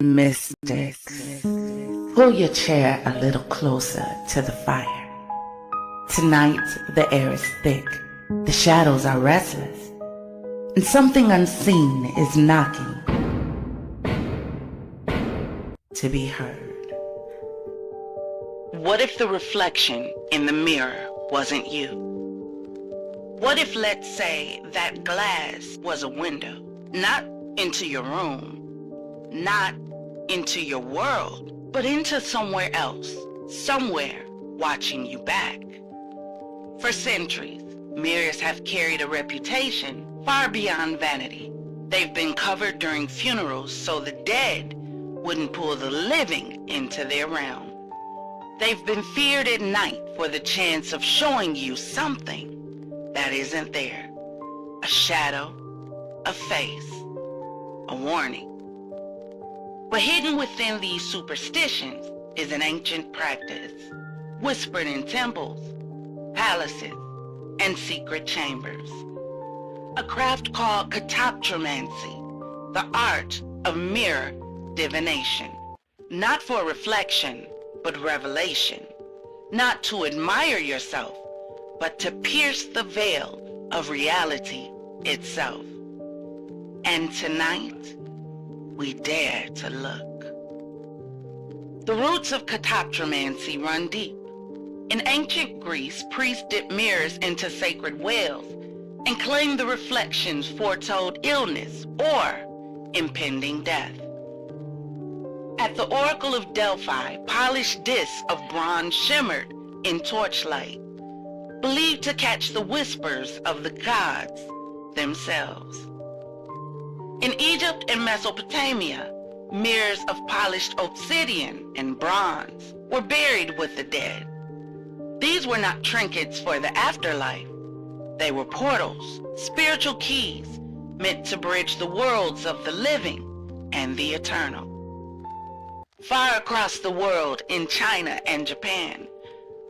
Mystics. Pull your chair a little closer to the fire. Tonight, the air is thick, the shadows are restless, and something unseen is knocking to be heard. What if the reflection in the mirror wasn't you? What if, let's say, that glass was a window, not into your room, not into your world, but into somewhere else, somewhere watching you back. For centuries, mirrors have carried a reputation far beyond vanity. They've been covered during funerals so the dead wouldn't pull the living into their realm. They've been feared at night for the chance of showing you something that isn't there. A shadow, a face, a warning. But hidden within these superstitions is an ancient practice, whispered in temples, palaces, and secret chambers. A craft called catoptromancy, the art of mirror divination. Not for reflection, but revelation. Not to admire yourself, but to pierce the veil of reality itself. And tonight, we dare to look. The roots of catoptromancy run deep. In ancient Greece, priests dipped mirrors into sacred wells and claimed the reflections foretold illness or impending death. At the Oracle of Delphi, polished discs of bronze shimmered in torchlight, believed to catch the whispers of the gods themselves. In Egypt and Mesopotamia, mirrors of polished obsidian and bronze were buried with the dead. These were not trinkets for the afterlife. They were portals, spiritual keys, meant to bridge the worlds of the living and the eternal. Far across the world, in China and Japan,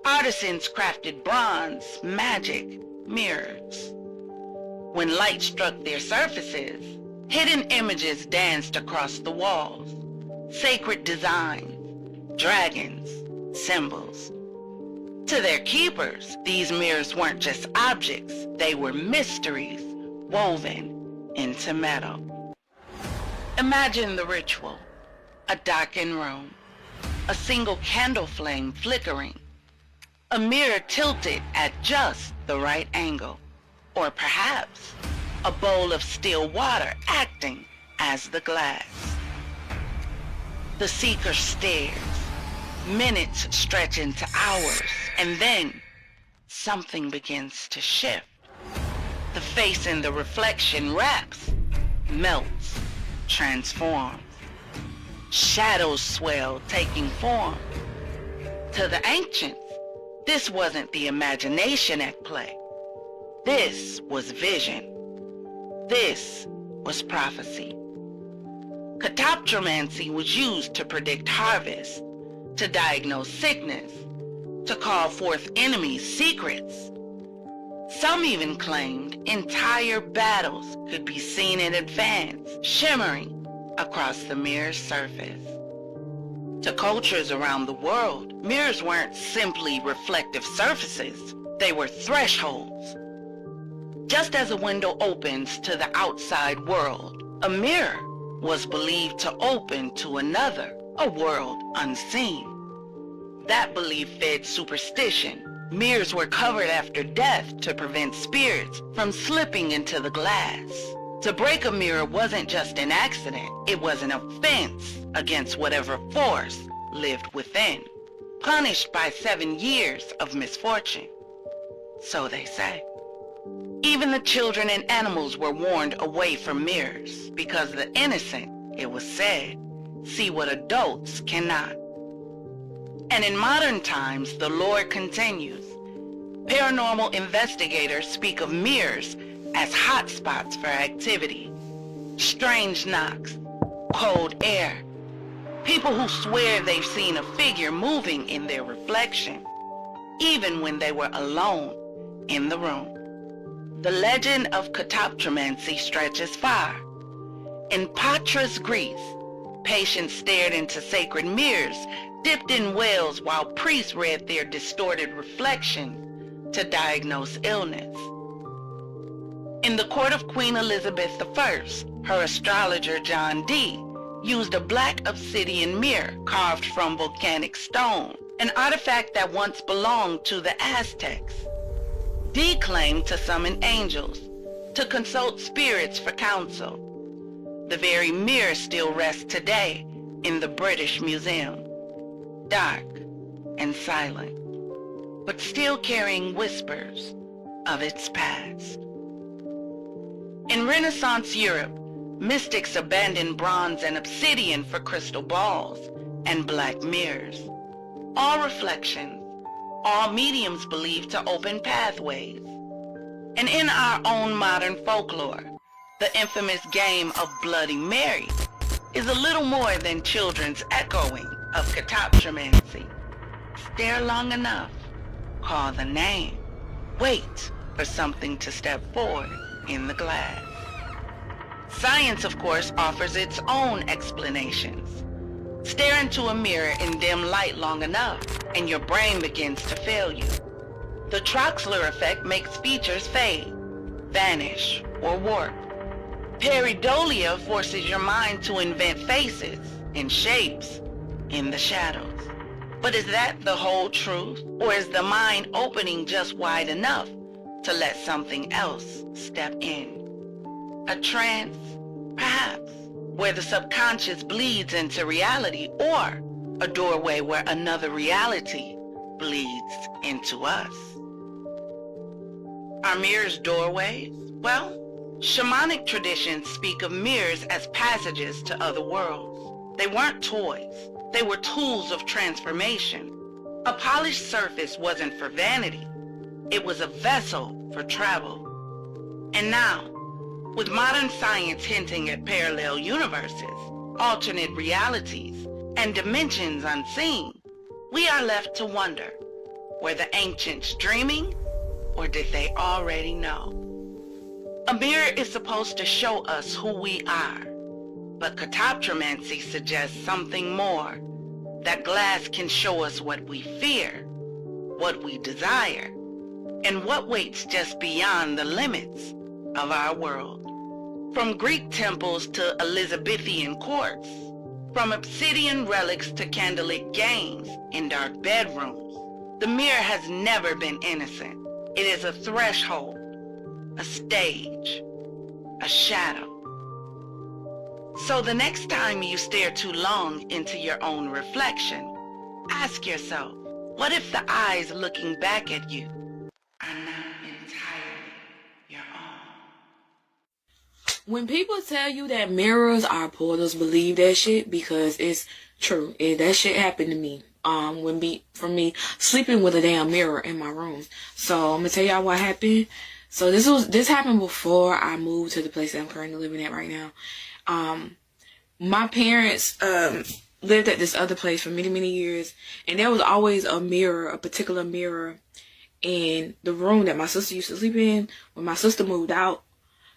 artisans crafted bronze magic mirrors. When light struck their surfaces, hidden images danced across the walls, sacred designs, dragons, symbols. To their keepers, these mirrors weren't just objects, they were mysteries woven into metal. Imagine the ritual, a darkened room, a single candle flame flickering, a mirror tilted at just the right angle, or perhaps a bowl of still water acting as the glass. The seeker stares. Minutes stretch into hours, and then something begins to shift. The face in the reflection wraps, melts, transforms. Shadows swell, taking form. To the ancients, this wasn't the imagination at play. This was vision. This was prophecy. Catoptromancy was used to predict harvest, to diagnose sickness, to call forth enemies' secrets. Some even claimed entire battles could be seen in advance, shimmering across the mirror's surface. To cultures around the world, mirrors weren't simply reflective surfaces, they were thresholds. Just as a window opens to the outside world, a mirror was believed to open to another, a world unseen. That belief fed superstition. Mirrors were covered after death to prevent spirits from slipping into the glass. To break a mirror wasn't just an accident, it was an offense against whatever force lived within, punished by 7 years of misfortune. So they say. Even the children and animals were warned away from mirrors because the innocent, it was said, see what adults cannot. And in modern times, the lore continues. Paranormal investigators speak of mirrors as hotspots for activity. Strange knocks, cold air, people who swear they've seen a figure moving in their reflection, even when they were alone in the room. The legend of catoptromancy stretches far. In Patras, Greece, Patients stared into sacred mirrors, dipped in wells while priests read their distorted reflections to diagnose illness. In the court of Queen Elizabeth I, her astrologer John Dee used a black obsidian mirror carved from volcanic stone, an artifact that once belonged to the Aztecs. Dee claimed to summon angels, to consult spirits for counsel. The very mirror still rests today in the British Museum, dark and silent, but still carrying whispers of its past. In Renaissance Europe, mystics abandoned bronze and obsidian for crystal balls and black mirrors. All reflections, all mediums believed to open pathways. And in our own modern folklore, the infamous game of Bloody Mary is a little more than children's echoing of catoptromancy. Stare long enough, call the name, wait for something to step forward in the glass. Science, of course, offers its own explanations. Stare into a mirror in dim light long enough, and your brain begins to fail you. The Troxler effect makes features fade, vanish, or warp. Pareidolia forces your mind to invent faces and shapes in the shadows. But is that the whole truth, or is the mind opening just wide enough to let something else step in? A trance, perhaps, where the subconscious bleeds into reality, or a doorway where another reality bleeds into us. Are mirrors doorways? Well, shamanic traditions speak of mirrors as passages to other worlds. They weren't toys. They were tools of transformation. A polished surface wasn't for vanity. It was a vessel for travel. And now, with modern science hinting at parallel universes, alternate realities, and dimensions unseen, we are left to wonder, were the ancients dreaming, or did they already know? A mirror is supposed to show us who we are, but catoptromancy suggests something more, that glass can show us what we fear, what we desire, and what waits just beyond the limits of our world. From Greek temples to Elizabethan courts, from obsidian relics to candlelit games in dark bedrooms, the mirror has never been innocent. It is a threshold, a stage, a shadow. So the next time you stare too long into your own reflection, ask yourself, what if the eyes looking back at you are not entirely your own? When people tell you that mirrors are portals, believe that shit, because it's true. That shit happened to me. For me sleeping with a damn mirror in my room. So I'm gonna tell y'all what happened. So this happened before I moved to the place that I'm currently living at right now. My parents lived at this other place for many, many years, and there was always a particular mirror in the room that my sister used to sleep in. When my sister moved out,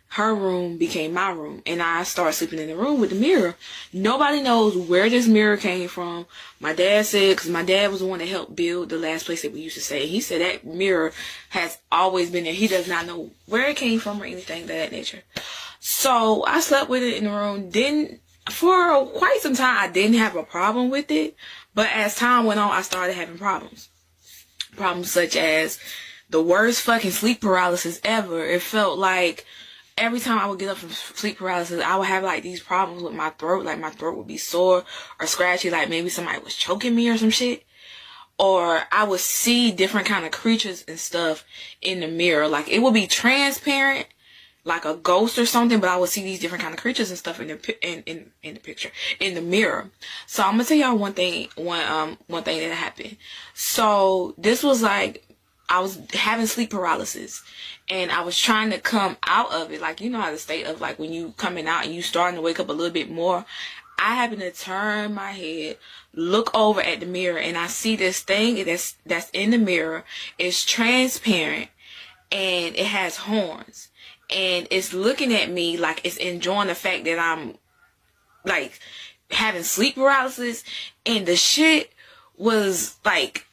her room became my room, and I started sleeping in the room with the mirror. Nobody knows where this mirror came from. My dad said, because my dad was the one that helped build the last place that we used to stay. He said that mirror has always been there. He does not know where it came from or anything of that nature. So I slept with it in the room. For quite some time, I didn't have a problem with it. But as time went on, I started having problems. Problems such as the worst fucking sleep paralysis ever. It felt like every time I would get up from sleep paralysis, I would have like these problems with my throat. Like my throat would be sore or scratchy, like maybe somebody was choking me or some shit. Or I would see different kind of creatures and stuff in the mirror. Like it would be transparent, like a ghost or something, but I would see these different kind of creatures and stuff in the picture, in the mirror. So I'm gonna tell y'all one thing that happened. So this was like, I was having sleep paralysis, and I was trying to come out of it. Like, you know how the state of like when you coming out and you starting to wake up a little bit more. I happen to turn my head, look over at the mirror, and I see this thing that's in the mirror. It's transparent, and it has horns. And it's looking at me like it's enjoying the fact that I'm like having sleep paralysis, and the shit was like,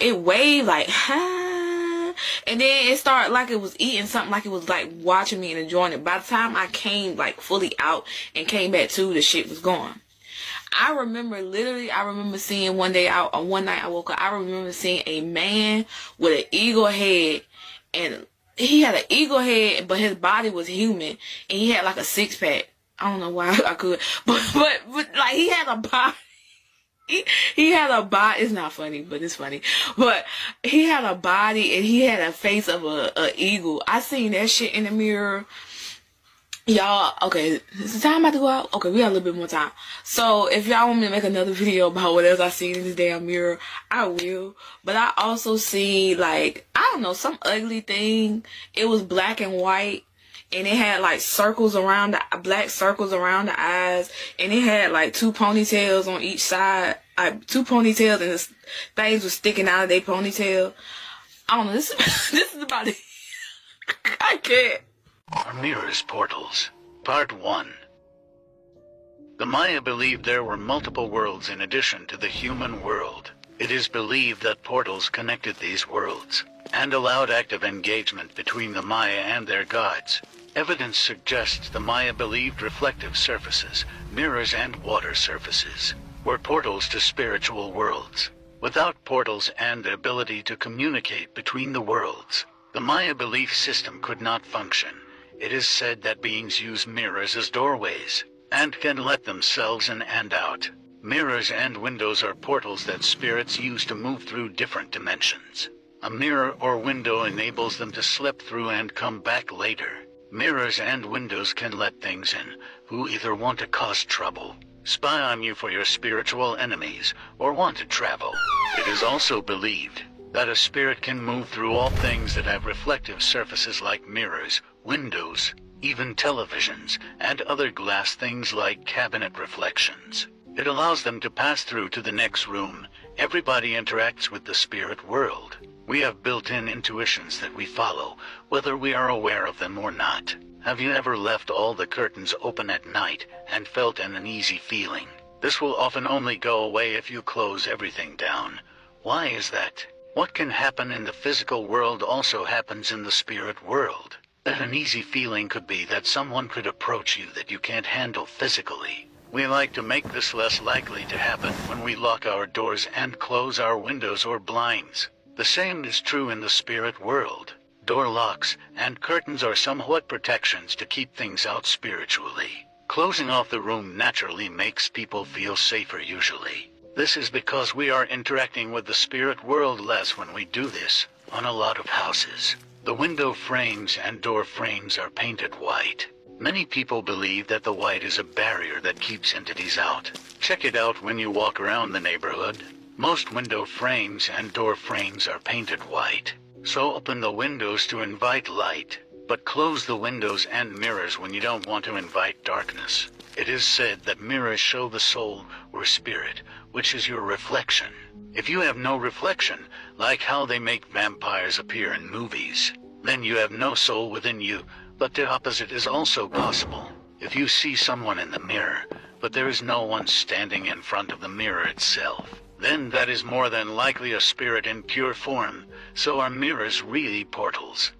it waved like, ha, and then it started like it was eating something, like it was like watching me and enjoying it. By the time I came like fully out and came back to, the shit was gone. I remember seeing one night I woke up, I remember seeing a man with an eagle head, and he had an eagle head, but his body was human, and he had like a six pack. I don't know why I could, but like he had a body. He had a body. It's not funny, but it's funny. But he had a body, and he had a face of a eagle. I seen that shit in the mirror. Y'all, okay, is the time about to go out? Okay, we got a little bit more time. So, if y'all want me to make another video about what else I seen in this damn mirror, I will. But I also seen, like, I don't know, some ugly thing. It was black and white, and it had, like, black circles around the eyes, and it had, like, two ponytails on each side. Like, two ponytails, and the things were sticking out of their ponytail. I don't know, this is about it. I can't. Are mirrors portals? Part 1. The Maya believed there were multiple worlds in addition to the human world. It is believed that portals connected these worlds and allowed active engagement between the Maya and their gods. Evidence suggests the Maya believed reflective surfaces, mirrors and water surfaces, were portals to spiritual worlds. Without portals and the ability to communicate between the worlds, the Maya belief system could not function. It is said that beings use mirrors as doorways, and can let themselves in and out. Mirrors and windows are portals that spirits use to move through different dimensions. A mirror or window enables them to slip through and come back later. Mirrors and windows can let things in who either want to cause trouble, spy on you for your spiritual enemies, or want to travel. It is also believed that a spirit can move through all things that have reflective surfaces like mirrors, windows, even televisions, and other glass things like cabinet reflections. It allows them to pass through to the next room. Everybody interacts with the spirit world. We have built-in intuitions that we follow, whether we are aware of them or not. Have you ever left all the curtains open at night and felt an uneasy feeling? This will often only go away if you close everything down. Why is that? What can happen in the physical world also happens in the spirit world. That uneasy feeling could be that someone could approach you that you can't handle physically. We like to make this less likely to happen when we lock our doors and close our windows or blinds. The same is true in the spirit world. Door locks and curtains are somewhat protections to keep things out spiritually. Closing off the room naturally makes people feel safer usually. This is because we are interacting with the spirit world less when we do this on a lot of houses. The window frames and door frames are painted white. Many people believe that the white is a barrier that keeps entities out. Check it out when you walk around the neighborhood. Most window frames and door frames are painted white. So open the windows to invite light, but close the windows and mirrors when you don't want to invite darkness. It is said that mirrors show the soul or spirit, which is your reflection. If you have no reflection, like how they make vampires appear in movies, then you have no soul within you, but the opposite is also possible. If you see someone in the mirror, but there is no one standing in front of the mirror itself, then that is more than likely a spirit in pure form. So are mirrors really portals?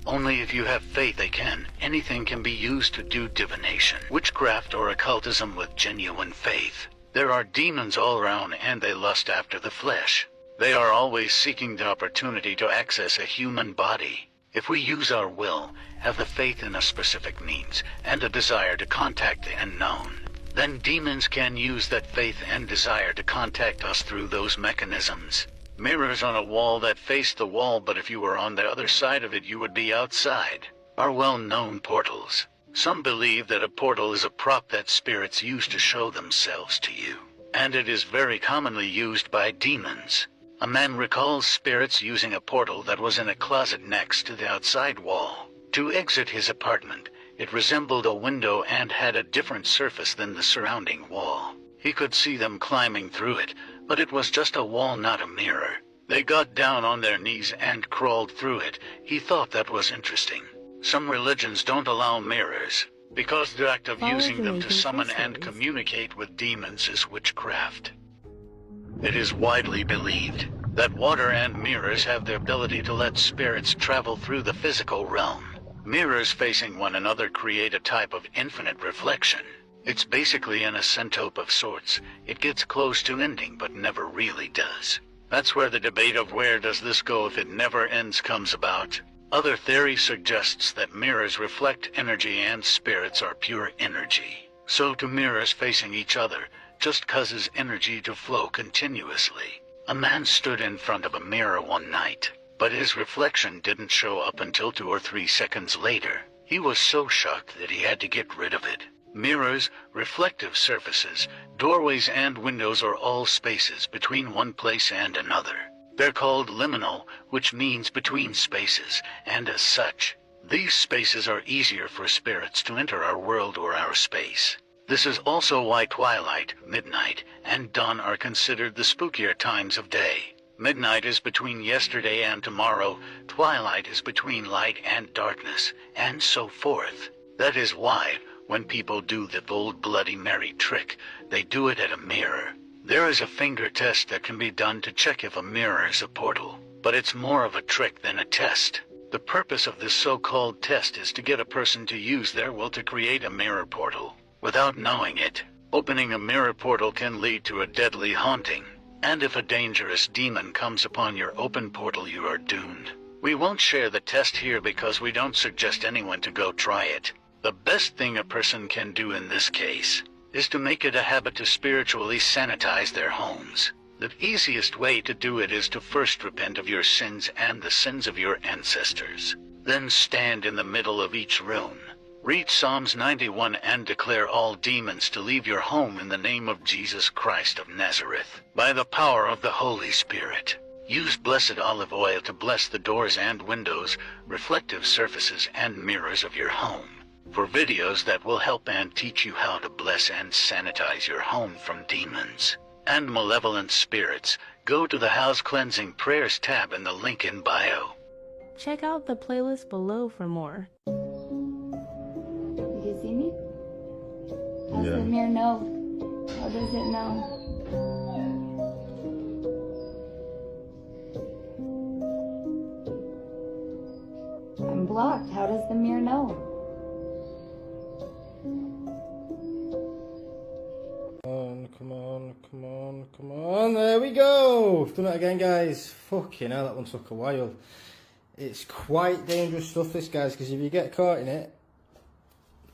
Only if you have faith they can. Anything can be used to do divination, witchcraft, or occultism with genuine faith. There are demons all around and they lust after the flesh. They are always seeking the opportunity to access a human body. If we use our will, have the faith in a specific means, and a desire to contact the unknown, then demons can use that faith and desire to contact us through those mechanisms. Mirrors on a wall that face the wall, but if you were on the other side of it you would be outside, are well-known portals. Some believe that a portal is a prop that spirits use to show themselves to you, and it is very commonly used by demons. A man recalls spirits using a portal that was in a closet next to the outside wall. To exit his apartment, it resembled a window and had a different surface than the surrounding wall. He could see them climbing through it, but it was just a wall, not a mirror. They got down on their knees and crawled through it. He thought that was interesting. Some religions don't allow mirrors. because the act of Follow using them to directions summon for and stories. communicate with demons is witchcraft. It is widely believed that water and mirrors have the ability to let spirits travel through the physical realm. Mirrors facing one another create a type of infinite reflection. It's basically an asymptote of sorts. It gets close to ending but never really does. That's where the debate of where does this go if it never ends comes about. Other theory suggests that mirrors reflect energy and spirits are pure energy. So to mirrors facing each other just causes energy to flow continuously. A man stood in front of a mirror one night, but his reflection didn't show up until 2 or 3 seconds later. He was so shocked that he had to get rid of it. Mirrors, reflective surfaces, doorways and windows are all spaces between one place and another. They're called liminal, which means between spaces, and as such, these spaces are easier for spirits to enter our world or our space. This is also why twilight, midnight, and dawn are considered the spookier times of day. Midnight is between yesterday and tomorrow, twilight is between light and darkness, and so forth. That is why, when people do the old Bloody Mary trick, they do it at a mirror. There is a finger test that can be done to check if a mirror is a portal, but it's more of a trick than a test. The purpose of this so-called test is to get a person to use their will to create a mirror portal. Without knowing it, opening a mirror portal can lead to a deadly haunting. And if a dangerous demon comes upon your open portal, you are doomed. We won't share the test here because we don't suggest anyone to go try it. The best thing a person can do in this case is to make it a habit to spiritually sanitize their homes. The easiest way to do it is to first repent of your sins and the sins of your ancestors. Then stand in the middle of each room. Read Psalms 91 and declare all demons to leave your home in the name of Jesus Christ of Nazareth, by the power of the Holy Spirit. Use blessed olive oil to bless the doors and windows, reflective surfaces, and mirrors of your home. For videos that will help and teach you how to bless and sanitize your home from demons and malevolent spirits, go to the House Cleansing Prayers tab in the link in bio. Check out the playlist below for more. You can see me? How's the mirror know? How does it know? I'm blocked. How does the mirror know? Come on, there we go. Done it again, guys. Fucking hell, that one took a while. It's quite dangerous stuff, this, guys, because if you get caught in it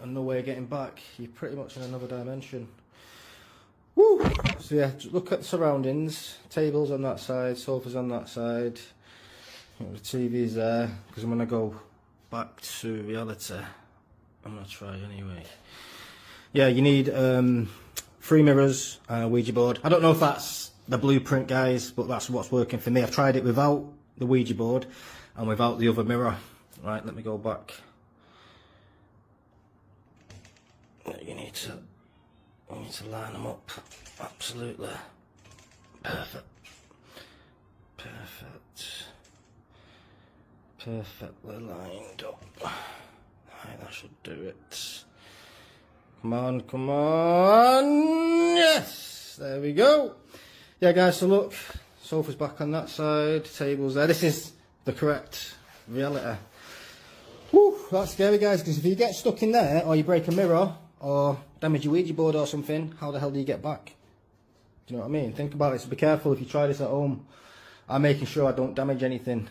and no way of getting back, you're pretty much in another dimension. Woo! So yeah, look at the surroundings. Tables on that side, sofas on that side. The TV's there, because I'm going to go back to reality. I'm going to try anyway. Yeah, you need 3 mirrors and a Ouija board. I don't know if that's the blueprint, guys, but that's what's working for me. I've tried it without the Ouija board and without the other mirror. Right, let me go back. You need to line them up. Absolutely. Perfect. Perfectly lined up. Right, that should do it. Come on. Yes, there we go. Yeah, guys, so look, sofa's back on that side, tables there. This is the correct reality. Whew, that's scary, guys, because if you get stuck in there, or you break a mirror, or damage your Ouija board or something, how the hell do you get back? Do you know what I mean? Think about it, so be careful if you try this at home. I'm making sure I don't damage anything.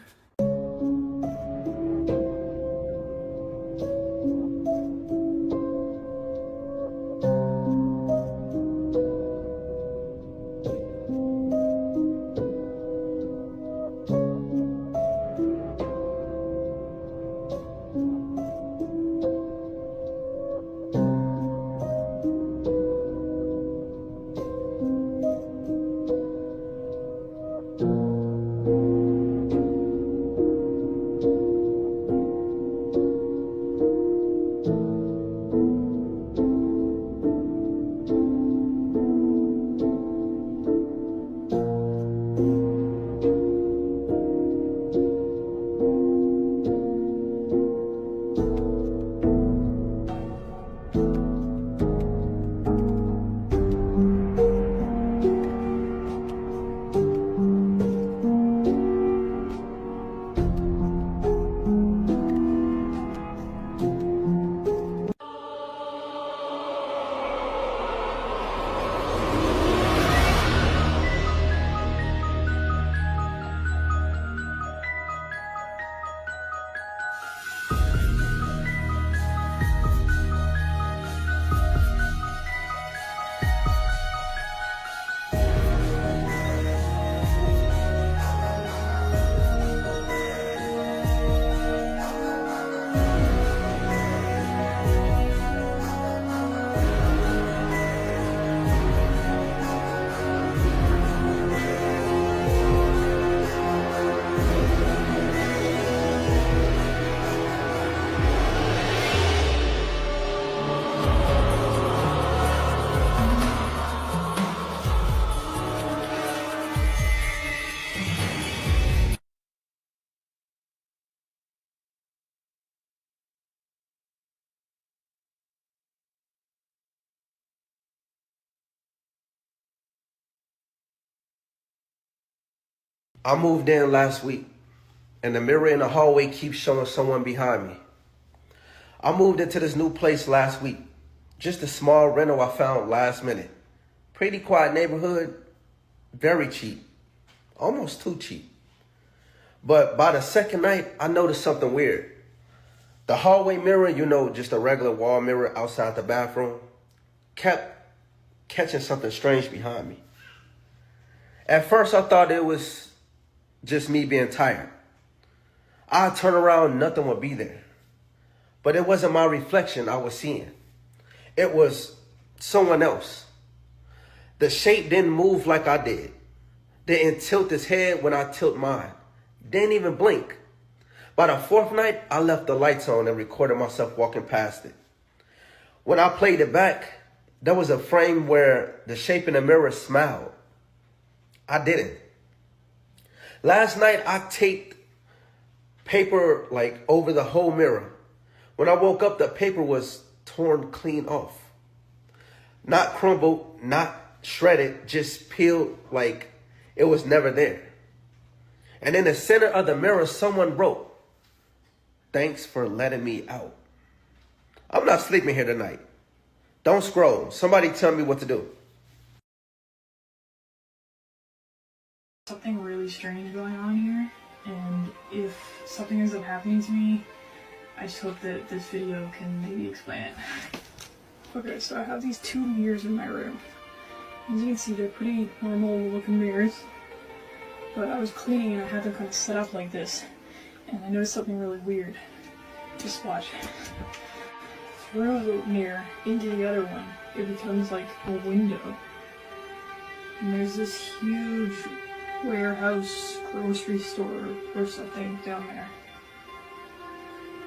I moved in last week, and the mirror in the hallway keeps showing someone behind me. I moved into this new place last week. Just a small rental I found last minute. Pretty quiet neighborhood, very cheap. Almost too cheap. But by the second night, I noticed something weird. The hallway mirror, you know, just a regular wall mirror outside the bathroom, kept catching something strange behind me. At first, I thought it was just me being tired. I'd turn around, nothing would be there. But it wasn't my reflection I was seeing. It was someone else. The shape didn't move like I did. Didn't tilt his head when I tilt mine. Didn't even blink. By the fourth night, I left the lights on and recorded myself walking past it. When I played it back, there was a frame where the shape in the mirror smiled. I didn't. Last night, I taped paper like over the whole mirror. When I woke up, the paper was torn clean off. Not crumbled, not shredded, just peeled like it was never there. And in the center of the mirror, someone wrote, "Thanks for letting me out." I'm not sleeping here tonight. Don't scroll. Somebody tell me what to do. Something really strange going on here, and if something ends up happening to me, I just hope that this video can maybe explain it. Okay, so I have these two mirrors in my room. As you can see, they're pretty normal looking mirrors, but I was cleaning and I had them kind of set up like this, and I noticed something really weird. Just watch. Through the mirror into the other one, it becomes like a window. And there's this huge warehouse, grocery store or something down there.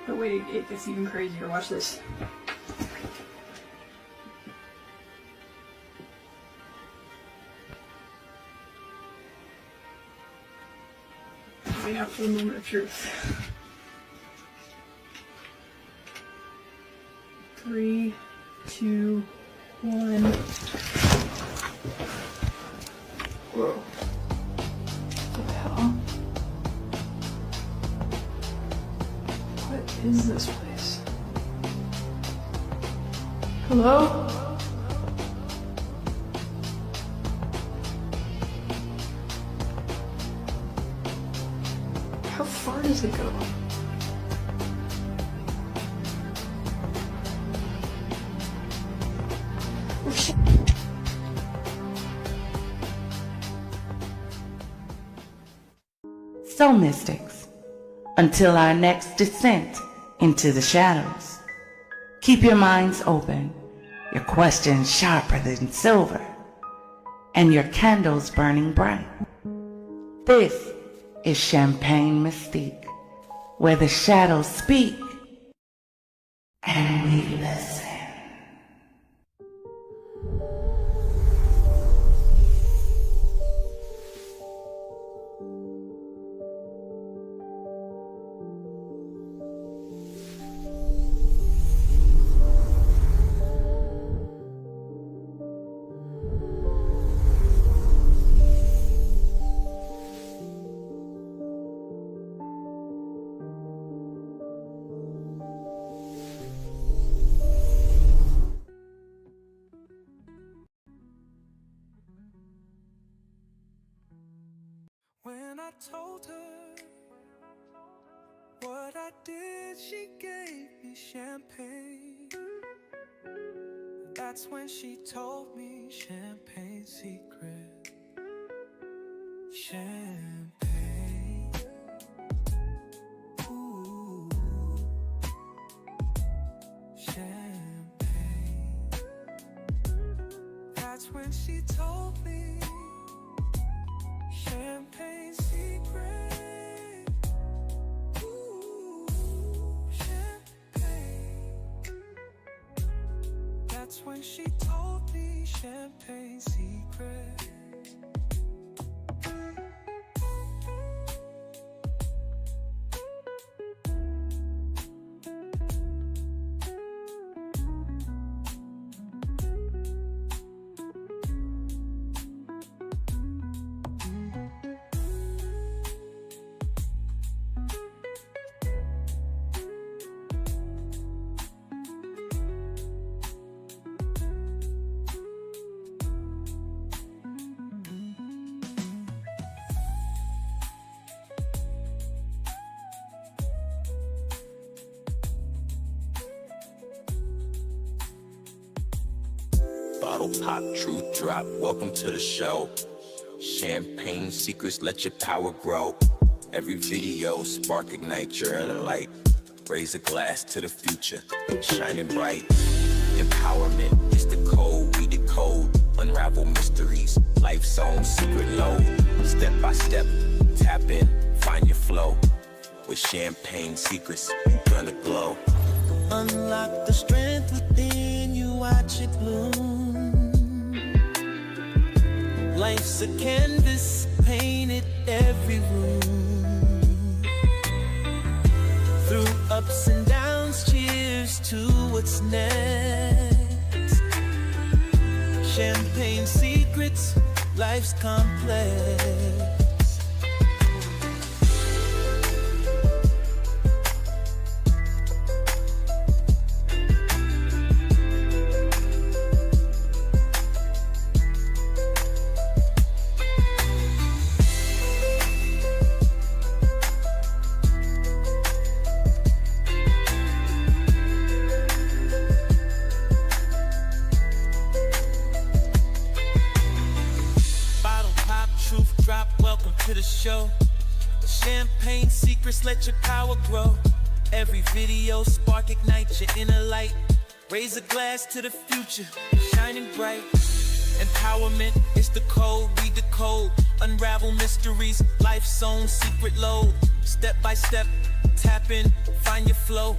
But wait, it gets even crazier. Watch this. Wait out for the moment of truth. 3, 2, 1. Whoa. What the hell? What is this place? Hello? How far does it go? Oh shit. So, mystics, until our next descent into the shadows, keep your minds open, your questions sharper than silver, and your candles burning bright. This is Champagne Mystique, where the shadows speak and we listen. When I told her what I did, she gave me champagne. That's when she told me champagne secret. Champagne. Ooh. Champagne. That's when she told me champagne secret. Ooh, champagne. That's when she told me champagne secret. Bottle pop, truth drop, welcome to the show. Champagne secrets, let your power grow. Every video, spark, ignite your inner light. Raise a glass to the future, shining bright. Empowerment is the code we decode. Unravel mysteries, life's own secret load. Step by step, tap in, find your flow. With champagne secrets, you're gonna glow. Unlock the strength within you, watch it bloom. Life's a canvas, painted every room. Through ups and downs, cheers to what's next. Champagne secrets, life's complex. Champagne secrets, let your power grow. Every video, spark, ignite your inner light. Raise a glass to the future, shining bright. Empowerment is the code we decode. Unravel mysteries, life's own secret load. Step by step, tap in, find your flow.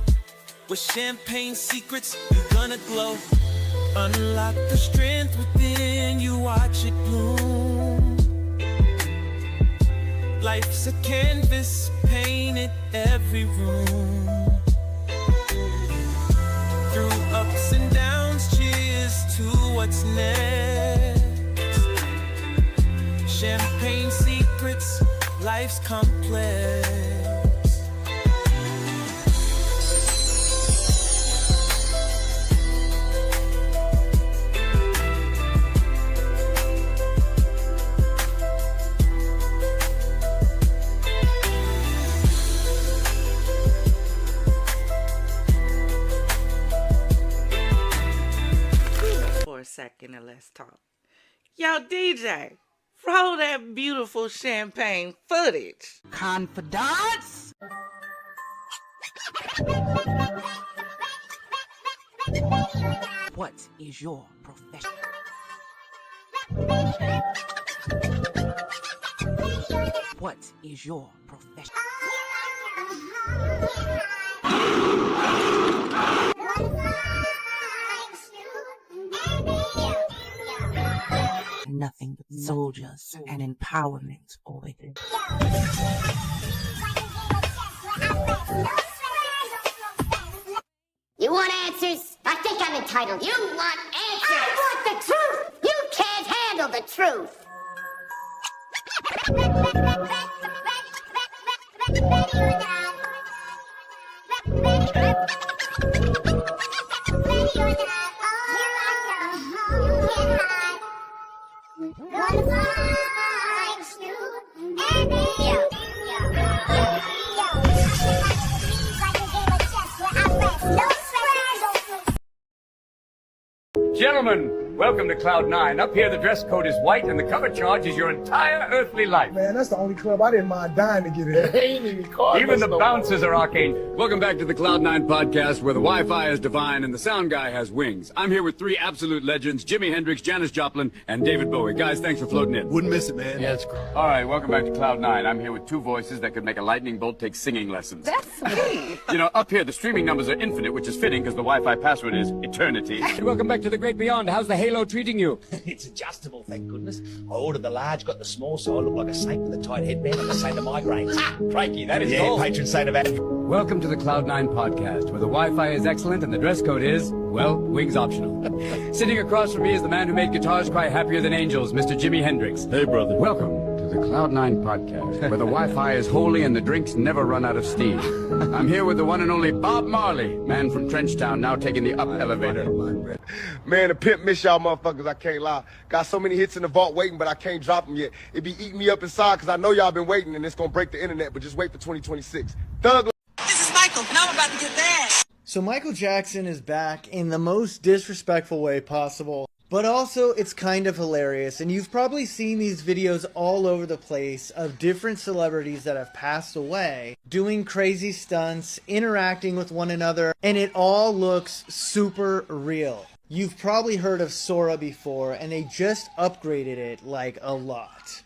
With champagne secrets, you're gonna glow. Unlock the strength within you, watch it bloom. Life's a canvas, painted every room. Through ups and downs, cheers to what's next. Champagne secrets, life's complex. Second and let's talk. Yo, DJ, roll that beautiful champagne footage. Confidants? What is your profession? What is your profession? Nothing but soldiers and empowerment over here. You want answers? I think I'm entitled. You want answers? I want the truth! You can't handle the truth! Gentlemen, welcome to Cloud 9. Up here, the dress code is white, and the cover charge is your entire earthly life. Man, that's the only club I didn't mind dying to get in. Even the bouncers are arcane. Welcome back to the Cloud 9 podcast, where the Wi-Fi is divine and the sound guy has wings. I'm here with three absolute legends, Jimi Hendrix, Janis Joplin, and David Bowie. Guys, thanks for floating in. Wouldn't miss it, man. Yeah, it's great. All right, welcome back to Cloud 9. I'm here with two voices that could make a lightning bolt take singing lessons. That's sweet. You know, up here, the streaming numbers are infinite, which is fitting because the Wi-Fi password is eternity. And welcome back to the great beyond. How's the Halo treating you? It's adjustable, thank goodness. I ordered the large, got the small, so I look like a snake with a tight headband and the same to migraines. Crikey, that is Yeah, gold. patron saint of Adam. Welcome to the Cloud9 podcast, where the Wi-Fi is excellent and the dress code is, well, wings optional. Sitting across from me is the man who made guitars cry happier than angels, Mr. Jimi Hendrix. Hey, brother. Welcome to the Cloud9 podcast, where the Wi-Fi is holy and the drinks never run out of steam. I'm here with the one and only Bob Marley, man from Trenchtown, now taking the up elevator. Man, the pimp miss y'all motherfuckers, I can't lie. Got so many hits in the vault waiting, but I can't drop them yet. It be eating me up inside, because I know y'all been waiting, and it's going to break the internet, but just wait for 2026. Thug. This is Michael, and I'm about to get that. So Michael Jackson is back in the most disrespectful way possible. But also, it's kind of hilarious, and you've probably seen these videos all over the place of different celebrities that have passed away, doing crazy stunts, interacting with one another, and it all looks super real. You've probably heard of Sora before, and they just upgraded it like a lot.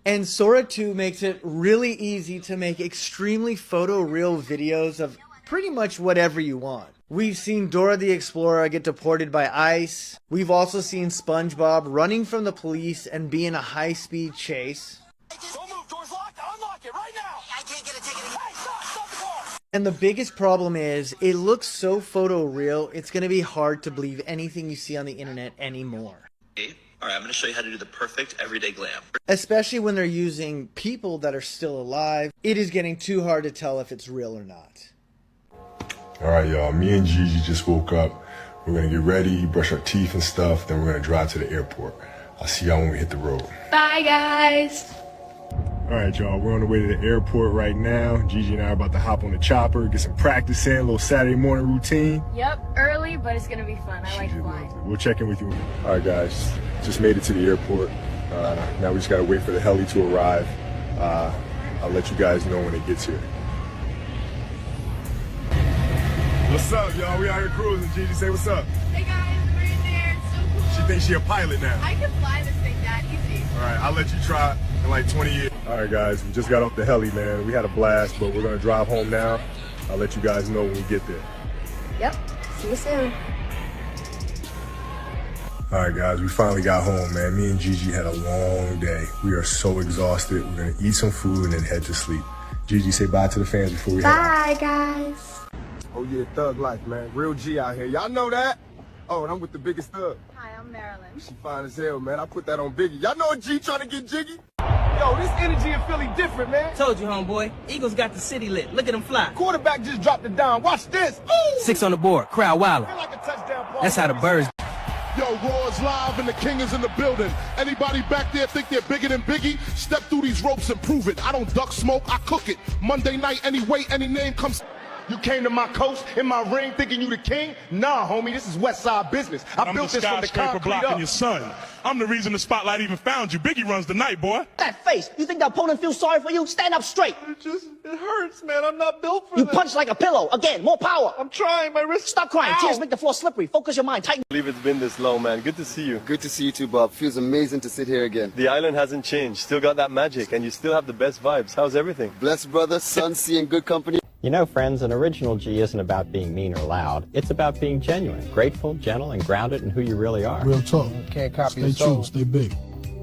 And Sora 2 makes it really easy to make extremely photoreal videos of pretty much whatever you want. We've seen Dora the Explorer get deported by ICE. We've also seen SpongeBob running from the police and be in a high-speed chase. Don't move, door's locked. Unlock it right now. I can't get a ticket. Hey, stop the car. And the biggest problem is, it looks so photoreal, it's going to be hard to believe anything you see on the internet anymore. Alright, I'm going to show you how to do the perfect everyday glam. Especially when they're using people that are still alive, it is getting too hard to tell if it's real or not. Alright, y'all, me and Gigi just woke up. We're gonna get ready, brush our teeth and stuff, then we're gonna drive to the airport. I'll see y'all when we hit the road. Bye, guys. Alright, y'all, we're on the way to the airport right now. Gigi and I are about to hop on the chopper, get some practice in, a little Saturday morning routine. Yep, early, but it's gonna be fun. I like flying. We'll check in with you. Alright, guys, just made it to the airport. Now we just gotta wait for the heli to arrive. I'll let you guys know when it gets here. What's up, y'all? We out here cruising. Gigi, say what's up. Hey guys, we're in there. It's so cool. She thinks she a pilot now. I can fly this thing that easy. All right, I'll let you try in like 20 years. All right, guys, we just got off the heli, man. We had a blast, but we're gonna drive home now. I'll let you guys know when we get there. Yep, see you soon. All right, guys, we finally got home, man. Me and Gigi had a long day. We are so exhausted. We're gonna eat some food and then head to sleep. Gigi, say bye to the fans before we head out. Bye, guys. Oh yeah, thug life, man. Real G out here. Y'all know that? Oh, and I'm with the biggest thug. Hi, I'm Marilyn. She fine as hell, man. I put that on Biggie. Y'all know a G trying to get jiggy? Yo, this energy in Philly different, man. Told you, homeboy. Eagles got the city lit. Look at them fly. Quarterback just dropped it down. Watch this. Ooh! 6 on the board. Crowd wildin'. Feel like a touchdown ball. That's how the birds. Yo, Raw's live and the king is in the building. Anybody back there think they're bigger than Biggie? Step through these ropes and prove it. I don't duck smoke, I cook it. Monday night, any weight, any name comes. You came to my coast in my ring thinking you the king? Nah, homie, this is West Side business. I built this from the concrete blocking up. your son. I'm the reason the spotlight even found you. Biggie runs the night, boy. That face. You think the opponent feels sorry for you? Stand up straight. It hurts, man. I'm not built for You this. punch like a pillow. Again, more power. I'm trying, my wrist. Stop crying. Ow. Tears make the floor slippery. Focus your mind. Tighten. I believe it's been this long, man. Good to see you. Good to see you too, Bob. Feels amazing to sit here again. The island hasn't changed. Still got that magic, and you still have the best vibes. How's everything? Blessed brother, son, sea, and good company. You know, friends, an original G isn't about being mean or loud. It's about being genuine, grateful, gentle, and grounded in who you really are. Real talk. Can't copy Stay true, stay big.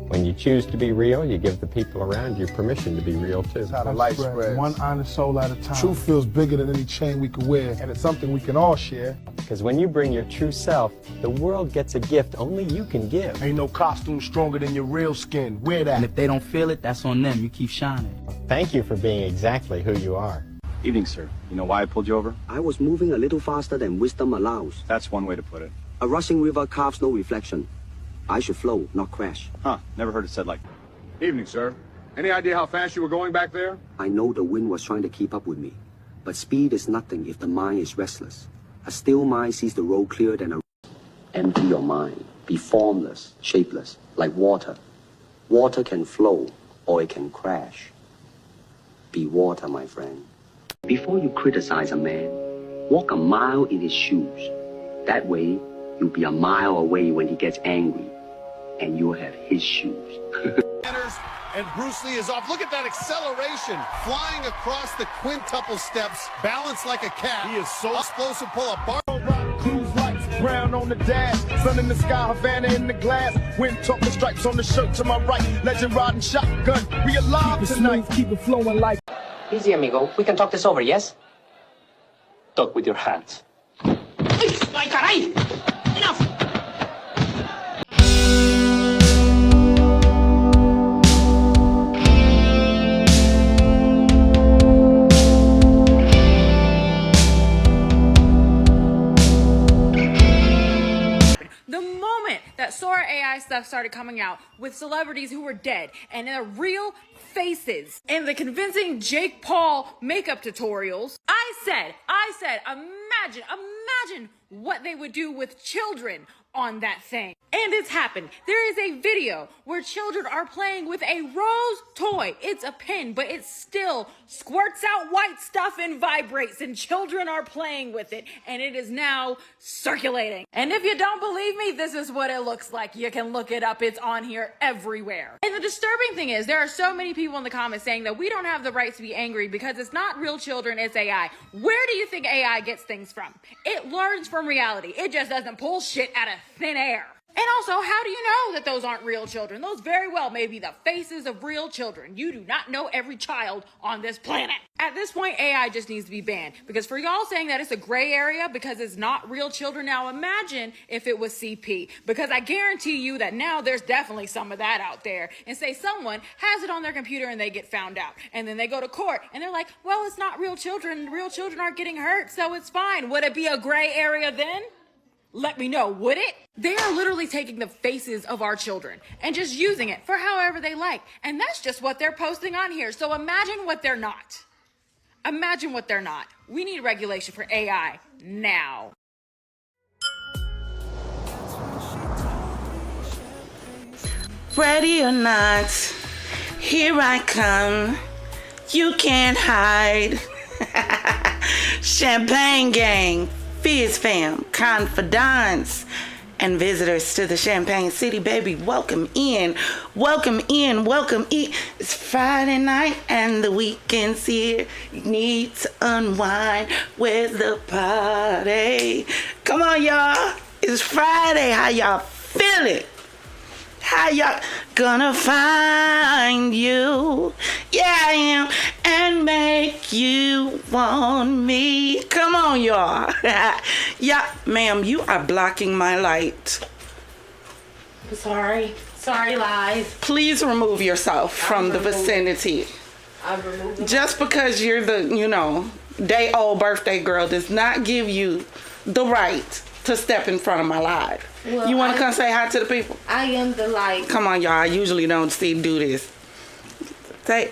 When you choose to be real, you give the people around you permission to be real too. That's how the light spreads. One honest soul at a time. Truth feels bigger than any chain we could wear, and it's something we can all share. Because when you bring your true self, the world gets a gift only you can give. Ain't no costume stronger than your real skin. Wear that. And if they don't feel it, that's on them. You keep shining. Thank you for being exactly who you are. Evening, sir. You know why I pulled you over? I was moving a little faster than wisdom allows. That's one way to put it. A rushing river carves no reflection. I should flow, not crash. Huh, never heard it said like that. Evening, sir. Any idea how fast you were going back there? I know the wind was trying to keep up with me. But speed is nothing if the mind is restless. A still mind sees the road clearer than a... Empty your mind. Be formless, shapeless, like water. Water can flow, or it can crash. Be water, my friend. Before you criticize a man, walk a mile in his shoes. That way, you'll be a mile away when he gets angry, and you'll have his shoes. And Bruce Lee is off. Look at that acceleration. Flying across the quintuple steps, balanced like a cat. He is so explosive, pull a bar. Cruise lights, brown on the dash, sun in the sky, Havana in the glass, wind talking stripes on the shirt to my right, legend riding shotgun, we alive Keep it tonight. smooth, keep it flowing like... Easy, amigo. We can talk this over, yes? Talk with your hands. Ay, caray! Enough! The moment that Sora AI stuff started coming out with celebrities who were dead and their real faces and the convincing Jake Paul makeup tutorials, I I said, imagine what they would do with children on that thing. And it's happened. There is a video where children are playing with a rose toy. It's a pin, but it still squirts out white stuff and vibrates, and children are playing with it, and it is now circulating. And if you don't believe me, this is what it looks like. You can look it up. It's on here everywhere. And the disturbing thing is, there are so many people in the comments saying that we don't have the right to be angry because it's not real children, it's AI. Where do you think AI gets things from? It learns from reality. It just doesn't pull shit out of thin air. And also, how do you know that those aren't real children? Those very well may be the faces of real children. You do not know every child on this planet. At this point, AI just needs to be banned. Because for y'all saying that it's a gray area because it's not real children, now imagine if it was CP. Because I guarantee you that now there's definitely some of that out there. And say someone has it on their computer and they get found out. And then they go to court and they're like, well, it's not real children. Real children aren't getting hurt, so it's fine. Would it be a gray area then? Let me know, would it? They are literally taking the faces of our children and just using it for however they like. And that's just what they're posting on here. So imagine what they're not. Imagine what they're not. We need regulation for AI now. Ready or not, here I come. You can't hide. Champagne gang. Fizz fam, confidants, and visitors to the Champagne City, baby. Welcome in, welcome in, welcome in. It's Friday night and the weekend's here. You need to unwind. Where's the party? Come on, y'all. It's Friday. How y'all feeling? How y'all gonna find you? Yeah, I am. And make you want me. Come on, y'all. Yeah, ma'am, you are blocking my light. Sorry, lies. Please remove yourself from the vicinity. I've removed them. Just because you're the, day-old birthday girl does not give you the right to step in front of my live. Well, you want to come say hi to the people? I am the light. Come on, y'all. I usually don't do this. Say,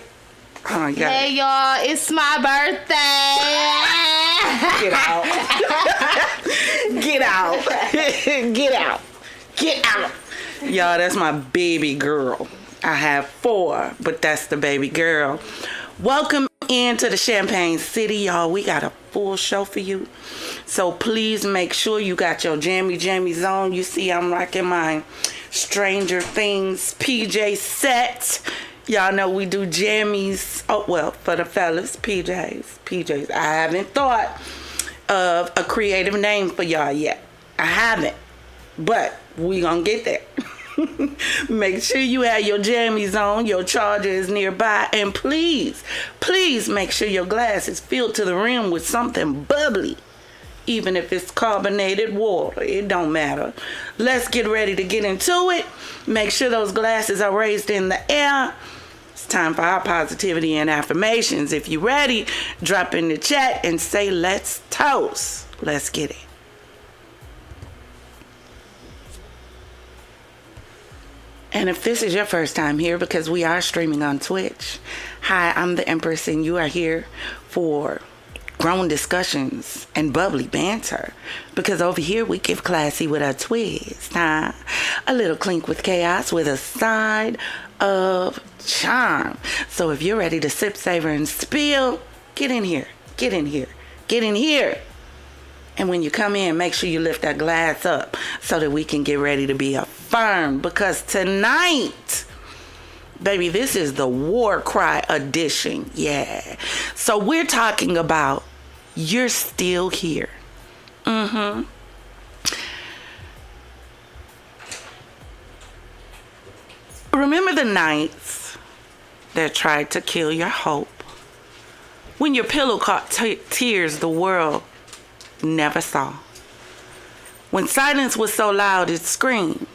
oh, you got Hey, y'all. It's my birthday. Get out. Get out. Get out. Get out. Y'all, that's my baby girl. I have 4, but that's the baby girl. Welcome into the Champagne City, y'all. We got a full show for you. So please make sure you got your jammies on. You see I'm rocking my Stranger Things PJ set. Y'all know we do jammies. Oh, well, for the fellas, PJs. I haven't thought of a creative name for y'all yet. I haven't. But we gonna get there. Make sure you have your jammies on, your charger is nearby, and please make sure your glass is filled to the rim with something bubbly. Even if it's carbonated water, it don't matter. Let's get ready to get into it. Make sure those glasses are raised in the air. It's time for our positivity and affirmations. If you're ready, drop in the chat and say, let's toast. Let's get it. And if this is your first time here, because we are streaming on Twitch, hi, I'm the Empress, and you are here for grown discussions and bubbly banter. Because over here, we give classy with a twist, huh? A little clink with chaos with a side of charm. So if you're ready to sip, savor, and spill, get in here, get in here, get in here. And when you come in, make sure you lift that glass up so that we can get ready to be affirmed. Because tonight, baby, this is the war cry edition. Yeah. So we're talking about you're still here. Remember the nights that tried to kill your hope? When your pillow caught tears the world never saw. When silence was so loud it screamed.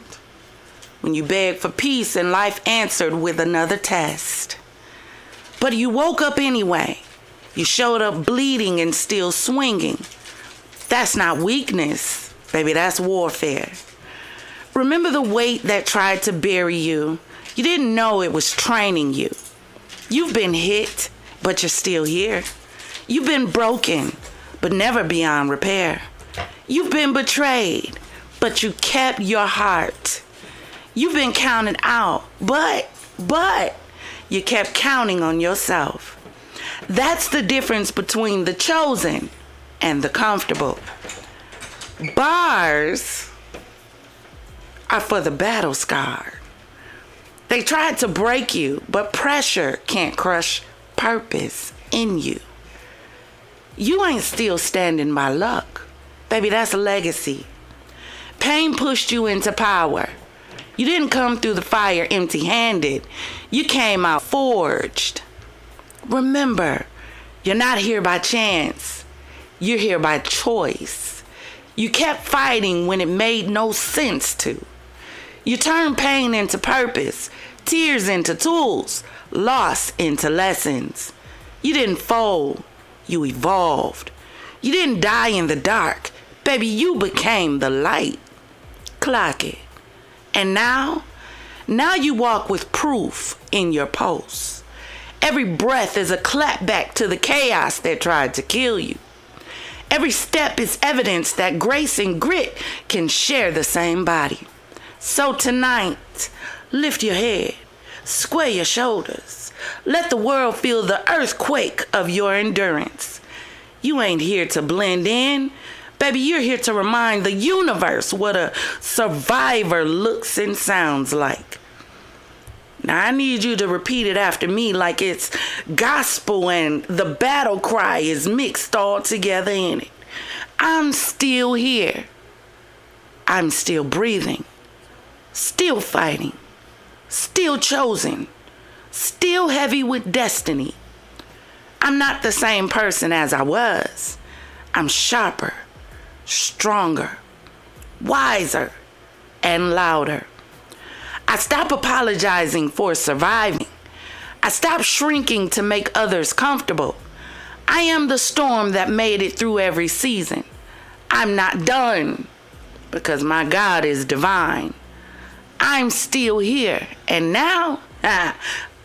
When you begged for peace and life answered with another test. But you woke up anyway. You showed up bleeding and still swinging. That's not weakness, baby, that's warfare. Remember the weight that tried to bury you? You didn't know it was training you. You've been hit, but you're still here. You've been broken, but never beyond repair. You've been betrayed, but you kept your heart. You've been counted out, but you kept counting on yourself. That's the difference between the chosen and the comfortable. Bars are for the battle scarred. They tried to break you, but pressure can't crush purpose in you. You ain't still standing by luck. Baby, that's a legacy. Pain pushed you into power. You didn't come through the fire empty-handed. You came out forged. Remember, you're not here by chance. You're here by choice. You kept fighting when it made no sense to. You turned pain into purpose, tears into tools, loss into lessons. You didn't fold, you evolved. You didn't die in the dark. Baby, you became the light. Clock it. And now you walk with proof in your pulse. Every breath is a clap back to the chaos that tried to kill you. Every step is evidence that grace and grit can share the same body. So tonight, lift your head, square your shoulders. Let the world feel the earthquake of your endurance. You ain't here to blend in. Baby, you're here to remind the universe what a survivor looks and sounds like. Now, I need you to repeat it after me like it's gospel and the battle cry is mixed all together in it. I'm still here. I'm still breathing. Still fighting. Still chosen. Still heavy with destiny. I'm not the same person as I was. I'm sharper, stronger, wiser, and louder. I stop apologizing for surviving. I stop shrinking to make others comfortable. I am the storm that made it through every season. I'm not done because my God is divine. I'm still here, and now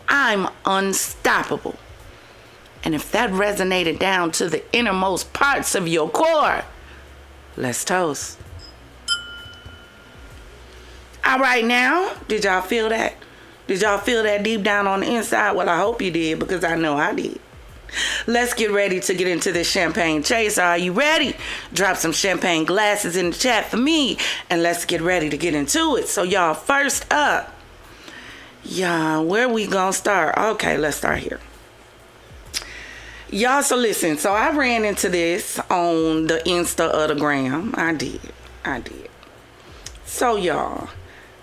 I'm unstoppable. And if that resonated down to the innermost parts of your core, let's toast. All right, now, did y'all feel that? Did y'all feel that deep down on the inside? Well, I hope you did, because I know I did. Let's get ready to get into this champagne chase. Are you ready? Drop some champagne glasses in the chat for me, and let's get ready to get into it. So, y'all, first up, y'all, where we gonna start? Okay, let's start here. Y'all, so listen. So, I ran into this on the Insta of the gram. I did. So, y'all,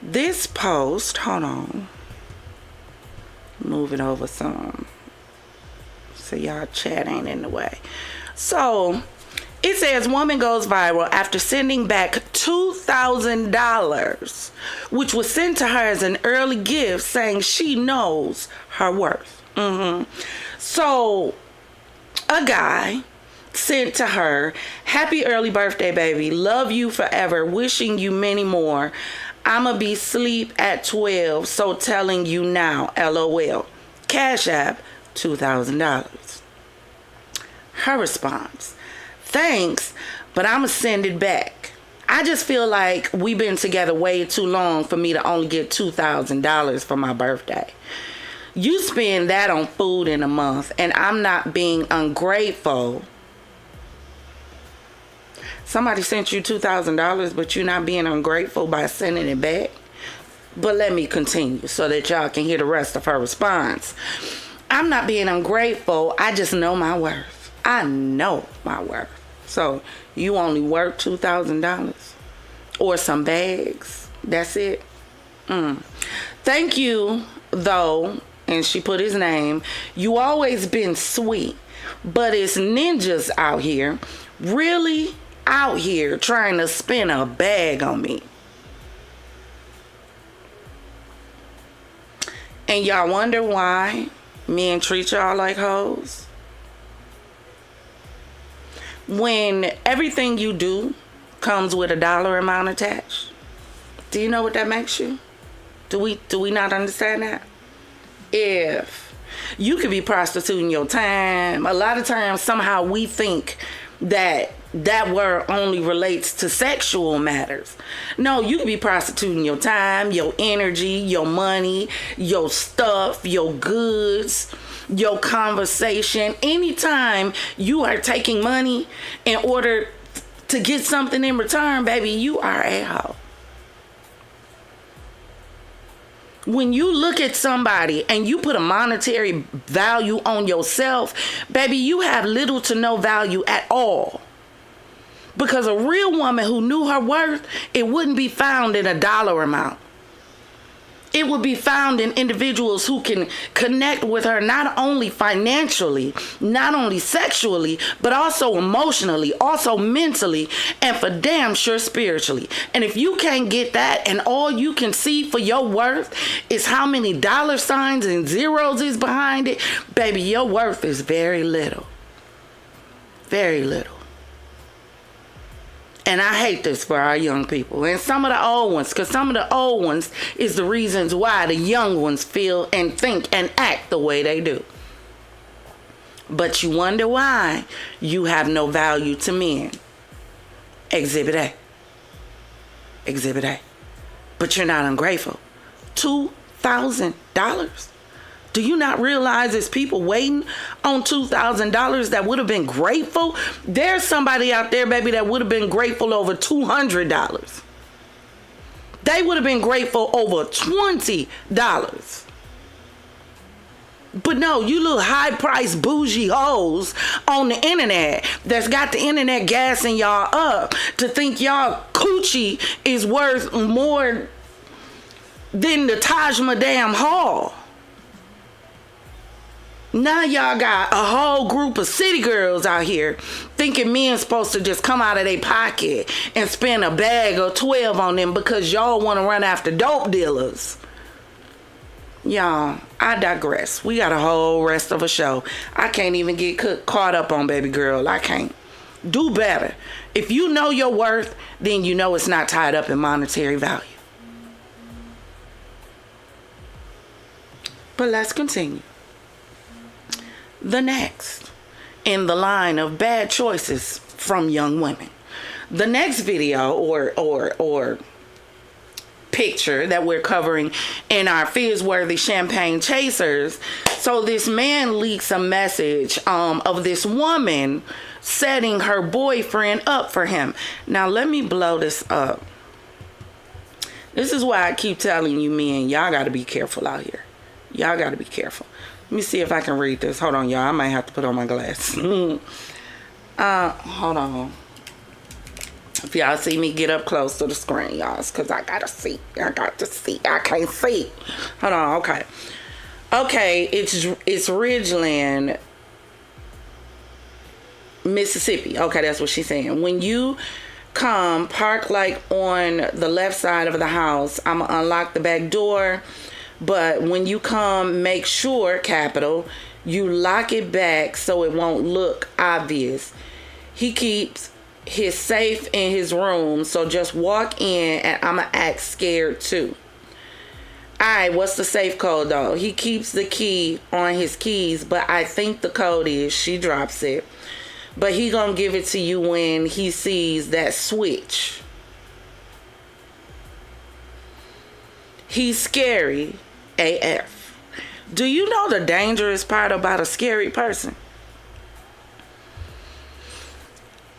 this post, hold on. Move it over some. So y'all chat ain't in the way. So it says woman goes viral after sending back $2,000, which was sent to her as an early gift, saying she knows her worth. So a guy sent to her, happy early birthday, baby. Love you forever. Wishing you many more. I'ma be sleep at 12, so telling you now, LOL. Cash App, $2,000. Her response, thanks, but I'ma send it back. I just feel like we've been together way too long for me to only get $2,000 for my birthday. You spend that on food in a month, and I'm not being ungrateful. Somebody sent you $2,000, but you're not being ungrateful by sending it back? But let me continue so that y'all can hear the rest of her response. I'm not being ungrateful. I just know my worth. I know my worth. So you only worth $2,000 or some bags. That's it. Thank you, though. And she put his name. You always been sweet, but it's ninjas out here. Really out here trying to spin a bag on me. And y'all wonder why men treat y'all like hoes? When everything you do comes with a dollar amount attached. Do you know what that makes you? Do we not understand that? If You could be prostituting your time. A lot of times, somehow we think that word only relates to sexual matters. No, you could be prostituting your time, your energy, your money, your stuff, your goods, your conversation. Anytime you are taking money in order to get something in return, baby, you are a hoe. When you look at somebody and you put a monetary value on yourself, baby, you have little to no value at all. Because a real woman who knew her worth, it wouldn't be found in a dollar amount. It would be found in individuals who can connect with her not only financially, not only sexually, but also emotionally, also mentally, and for damn sure spiritually. And if you can't get that and all you can see for your worth is how many dollar signs and zeros is behind it, baby, your worth is very little. Very little. And I hate this for our young people and some of the old ones, because some of the old ones is the reasons why the young ones feel and think and act the way they do. But you wonder why you have no value to men. Exhibit A. Exhibit A. But you're not ungrateful. $2,000? Do you not realize there's people waiting on $2,000 that would have been grateful? There's somebody out there, baby, that would have been grateful over $200. They would have been grateful over $20. But no, you little high-priced bougie hoes on the internet that's got the internet gassing y'all up to think y'all coochie is worth more than the Taj Mahal Hall. Now y'all got a whole group of city girls out here thinking men's supposed to just come out of their pocket and spend a bag or 12 on them because y'all want to run after dope dealers. Y'all, I digress. We got a whole rest of a show. I can't even get caught up on, baby girl. I can't. Do better. If you know your worth, then you know it's not tied up in monetary value. But let's continue. The next in the line of bad choices from young women. The next video or picture that we're covering in our Fizz-worthy Champagne Chasers. So this man leaks a message of this woman setting her boyfriend up for him. Now let me blow this up. This is why I keep telling you men, y'all got to be careful out here. Y'all got to be careful. Let me see if I can read this. Hold on, y'all. I might have to put on my glasses. Hold on. If y'all see me get up close to the screen, y'all, it's because I got to see. I can't see. Hold on. Okay. Okay, it's Ridgeland, Mississippi. Okay, that's what she's saying. When you come, park like on the left side of the house. I'm going to unlock the back door. But when you come, make sure, capital, you lock it back so it won't look obvious. He keeps his safe in his room, so just walk in and I'ma act scared too. Alright, what's the safe code though? He keeps the key on his keys, but I think the code is, she drops it. But he gonna give it to you when he sees that switch. He's scary. AF. Do you know the dangerous part about a scary person?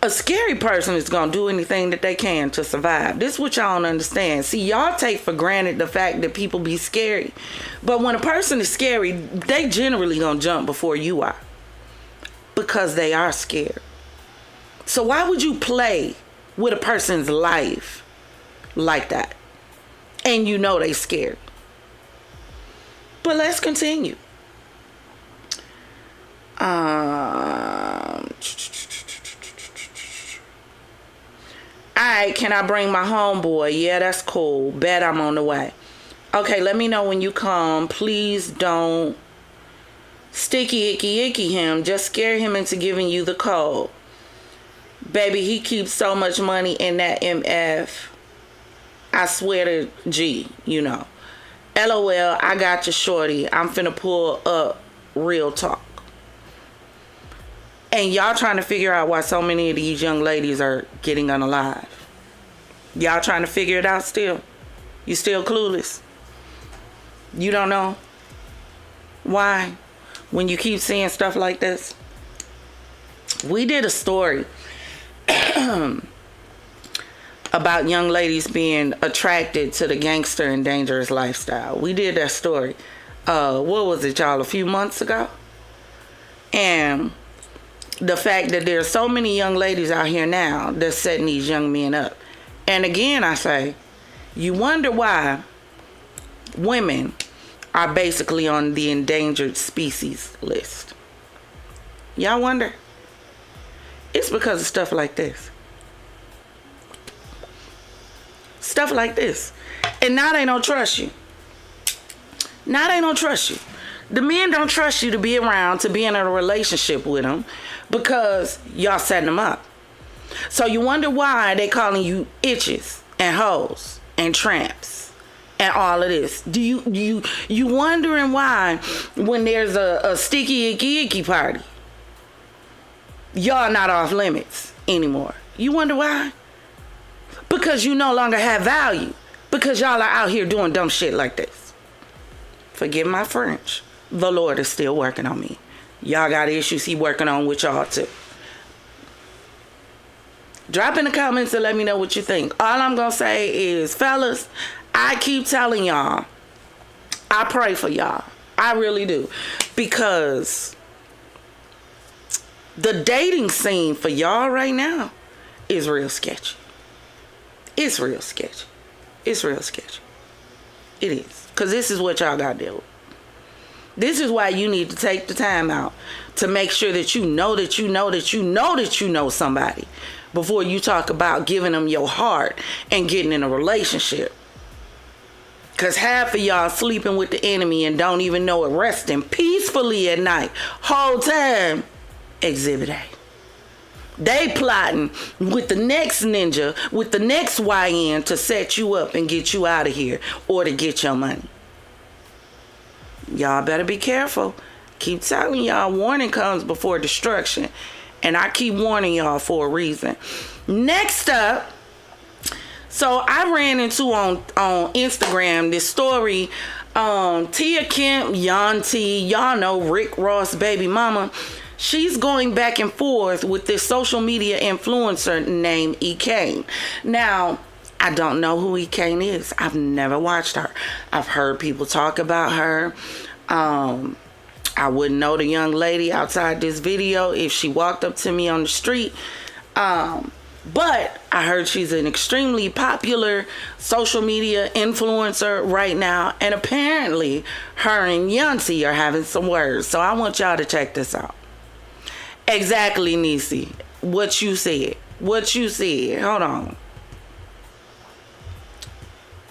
A scary person is going to do anything that they can to survive. This is what y'all don't understand. See, y'all take for granted the fact that people be scary. But when a person is scary, they generally going to jump before you are. Because they are scared. So why would you play with a person's life like that? And you know they scared. But let's continue. Alright, can I bring my homeboy? Yeah, that's cool. Bet I'm on the way. Okay, let me know when you come. Please don't sticky icky him. Just scare him into giving you the code. Baby, he keeps so much money in that MF. I swear to G, you know. LOL, I got you, shorty. I'm finna pull up Real talk. And y'all trying to figure out why so many of these young ladies are getting unalive. Y'all trying to figure it out still? You still clueless? You don't know? Why? When you keep seeing stuff like this? We did a story about young ladies being attracted to the gangster and dangerous lifestyle. We did that story. What was it, y'all? A few months ago? And the fact that there are so many young ladies out here now that's setting these young men up. And again, I say, you wonder why women are basically on the endangered species list. Y'all wonder? It's because of stuff like this. Stuff like this. And now they don't trust you. Now they don't trust you. The men don't trust you to be around, to be in a relationship with them, because y'all setting them up. So you wonder why they calling you itches and hoes and tramps and all of this. You wondering why when there's a sticky icky party, y'all not off limits anymore? You wonder why? Because you no longer have value. Because y'all are out here doing dumb shit like this. Forgive my French. The Lord is still working on me. Y'all got issues He working on with y'all too. Drop in the comments and let me know what you think. All I'm going to say is, fellas, I keep telling y'all, I pray for y'all. I really do. Because the dating scene for y'all right now is real sketchy. It's real sketchy. It's real sketchy. It is. Because this is what y'all got to deal with. This is why you need to take the time out to make sure that you know that you know that you know that you know somebody before you talk about giving them your heart and getting in a relationship. Because half of y'all sleeping with the enemy and don't even know it, resting peacefully at night. Whole time, Exhibit A. They plotting with the next ninja, with the next YN to set you up and get you out of here or to get your money. Y'all better be careful. Keep telling y'all, warning comes before destruction. And I keep warning y'all for a reason. Next up, so I ran into on Instagram this story. Tia Kemp, Yanti, y'all know Rick Ross' baby mama. She's going back and forth with this social media influencer named E. Kane. Now, I don't know who E. Kane is. I've never watched her. I've heard people talk about her. I wouldn't know the young lady outside this video if she walked up to me on the street. But I heard she's an extremely popular social media influencer right now. And apparently her and Yanti are having some words. So I want y'all to check this out. Exactly, Nisi. What you said. What you said. Hold on.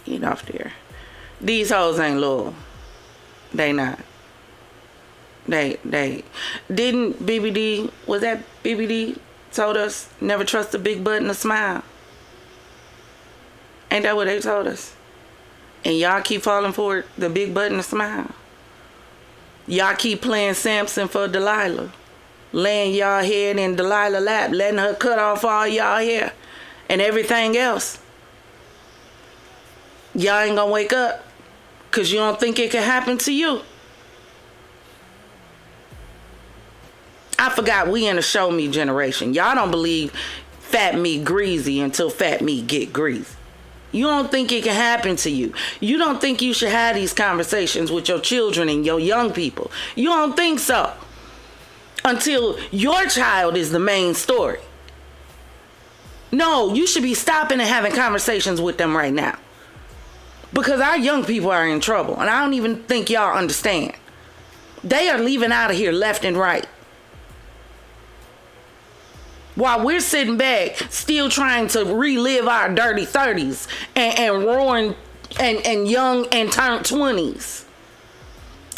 Get off there. These hoes ain't loyal. They not. They didn't BBD, was that BBD told us never trust a big butt and a smile? Ain't that what they told us? And y'all keep falling for it, the big butt and a smile. Y'all keep playing Samson for Delilah, laying y'all head in Delilah's lap, letting her cut off all y'all hair and everything else. Y'all ain't gonna wake up because you don't think it can happen to you. I forgot we in a show me generation. Y'all don't believe fat meat greasy until fat meat get greasy. You don't think it can happen to you. You don't think you should have these conversations with your children and your young people. You don't think so until your child is the main story. No, you should be stopping and having conversations with them right now. Because our young people are in trouble. And I don't even think y'all understand. They are leaving out of here left and right. While we're sitting back, still trying to relive our dirty 30s and roaring and young and turned 20s.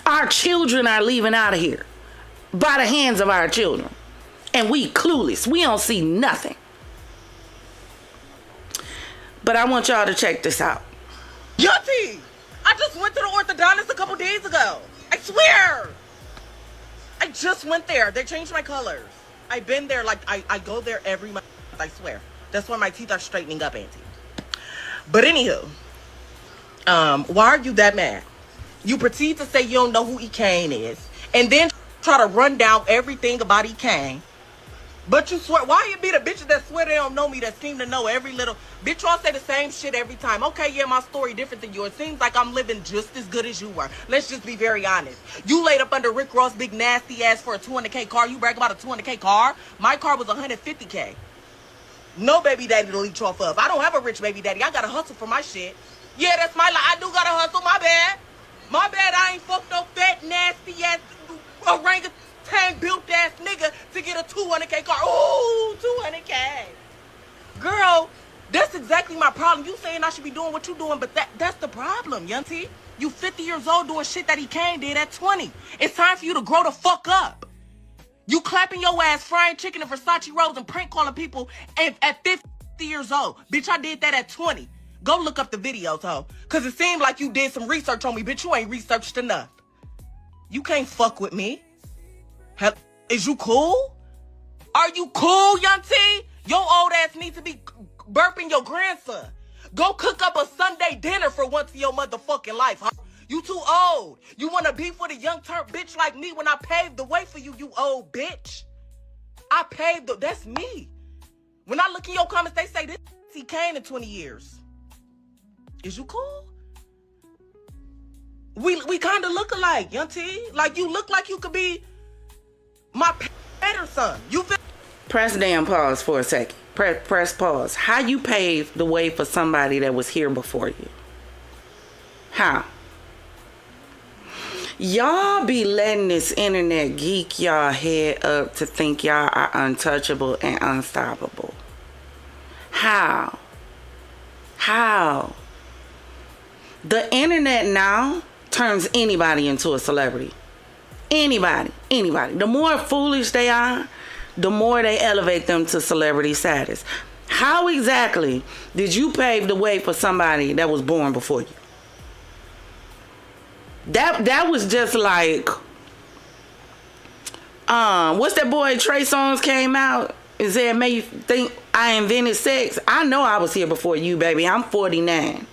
Our children are leaving out of here by the hands of our children. And we clueless. We don't see nothing. But I want y'all to check this out. Yeti! I just went to the orthodontist a couple days ago. I swear! just went there. They changed my colors. I've been there, like, I go there every month, I swear. That's why my teeth are straightening up, auntie. But anywho, why are you that mad? You proceed to say you don't know who E. Kane is, and then try to run down everything about E. Kane. But you swear, why you be the bitches that swear they don't know me, that seem to know every little, bitch, y'all say the same shit every time. Okay, yeah, my story different than yours. It seems like I'm living just as good as you were. Let's just be very honest. You laid up under Rick Ross' big nasty ass for a 200K car. You brag about a 200K car. My car was 150K. No baby daddy to leech off of. I don't have a rich baby daddy. I gotta hustle for my shit. Yeah, that's my life. I do gotta hustle. My bad. My bad. I ain't fucked no fat, nasty ass orangutan built ass nigga to get a 200K car. Ooh, 200K. Girl, that's exactly my problem. You saying I should be doing what you doing, but that's the problem, young T. You 50 years old doing shit that he Kane did at 20. It's time for you to grow the fuck up. You clapping your ass, frying chicken in Versace rolls and prank calling people at 50 years old. Bitch, I did that at 20. Go look up the videos, ho. Cause it seemed like you did some research on me. Bitch, you ain't researched enough. You can't fuck with me. Hell, is you cool? Are you cool, young T? Your old ass needs to be burping your grandson. Go cook up a Sunday dinner for once in your motherfucking life, huh? You too old. You want to beef with a young turn bitch like me when I paved the way for you, you old bitch. I paved the, that's me. When I look in your comments, they say this he Kane in 20 years. Is you cool? We kind of look alike, young T. Like, you look like you could be my better son. You feel? Press damn pause for a second. Press pause. How you paved the way for somebody that was here before you? How? Y'all be letting this internet geek y'all head up to think y'all are untouchable and unstoppable. How? How? The internet now turns anybody into a celebrity. Anybody. The more foolish they are, the more they elevate them to celebrity status. How exactly did you pave the way for somebody that was born before you? That was just like, what's that boy Trey Songz came out and said, "May you think I invented sex." I know I was here before you, baby. I'm 49.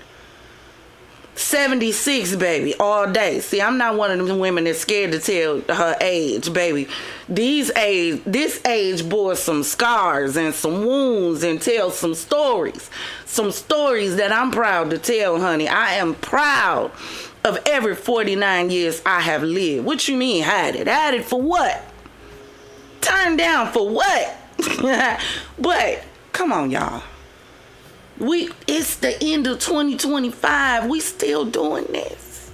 76, baby, all day. See, I'm not one of them women that's scared to tell her age, baby. This age bore some scars and some wounds and tells some stories. Some stories that I'm proud to tell, honey. I am proud of every 49 years I have lived. What you mean hide it? Hide it for what? Turn down for what? But, come on, y'all. It's the end of 2025. We still doing this.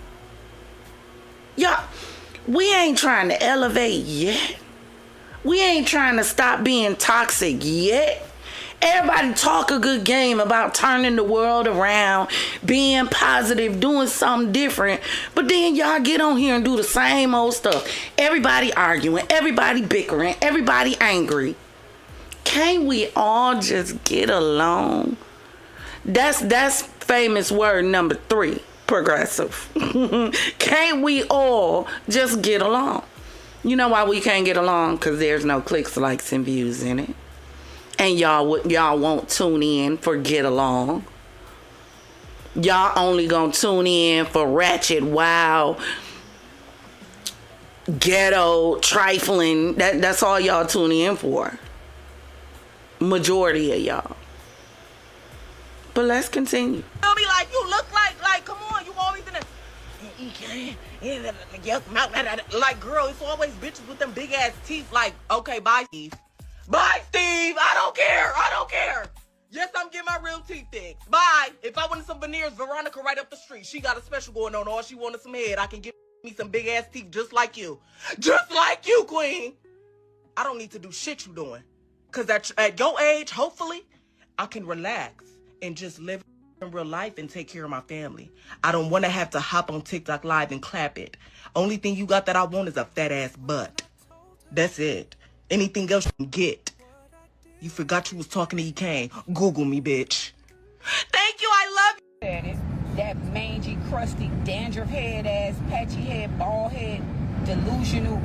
Y'all, we ain't trying to elevate yet. We ain't trying to stop being toxic yet. Everybody talk a good game about turning the world around, being positive, doing something different. But then y'all get on here and do the same old stuff. Everybody arguing, everybody bickering, everybody angry. Can't we all just get along? That's famous word number 3, progressive. Can't we all just get along? You know why we can't get along? Because there's no clicks, likes, and views in it. And y'all won't tune in for get along. Y'all only gonna tune in for ratchet, wild, ghetto, trifling. That's all y'all tune in for. Majority of y'all. But let's continue. They'll be like, you look like, come on, you always in a, like, girl, it's always bitches with them big ass teeth. Like, okay, bye, Steve. Bye, Steve. I don't care. Yes, I'm getting my real teeth fixed. Bye. If I wanted some veneers, Veronica right up the street. She got a special going on. All she wanted some head. I can get me some big ass teeth just like you. Just like you, queen. I don't need to do shit you doing. Because at your age, hopefully, I can relax and just live in real life and take care of my family. I don't want to have to hop on TikTok live and clap it. Only thing you got that I want is a fat ass butt. That's it. Anything else you can get. You forgot you was talking to E. Kane. Google me, bitch. Thank you, I love you. That mangy, crusty, dandruff head ass, patchy head, bald head, delusional,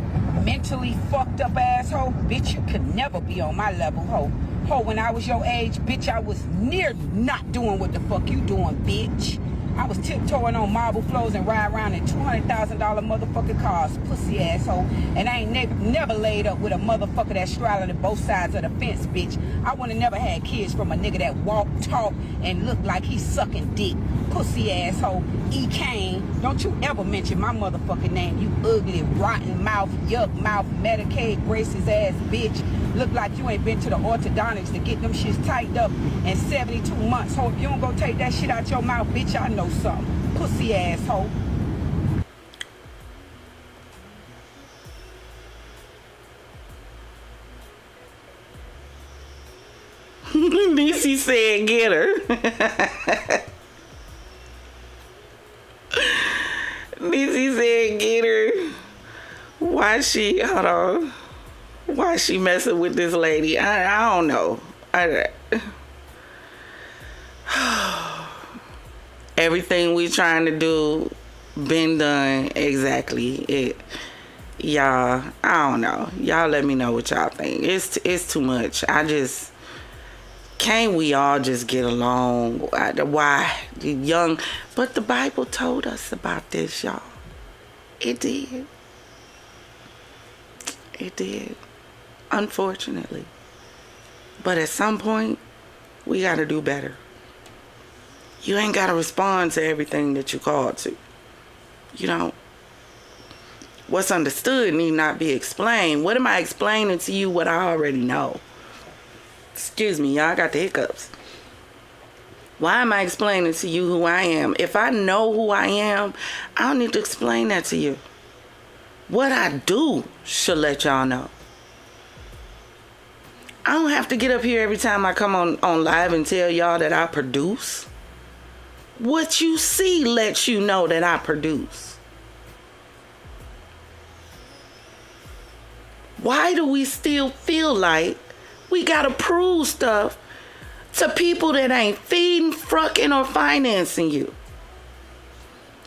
mentally fucked up asshole. Bitch, you could never be on my level, ho. Ho, when I was your age, bitch, I was near not doing what the fuck you doing, bitch. I was tiptoeing on marble floors and ride around in $200,000 motherfucking cars, pussy asshole. And I ain't never laid up with a motherfucker that straddled at both sides of the fence, bitch. I would've never had kids from a nigga that walk, talk, and look like he's sucking dick, pussy asshole. E. Kane, don't you ever mention my motherfucking name, you ugly, rotten mouth, yuck mouth, Medicaid braces ass bitch. Look like you ain't been to the orthodontics to get them shits tightened up in 72 months. Hope you don't go take that shit out your mouth, bitch. I know something. Pussy asshole. Niecy said, get her. Niecy said, get her. Why she messing with this lady? I don't know. Everything we trying to do been done exactly. Y'all, I don't know. Y'all let me know what y'all think. It's too much. Can't we all just get along? Why? Young, but the Bible told us about this, y'all. It did. It did. Unfortunately. But at some point, we got to do better. You ain't got to respond to everything that you called to. You don't. What's understood need not be explained. What am I explaining to you what I already know? Excuse me, y'all got the hiccups. Why am I explaining to you who I am? If I know who I am, I don't need to explain that to you. What I do should let y'all know. I don't have to get up here every time I come on live and tell y'all that I produce. What you see lets you know that I produce. Why do we still feel like we gotta prove stuff to people that ain't feeding, frucking, or financing you?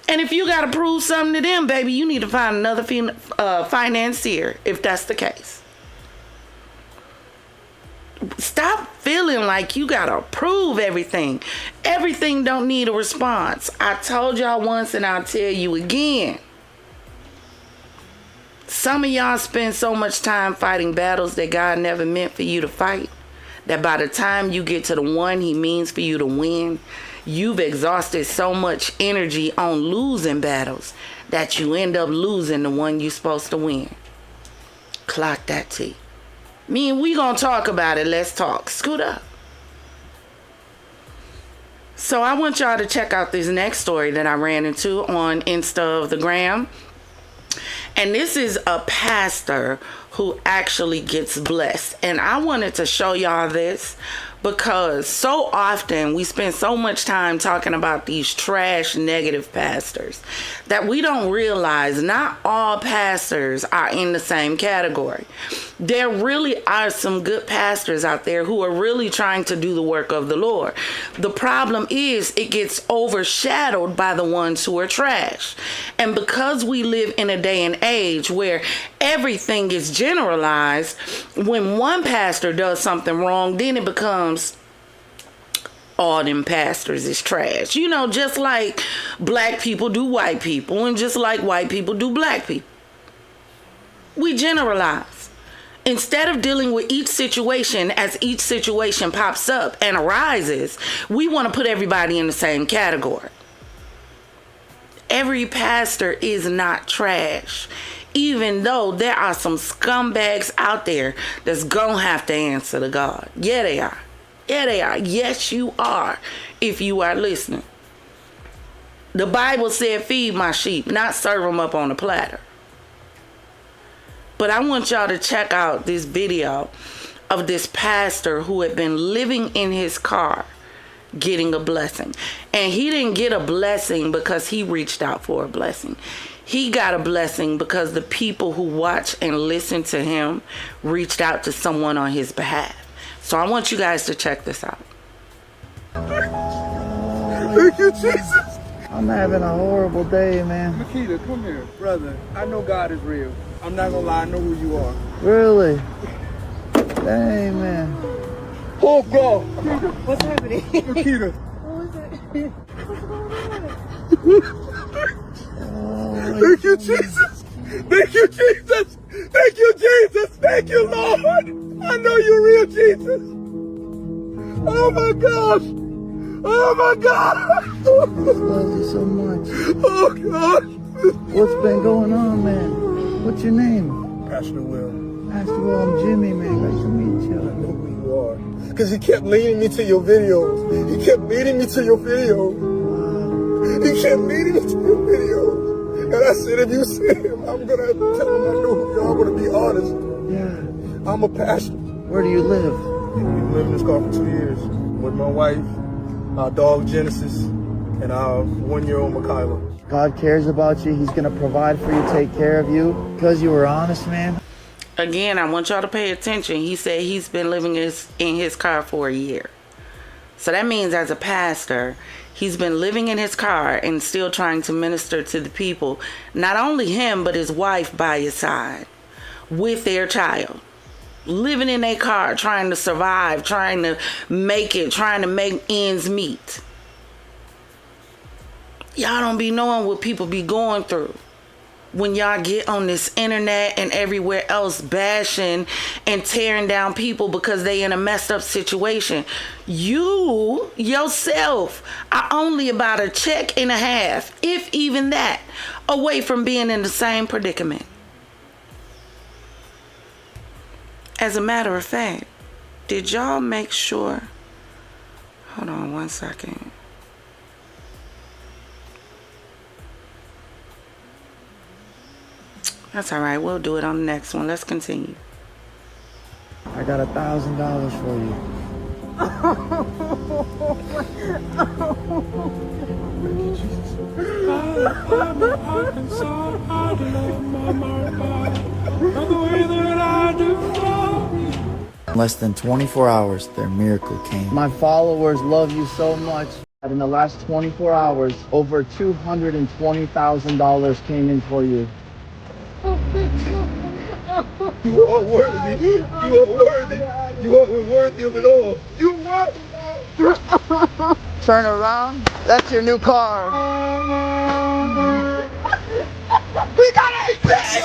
And if you gotta prove something to them, baby, you need to find another financier if that's the case. Stop feeling like you gotta prove everything. Everything don't need a response. I told y'all once and I'll tell you again. Some of y'all spend so much time fighting battles that God never meant for you to fight, that by the time you get to the one he means for you to win, you've exhausted so much energy on losing battles that you end up losing the one you're supposed to win. Clock that T. Me and we gonna talk about it. Let's talk. Scoot up. So I want y'all to check out this next story that I ran into on Insta of the Gram. And this is a pastor who actually gets blessed. And I wanted to show y'all this because so often we spend so much time talking about these trash negative pastors that we don't realize not all pastors are in the same category. There really are some good pastors out there who are really trying to do the work of the Lord. The problem is it gets overshadowed by the ones who are trash. And because we live in a day and age where everything is generalized, when one pastor does something wrong, then it becomes all them pastors is trash. You know, just like black people do white people and just like white people do black people. We generalize. Instead of dealing with each situation as each situation pops up and arises, we want to put everybody in the same category. Every pastor is not trash, even though there are some scumbags out there that's gonna have to answer to God. Yeah, they are. Yeah, they are. Yes, you are, if you are listening. The Bible said, feed my sheep, not serve them up on a platter. But I want y'all to check out this video of this pastor who had been living in his car getting a blessing. And he didn't get a blessing because he reached out for a blessing. He got a blessing because the people who watch and listen to him reached out to someone on his behalf. So I want you guys to check this out. Thank you, Jesus. I'm having a horrible day, man. Makita, come here. Brother, I know God is real. I'm not gonna lie, I know who you are. Really? Dang, man. Oh, God! What's happening? Makita. What was it? Thank you, Jesus! Thank you, Jesus! Thank you, Jesus! Thank you, Lord! I know you're real, Jesus! Oh my gosh! Oh my God! I love you so much. Oh God! What's been going on, man? What's your name? Pastor Will. Pastor Will, I'm Jimmy, man. Nice to meet you. I know who you are. Because he kept leading me to your videos. He kept leading me to your videos. He kept leading me to your videos. And I said, if you see him, I'm going to tell him I know who you are. I'm going to be honest. Yeah. I'm a pastor. Where do you live? We've lived in this car for 2 years with my wife, our dog Genesis, and our 1-year-old Michaela. God cares about you. He's going to provide for you, take care of you. Because you were honest, man. Again, I want y'all to pay attention. He said he's been living in his car for a year. So that means as a pastor, he's been living in his car and still trying to minister to the people. Not only him, but his wife by his side with their child. Living in their car, trying to survive, trying to make it, trying to make ends meet. Y'all don't be knowing what people be going through when y'all get on this internet and everywhere else bashing and tearing down people because they in a messed up situation. You yourself are only about a check and a half, if even that, away from being in the same predicament. As a matter of fact, did y'all make sure? Hold on 1 second. That's all right. We'll do it on the next one. Let's continue. I got $1,000 for you. In less than 24 hours, their miracle came. My followers love you so much that in the last 24 hours, over $220,000 came in for you. You are worthy. You are worthy. You are worthy of it all. You are. Turn around. That's your new car. We got $8 billion.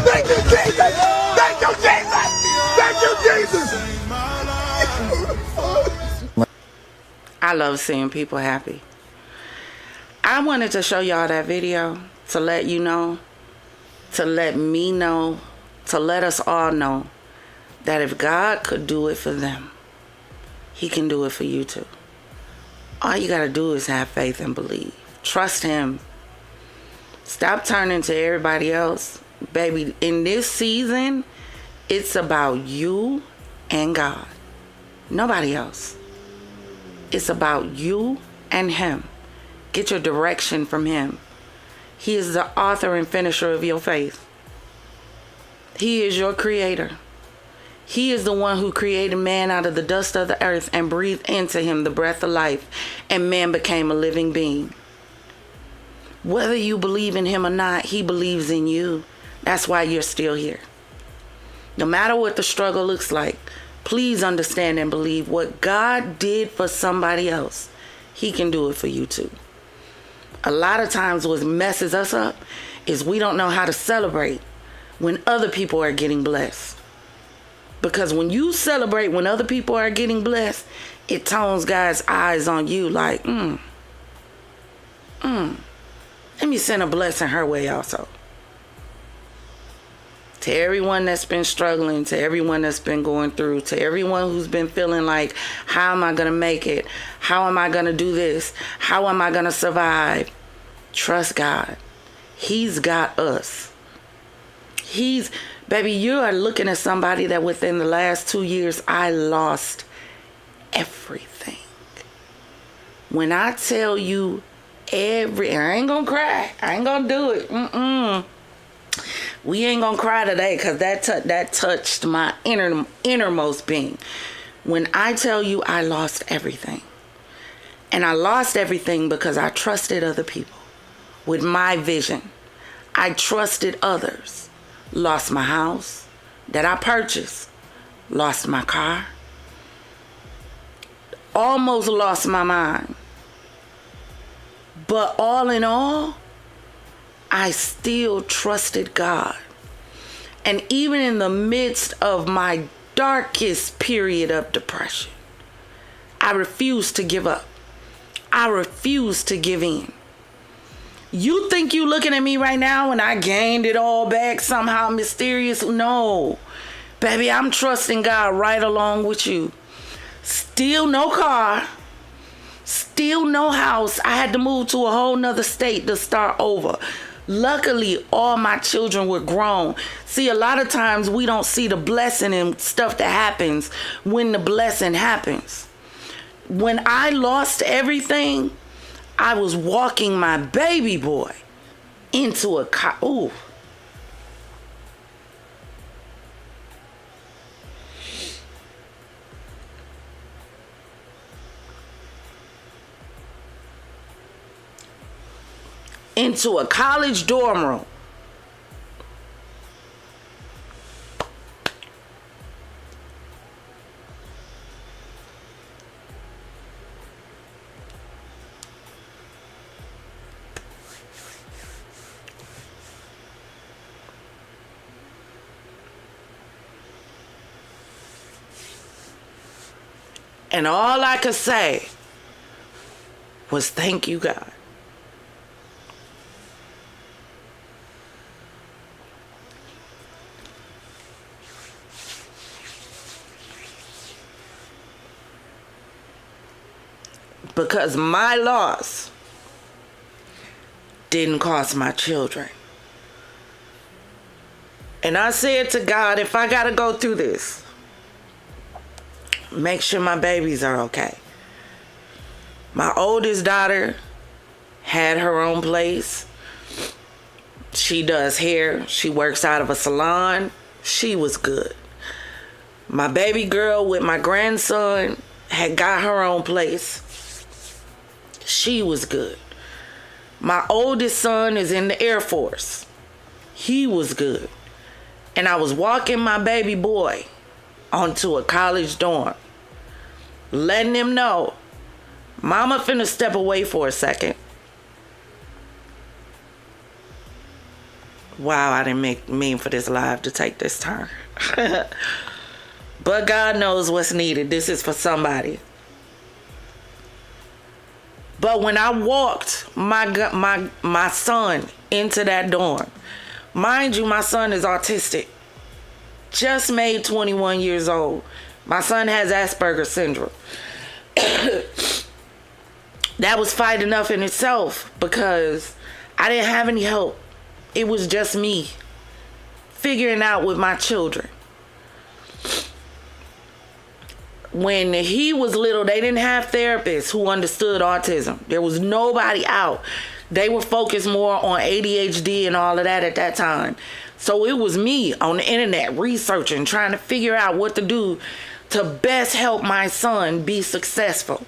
Thank you, Jesus. Thank you, Jesus. Thank you, Jesus. I love seeing people happy. I wanted to show y'all that video to let you know, to let me know, to let us all know that if God could do it for them, he can do it for you too. All you gotta do is have faith and believe. Trust him. Stop turning to everybody else. Baby, in this season, it's about you and God. Nobody else. It's about you and him. Get your direction from him. He is the author and finisher of your faith. He is your creator. He is the one who created man out of the dust of the earth and breathed into him the breath of life, and man became a living being. Whether you believe in him or not, he believes in you. That's why you're still here. No matter what the struggle looks like, please understand and believe what God did for somebody else, he can do it for you too. A lot of times what messes us up is we don't know how to celebrate when other people are getting blessed. Because when you celebrate when other people are getting blessed, it tones God's eyes on you like, let me send a blessing her way also. To everyone that's been struggling, to everyone that's been going through, to everyone who's been feeling like, how am I going to make it? How am I going to do this? How am I going to survive? Trust God. He's got us. Baby, you are looking at somebody that within the last 2 years, I lost everything. When I tell you I ain't going to cry. I ain't going to do it. We ain't gonna cry today because that touched my innermost being. When I tell you I lost everything, And I lost everything because I trusted other people with my vision. I trusted others. Lost my house that I purchased. Lost my car. Almost lost my mind. But all in all, I still trusted God. And even in the midst of my darkest period of depression, I refused to give up. I refused to give in. You think you looking at me right now and I gained it all back somehow mysterious? No. Baby, I'm trusting God right along with you. Still no car. Still no house. I had to move to a whole nother state to start over. Luckily, all my children were grown. See, a lot of times we don't see the blessing in stuff that happens when the blessing happens. When I lost everything, I was walking my baby boy into a ooh. Into a college dorm room. And all I could say was, thank you, God. Because my loss didn't cost my children. And I said to God, if I gotta go through this, make sure my babies are okay. My oldest daughter had her own place. She does hair. She works out of a salon. She was good. My baby girl with my grandson had got her own place. She was good. My oldest son is in the Air Force. He was good. And I was walking my baby boy onto a college dorm, letting him know, Mama finna step away for a second. Wow, I didn't mean for this live to take this turn. But God knows what's needed. This is for somebody. But when I walked my son into that dorm, mind you, my son is autistic. Just made 21 years old. My son has Asperger's syndrome. That was fight enough in itself because I didn't have any help. It was just me figuring out with my children. When he was little, they didn't have therapists who understood autism. There was nobody out. They were focused more on ADHD and all of that at that time. So it was me on the internet researching, trying to figure out what to do to best help my son be successful.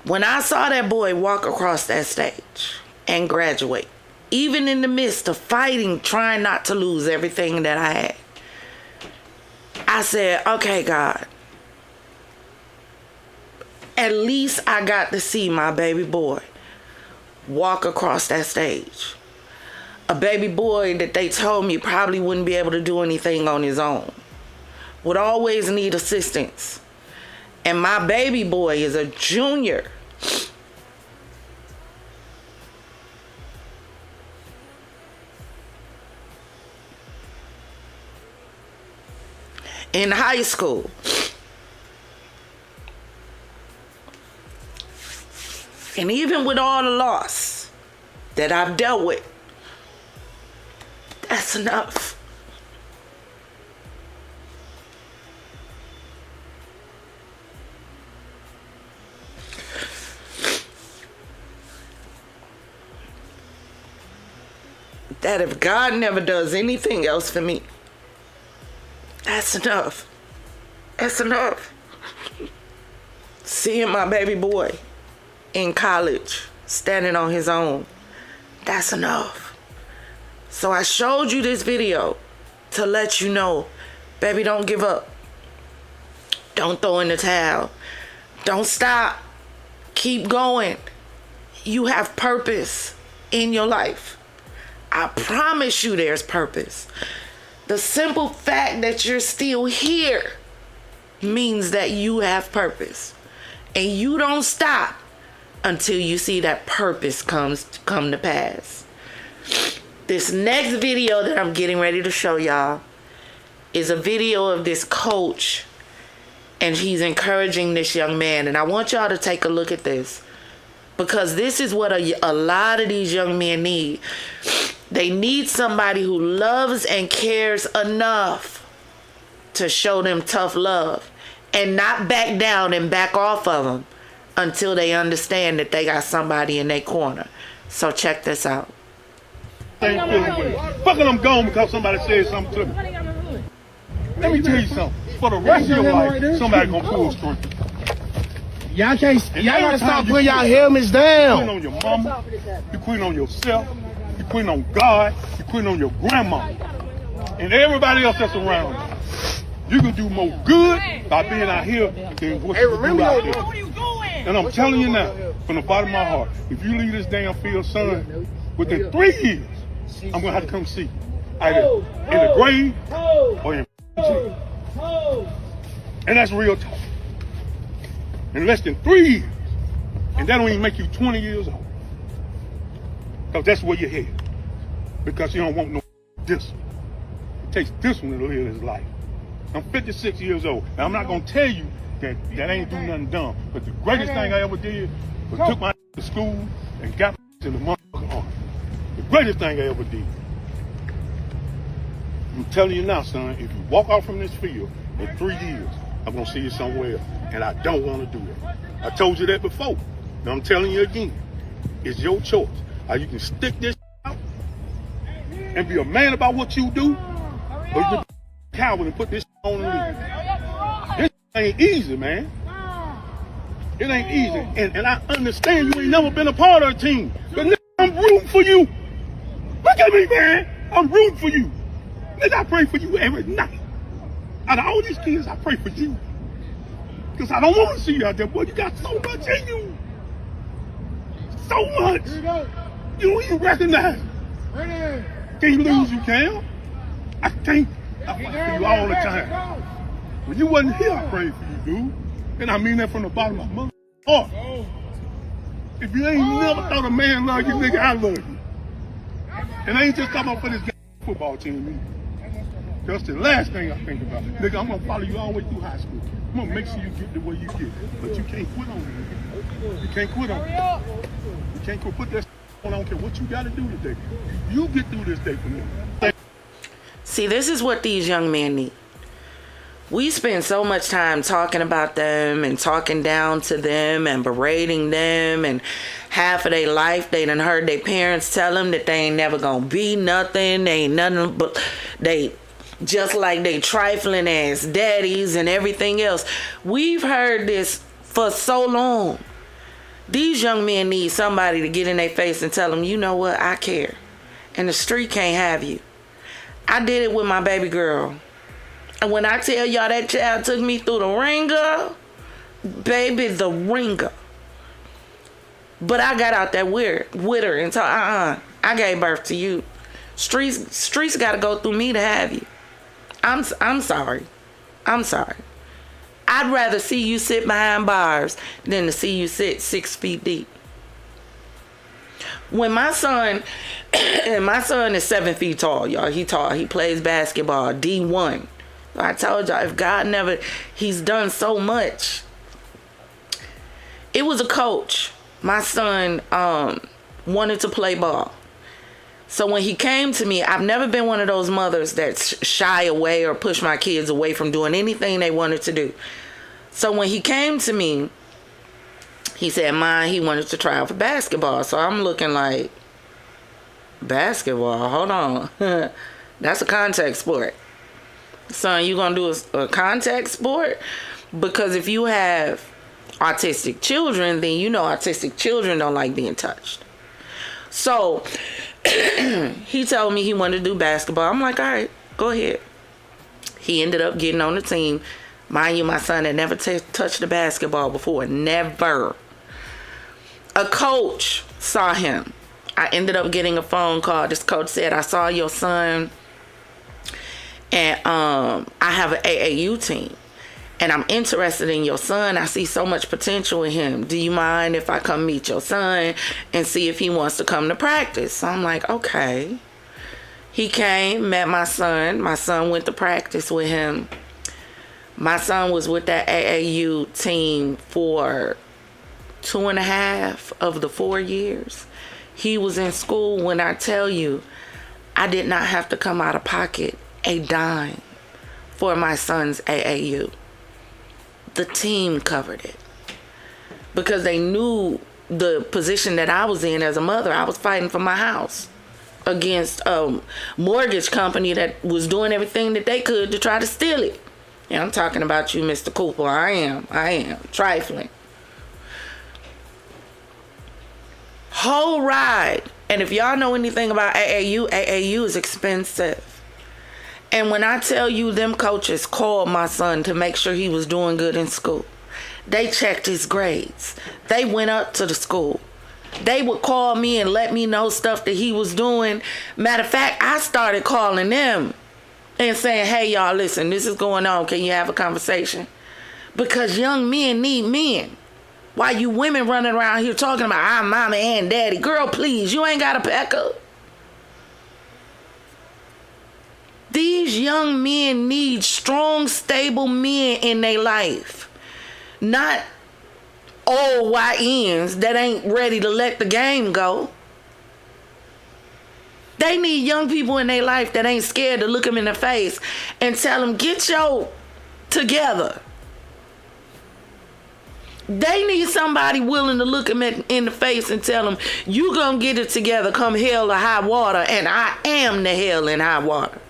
When I saw that boy walk across that stage and graduate, even in the midst of fighting, trying not to lose everything that I had, I said, okay, God, at least I got to see my baby boy walk across that stage. A baby boy that they told me probably wouldn't be able to do anything on his own, would always need assistance. And my baby boy is a junior. In high school. And even with all the loss that I've dealt with, that's enough. That if God never does anything else for me, that's enough. That's enough. seeing my baby boy in college, standing on his own, that's enough. So I showed you this video to let you know, baby, don't give up. Don't throw in the towel. Don't stop. Keep going. You have purpose in your life. I promise you there's purpose. The simple fact that you're still here means that you have purpose. And you don't stop until you see that purpose come to pass. This next video that I'm getting ready to show y'all is a video of this coach, and he's encouraging this young man. And I want y'all to take a look at this, because this is what a lot of these young men need. They need somebody who loves and cares enough to show them tough love and not back down and back off of them until they understand that they got somebody in their corner. So check this out. Fucking I'm gone because somebody said something to me. Let me tell you something. For the rest of your life, somebody gonna pull a string. Y'all gotta stop putting y'all helmets down. You quit on your mama, you quit on yourself, you quit on God, you quit on your grandma, and everybody else that's around you. You can do more good by being out here than what you do out there. And I'm telling you now, from the bottom of my heart, if you leave this damn field, son, within 3 years, I'm gonna have to come see you. Either in the grave or in jail. And that's real talk. In less than 3 years. And that don't even make you 20 years old. Because that's where you're headed. Because you don't want no discipline. It takes discipline to live this life. I'm 56 years old. Now I'm not gonna tell you that ain't do nothing dumb. But the greatest thing I ever did was took my to school and got to the motherfucking army. The greatest thing I ever did. I'm telling you now, son, if you walk off from this field in 3 years, I'm gonna see you somewhere else. And I don't wanna do that. I told you that before. Now I'm telling you again. It's your choice. You can stick this out and be a man about what you do, or you can be a coward and put this on and leave. This ain't easy, man. It ain't easy. And I understand you ain't never been a part of a team. But I'm rooting for you. Look at me, man. I'm rooting for you. Nigga, I pray for you every night. Out of all these kids, I pray for you. Because I don't want to see you out there, boy. You got so much in you. So much. You don't even recognize it. Can't lose, you can. I can't. I fight for you all the time. When you wasn't here, I prayed for you, dude. And I mean that from the bottom of my heart. If you ain't never thought a man love you, nigga, I love you. And I ain't just talking about for this football team either. That's the last thing I think about. Nigga, I'm gonna follow you all the way through high school. I'm gonna make sure you get the way you get. But you can't quit on it. You can't quit on it. You can't quit. Put that on. I don't care what you gotta do today. You get through this day for me. See, this is what these young men need. We spend so much time talking about them and talking down to them and berating them, and half of their life they done heard their parents tell them that they ain't never gonna be nothing. They ain't nothing but they just like they trifling ass daddies and everything else. We've heard this for so long. These young men need somebody to get in their face and tell them, you know what, I care. And the street can't have you. I did it with my baby girl. And when I tell y'all that child took me through the ringer, baby, the ringer. But I got out there with her and told, I gave birth to you. Streets got to go through me to have you. I'm sorry. I'm sorry. I'd rather see you sit behind bars than to see you sit 6 feet deep. When my son, and my son is 7 feet tall, y'all. He tall. He plays basketball, D1. I told y'all, if God never, he's done so much. It was a coach. My son wanted to play ball. So when he came to me, I've never been one of those mothers that shy away or push my kids away from doing anything they wanted to do. So when he came to me, he said, Ma, he wanted to try out for basketball. So I'm looking like, basketball? Hold on. That's a contact sport. Son, you gonna do a contact sport? Because if you have autistic children, then you know autistic children don't like being touched. So he told me he wanted to do basketball. I'm like, all right, go ahead. He ended up getting on the team. Mind you, my son had never touched a basketball before. Never. A coach saw him. I ended up getting a phone call. This coach said, I saw your son, and I have an AAU team, and I'm interested in your son. I see so much potential in him. Do you mind if I come meet your son and see if he wants to come to practice? So I'm like, okay. He came, met my son. My son went to practice with him. My son was with that AAU team for 2.5 of the 4 years. He was in school when I tell you I did not have to come out of pocket a dime for my son's AAU. The team covered it because they knew the position that I was in as a mother. I was fighting for my house against a mortgage company that was doing everything that they could to try to steal it. And I'm talking about you, Mr. Cooper. I am trifling. Whole ride. And if y'all know anything about AAU is expensive. And when I tell you them coaches called my son to make sure he was doing good in school, they checked his grades. They went up to the school. They would call me and let me know stuff that he was doing. Matter of fact, I started calling them and saying, hey, y'all, listen, this is going on. Can you have a conversation? Because young men need men. Why you women running around here talking about I'm mama and daddy? Girl, please, you ain't got to pack up. These young men need strong, stable men in their life. Not old YNs that ain't ready to let the game go. They need young people in their life that ain't scared to look them in the face and tell them, get your together. They need somebody willing to look them in the face and tell them, you gonna get it together come hell or high water, and I am the hell and high water.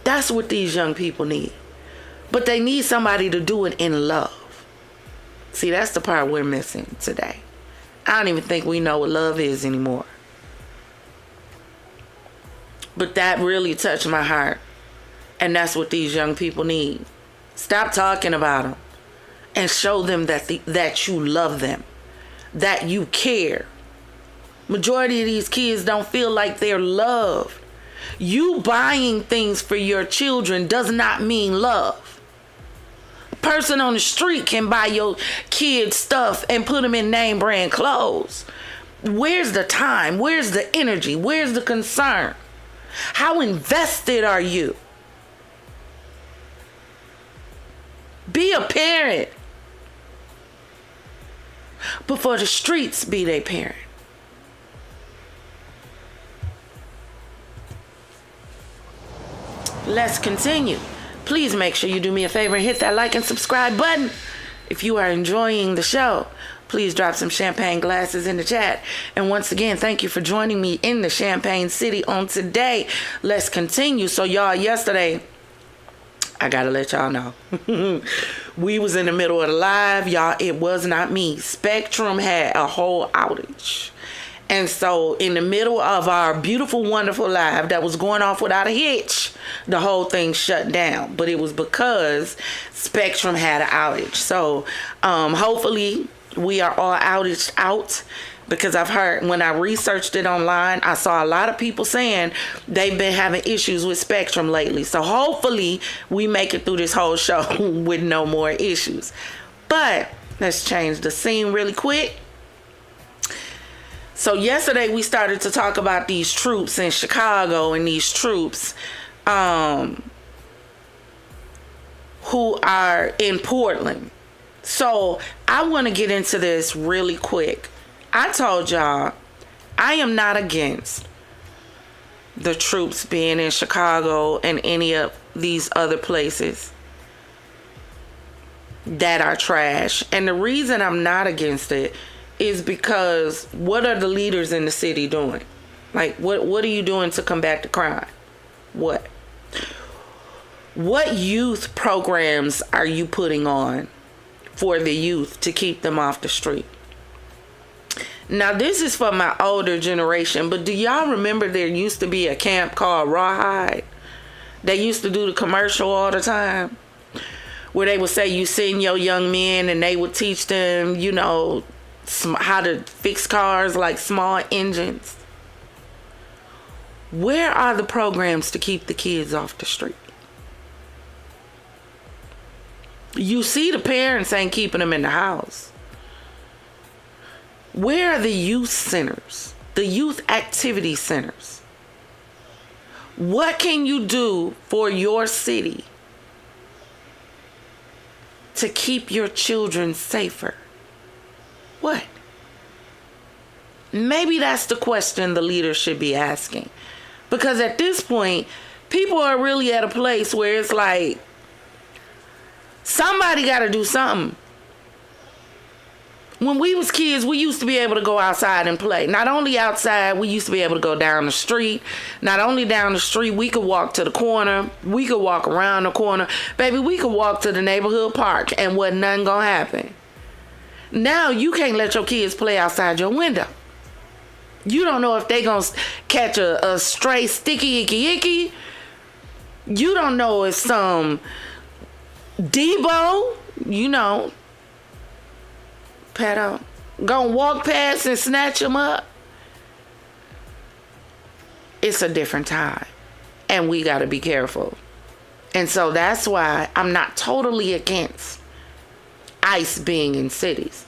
That's what these young people need. But they need somebody to do it in love. See, that's the part we're missing today. I don't even think we know what love is anymore. But that really touched my heart. And that's what these young people need. Stop talking about them and show them that you love them, that you care. Majority of these kids don't feel like they're loved. You buying things for your children does not mean love. A person on the street can buy your kids stuff and put them in name brand clothes. Where's the time? Where's the energy? Where's the concern? How invested are you? Be a parent before the streets be their parent. Let's continue. Please make sure you do me a favor and hit that like and subscribe button. If you are enjoying the show, please drop some champagne glasses in the chat. And once again, thank you for joining me in the Champagne City on today. Let's continue. So y'all, yesterday, I gotta let y'all know. We was in the middle of the live. Y'all, it was not me. Spectrum had a whole outage. And so in the middle of our beautiful, wonderful live that was going off without a hitch, the whole thing shut down. But it was because Spectrum had an outage. So hopefully we are all outaged out, because I've heard when I researched it online, I saw a lot of people saying they've been having issues with Spectrum lately. So hopefully we make it through this whole show with no more issues. But let's change the scene really quick. So yesterday we started to talk about these troops in Chicago and these troops who are in Portland. So I want to get into this really quick. I told y'all I am not against the troops being in Chicago and any of these other places that are trash. And the reason I'm not against it is because what are the leaders in the city doing? Like, what are you doing to combat the crime? What youth programs are you putting on for the youth to keep them off the street. Now, this is for my older generation, but do y'all remember there used to be a camp called Rawhide? They used to do the commercial all the time, where they would say you send your young men and they would teach them, you know, how to fix cars like small engines. Where are the programs to keep the kids off the street? You see the parents ain't keeping them in the house. Where are the youth centers, the youth activity centers? What can you do for your city to keep your children safer? What? Maybe that's the question the leaders should be asking. Because at this point, people are really at a place where it's like, somebody got to do something. When we was kids, we used to be able to go outside and play. Not only outside, we used to be able to go down the street. Not only down the street, we could walk to the corner. We could walk around the corner. Baby, we could walk to the neighborhood park and wasn't nothing gonna happen. Now you can't let your kids play outside your window. You don't know if they gonna catch a stray sticky icky icky. You don't know if some Debo, you know, pedo, gonna walk past and snatch them up. It's a different time, and we gotta be careful. And so that's why I'm not totally against ICE being in cities.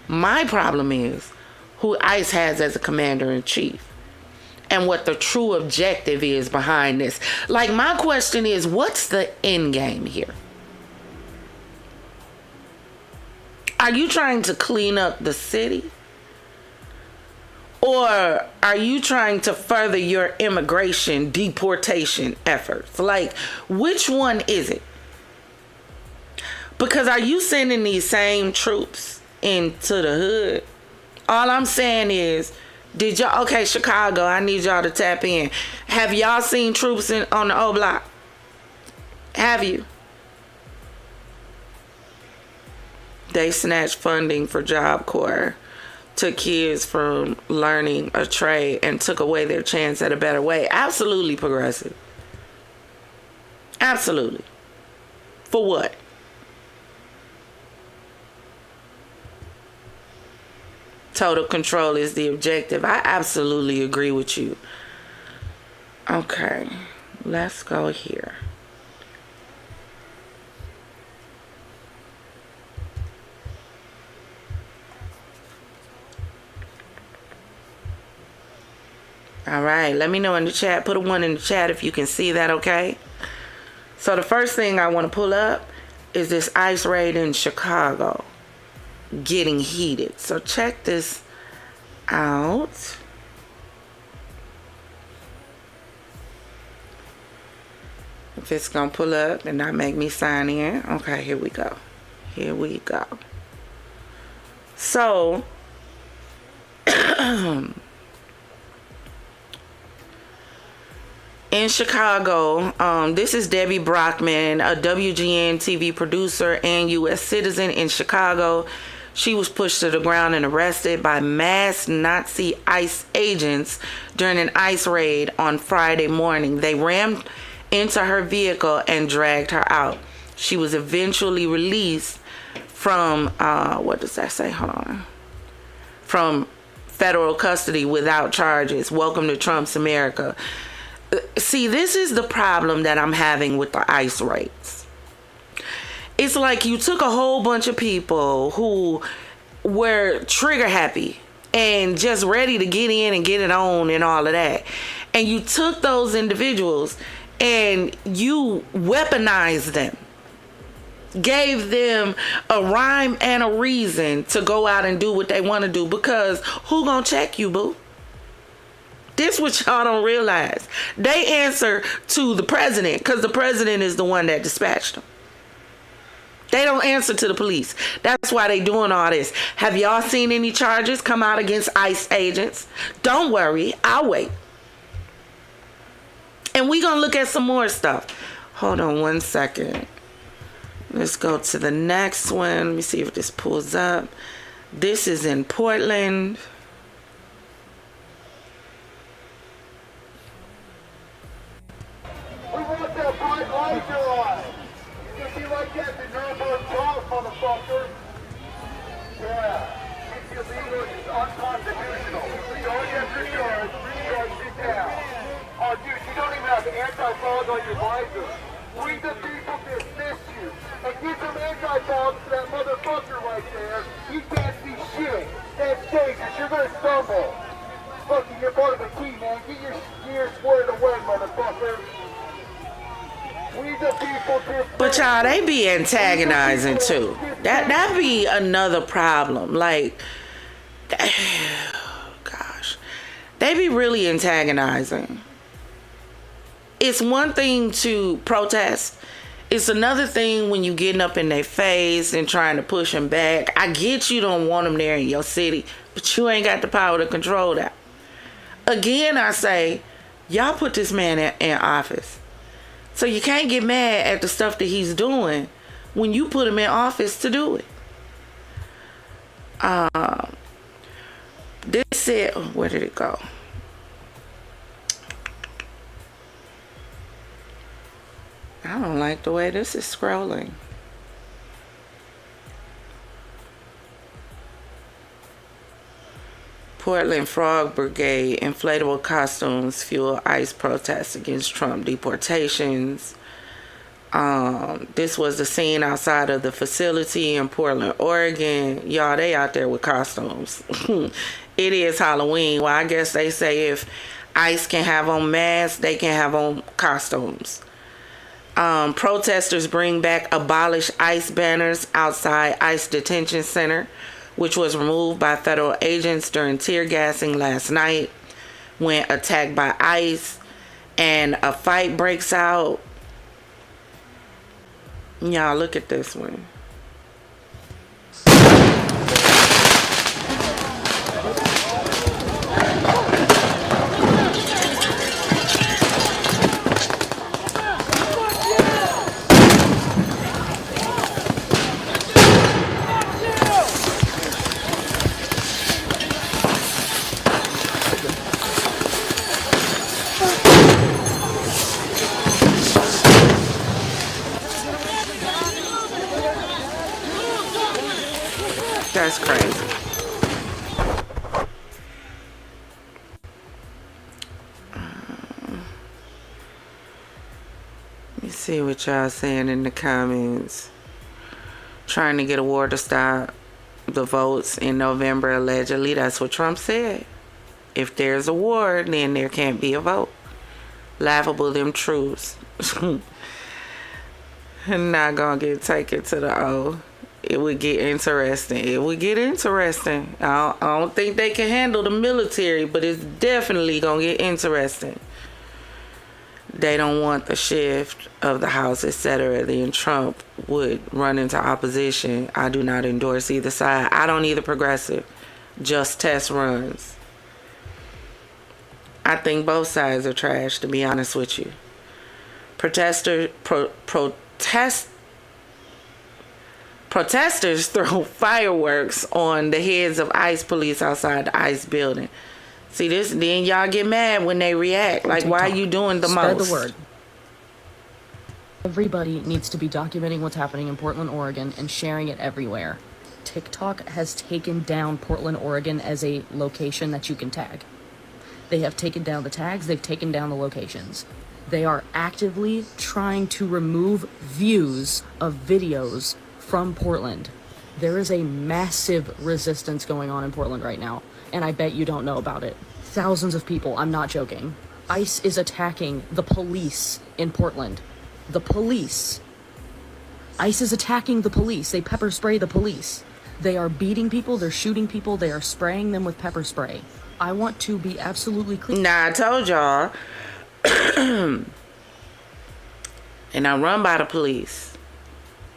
My problem is who ICE has as a commander-in-chief and what the true objective is behind this. Like, my question is, what's the end game here? Are you trying to clean up the city? Or are you trying to further your immigration deportation efforts? Like, which one is it? Because are you sending these same troops into the hood? All I'm saying is, did y'all, okay, Chicago, I need y'all to tap in. Have y'all seen troops on the O Block? Have you? They snatched funding for Job Corps, took kids from learning a trade, and took away their chance at a better way. Absolutely progressive. Absolutely. For what? Total control is the objective. I absolutely agree with you. Okay, let's go here. All right, let me know in the chat. Put a 1 in the chat if you can see that, okay? So the first thing I want to pull up is this ICE raid in Chicago getting heated. So check this out. If it's going to pull up and not make me sign in. Okay, here we go. Here we go. So, in Chicago, this is Debbie Brockman, a WGN TV producer and U.S. citizen in Chicago. She was pushed to the ground and arrested by masked Nazi ICE agents during an ICE raid on Friday morning. They rammed into her vehicle and dragged her out. She was eventually released from, what does that say? Hold on. From federal custody without charges. Welcome to Trump's America. See, this is the problem that I'm having with the ICE raids. It's like you took a whole bunch of people who were trigger happy and just ready to get in and get it on and all of that. And you took those individuals and you weaponized them. Gave them a rhyme and a reason to go out and do what they want to do, because who gonna check you, boo? This what y'all don't realize. They answer to the president because the president is the one that dispatched them. They don't answer to the police. That's why they doing all this. Have y'all seen any charges come out against ICE agents? Don't worry, I'll wait. And we gonna look at some more stuff. Hold on one second. Let's go to the next one. Let me see if this pulls up. This is in Portland. We want that bright light in your eye. You see like that, the Nuremberg Cross, motherfucker. Yeah. It's illegal, it's unconstitutional. Don't get your charge, sit down. Oh, dude, you don't even have the anti-fog on your visor. We the people dismiss you. And get some anti-fog to that motherfucker right there. He can't see shit. That's dangerous. You're gonna stumble. Fucking, you're part of a team, man. Get your gear squared away, motherfucker. We the people dismiss. But y'all, they be antagonizing too. That be another problem. Like, gosh, they be really antagonizing. It's one thing to protest. It's another thing when you getting up in their face and trying to push them back. I get you don't want them there in your city, but you ain't got the power to control that. Again, I say, y'all put this man in office. So you can't get mad at the stuff that he's doing when you put him in office to do it. This said, where did it go? I don't like the way this is scrolling. Portland Frog Brigade inflatable costumes fuel ICE protests against Trump deportations. This was the scene outside of the facility in Portland, Oregon. Y'all, they out there with costumes. It is Halloween. Well, I guess they say if ICE can have on masks, they can have on costumes. Protesters bring back abolish ICE banners outside ICE detention center, which was removed by federal agents during tear gassing last night when attacked by ICE, and a fight breaks out. Y'all, look at this one. That's crazy. Let me see what y'all saying in the comments. Trying to get a war to stop the votes in November, allegedly. That's what Trump said. If there's a war, then there can't be a vote. Laughable them truths. Not gonna get taken to the O. It would get interesting. It would get interesting. I don't think they can handle the military, but it's definitely gonna get interesting. They don't want the shift of the House, etc. Then Trump would run into opposition. I do not endorse either side. I don't either progressive. Just test runs. I think both sides are trash, to be honest with you. Protesters throw fireworks on the heads of ICE police outside the ICE building. See this? Then y'all get mad when they react. Like, why are you doing the most? Spread the word. Everybody needs to be documenting what's happening in Portland, Oregon, and sharing it everywhere. TikTok has taken down Portland, Oregon as a location that you can tag. They have taken down the tags. They've taken down the locations. They are actively trying to remove views of videos from Portland. There is a massive resistance going on in Portland right now, and I bet you don't know about it. Thousands of people, I'm not joking. ICE is attacking the police in Portland. The police. ICE is attacking the police. They pepper spray the police. They are beating people, they're shooting people, they are spraying them with pepper spray. I want to be absolutely clear. Nah, I told y'all. And I run by the police.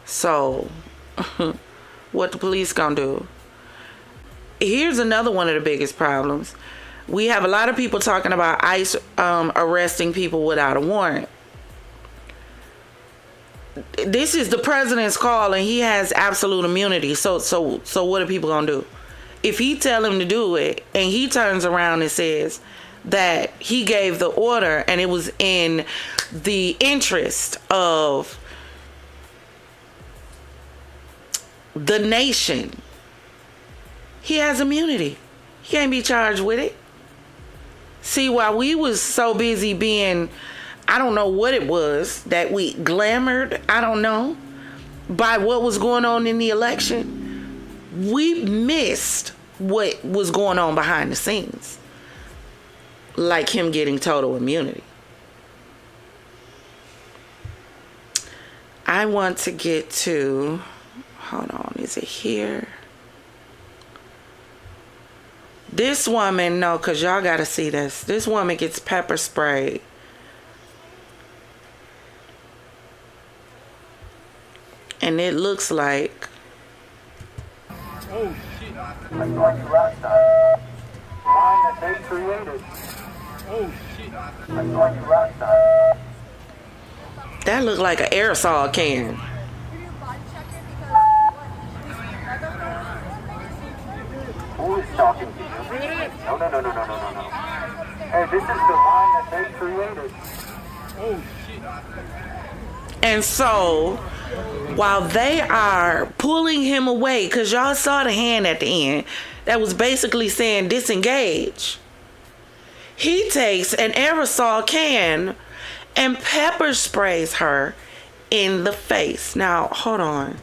So, what the police gonna do? Here's another one of the biggest problems. We have a lot of people talking about ICE arresting people without a warrant. this is the president's call and he has absolute immunity. So what are people gonna do? If he tell him to do it and he turns around and says that he gave the order and it was in the interest of the nation, he has immunity. He can't be charged with it. See, while we was so busy being, I don't know what it was that we glamored, I don't know, by what was going on in the election, we missed what was going on behind the scenes. Like him getting total immunity. I want to get to, hold on, is it here? This woman, no, because y'all got to see this. This woman gets pepper sprayed. And it looks like... Oh, shit. I saw you last time. Line that they created. Oh, shit. I saw you last time. That looked like an aerosol can. Who is talking to you? No. Hey, this is the line that they created. Oh, shit. And so, while they are pulling him away, because y'all saw the hand at the end that was basically saying disengage, he takes an aerosol can and pepper sprays her in the face. Now, hold on.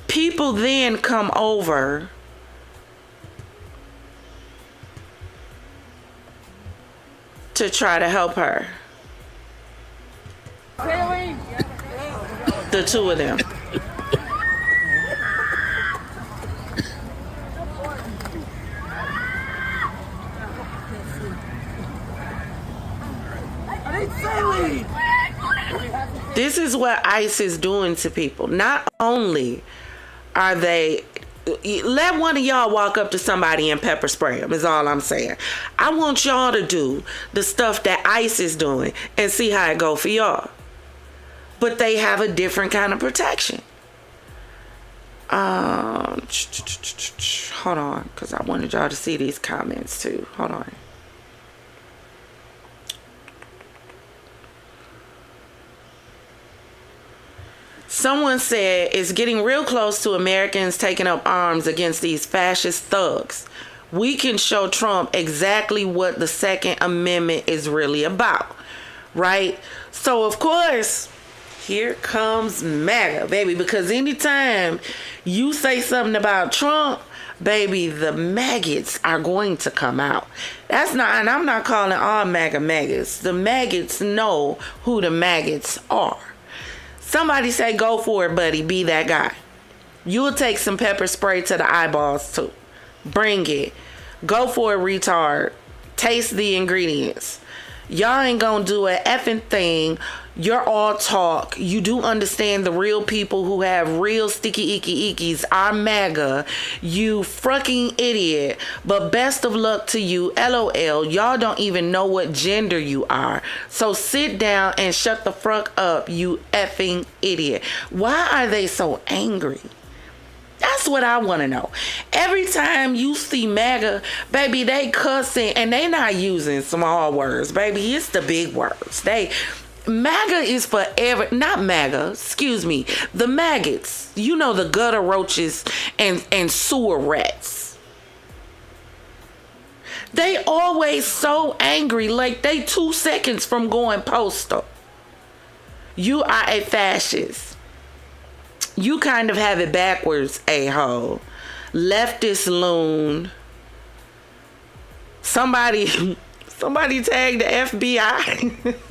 People then come over to try to help her. The two of them. This is what ICE is doing to people. Not only are they... Let one of y'all walk up to somebody and pepper spray them, is all I'm saying. I want y'all to do the stuff that ICE is doing and see how it go for y'all. But they have a different kind of protection. Hold on, because I wanted y'all to see these comments too. Hold on. Someone said it's getting real close to Americans taking up arms against these fascist thugs. We can show Trump exactly what the Second Amendment is really about, right? So, of course, here comes MAGA, baby, because anytime you say something about Trump, baby, the maggots are going to come out. That's not, and I'm not calling all MAGA maggots. The maggots know who the maggots are. Somebody say, go for it, buddy. Be that guy. You'll take some pepper spray to the eyeballs, too. Bring it. Go for it, retard. Taste the ingredients. Y'all ain't gonna do a effing thing. You're all talk. You do understand the real people who have real sticky icky ickies are MAGA. You fucking idiot. But best of luck to you. LOL. Y'all don't even know what gender you are. So sit down and shut the fuck up, you effing idiot. Why are they so angry? That's what I want to know. Every time you see MAGA, baby, they cussing and they not using small words, baby. It's the big words. MAGA is forever, not MAGA, excuse me, the maggots. You know, the gutter roaches and sewer rats. They always so angry, like they 2 seconds from going postal. You are a fascist. You kind of have it backwards, a-hole. Leftist loon. Somebody tagged the FBI.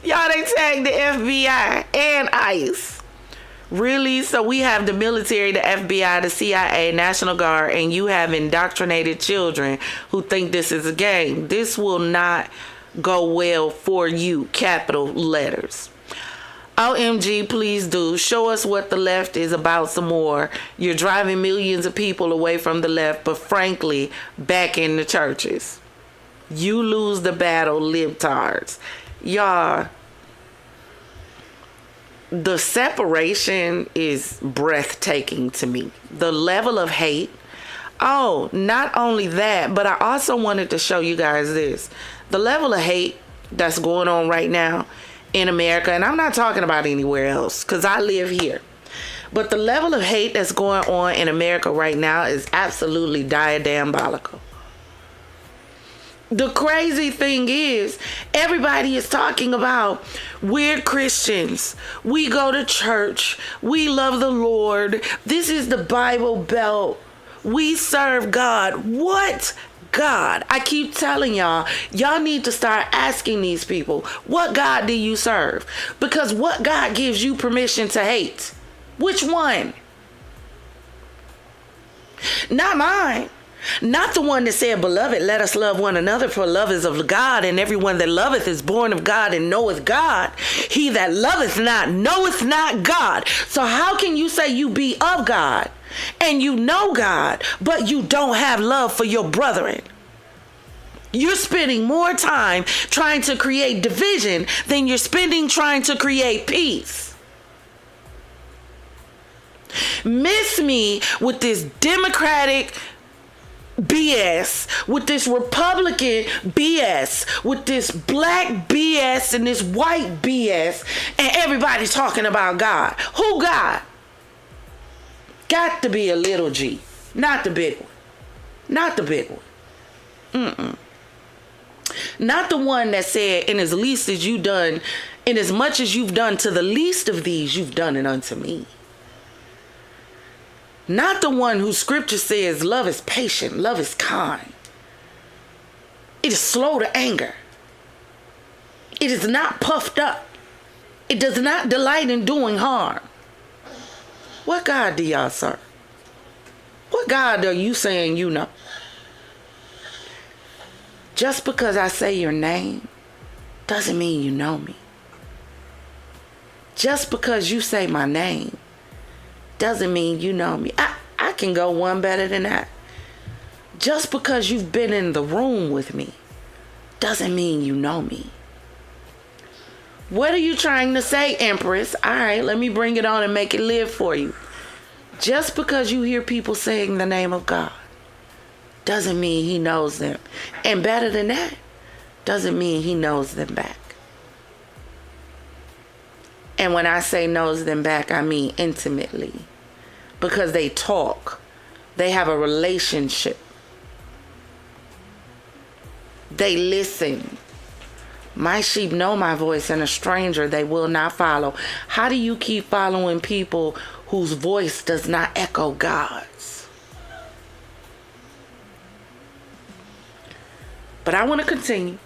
Y'all, they tagged the FBI and ICE. Really? So we have the military, the FBI, the CIA, National Guard, and you have indoctrinated children who think this is a game. This will not go well for you, capital letters. OMG, please do. Show us what the left is about some more. You're driving millions of people away from the left, but frankly, back in the churches. You lose the battle, libtards. Y'all, the separation is breathtaking to me. The level of hate. Oh, not only that, but I also wanted to show you guys this. The level of hate that's going on right now in America, and I'm not talking about anywhere else because I live here. But the level of hate that's going on in America right now is absolutely diabolical. The crazy thing is, everybody is talking about, we're Christians, we go to church, we love the Lord, this is the Bible Belt, we serve God. What God? I keep telling y'all, y'all need to start asking these people, what God do you serve? Because what God gives you permission to hate? Which one? Not mine. Not the one that said, beloved, let us love one another, for love is of God, and everyone that loveth is born of God and knoweth God. He that loveth not knoweth not God. So how can you say you be of God and you know God, but you don't have love for your brethren? You're spending more time trying to create division than you're spending trying to create peace. Miss me with this Democratic BS, with this Republican BS, with this black BS and this white BS, and everybody talking about God. Who God? Got to be a little G, not the big one. Not the big one. Not the one that said, in as least as you done, in as much as you've done to the least of these, you've done it unto me. Not the one whose scripture says love is patient, love is kind. It is slow to anger. It is not puffed up. It does not delight in doing harm. What God do y'all serve? What God are you saying you know? Just because I say your name doesn't mean you know me. Just because you say my name doesn't mean you know me. I can go one better than that. Just because you've been in the room with me doesn't mean you know me. What are you trying to say, Empress? All right, let me bring it on and make it live for you. Just because you hear people saying the name of God doesn't mean he knows them. And better than that, doesn't mean he knows them back. And when I say knows them back, I mean intimately. Because they talk. They have a relationship. They listen. My sheep know my voice, and a stranger they will not follow. How do you keep following people whose voice does not echo God's? But I want to continue.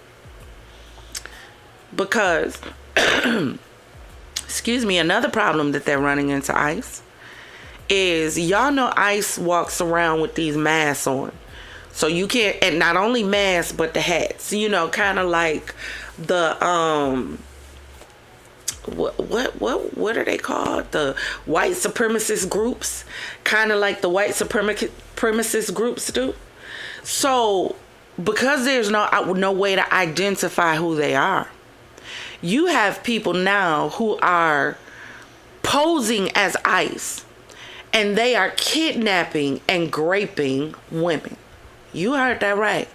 Because excuse me, another problem that they're running into, ICE, is y'all know ICE walks around with these masks on. So you can't, and not only masks, but the hats, you know, kind of like the, what are they called? The white supremacist groups, kind of like the white supremacist groups do. So because there's no way to identify who they are, you have people now who are posing as ICE, and they are kidnapping and raping women. You heard that right.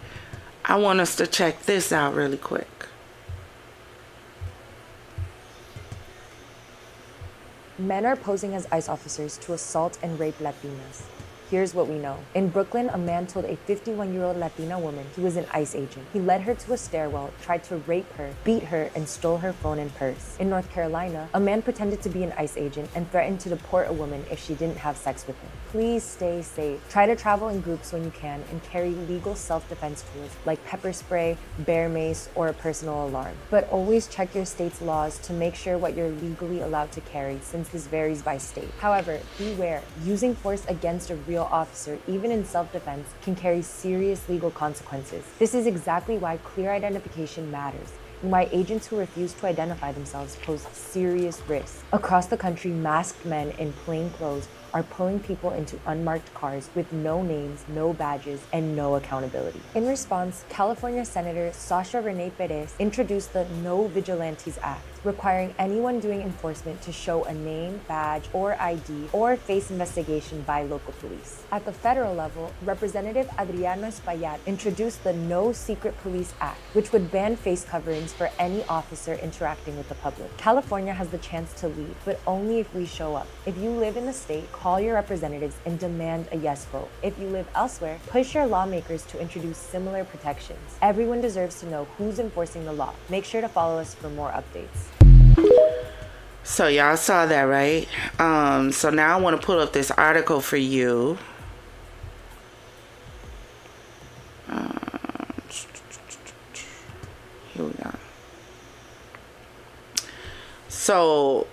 I want us to check this out really quick. Men are posing as ICE officers to assault and rape Latinas. Here's what we know. In Brooklyn, a man told a 51-year-old Latina woman he was an ICE agent. He led her to a stairwell, tried to rape her, beat her, and stole her phone and purse. In North Carolina, a man pretended to be an ICE agent and threatened to deport a woman if she didn't have sex with him. Please stay safe. Try to travel in groups when you can and carry legal self-defense tools like pepper spray, bear mace, or a personal alarm. But always check your state's laws to make sure what you're legally allowed to carry, since this varies by state. However, beware. Using force against a real officer, even in self-defense, can carry serious legal consequences. This is exactly why clear identification matters, and why agents who refuse to identify themselves pose serious risks. Across the country, masked men in plain clothes are pulling people into unmarked cars with no names, no badges, and no accountability. In response, California Senator Sasha Renee Perez introduced the No Vigilantes Act, requiring anyone doing enforcement to show a name, badge, or ID, or face investigation by local police. At the federal level, Representative Adriano Espaillat introduced the No Secret Police Act, which would ban face coverings for any officer interacting with the public. California has the chance to lead, but only if we show up. If you live in the state, call your representatives and demand a yes vote. If you live elsewhere, push your lawmakers to introduce similar protections. Everyone deserves to know who's enforcing the law. Make sure to follow us for more updates. So y'all saw that, right? So now I want to pull up this article for you. Here we go. So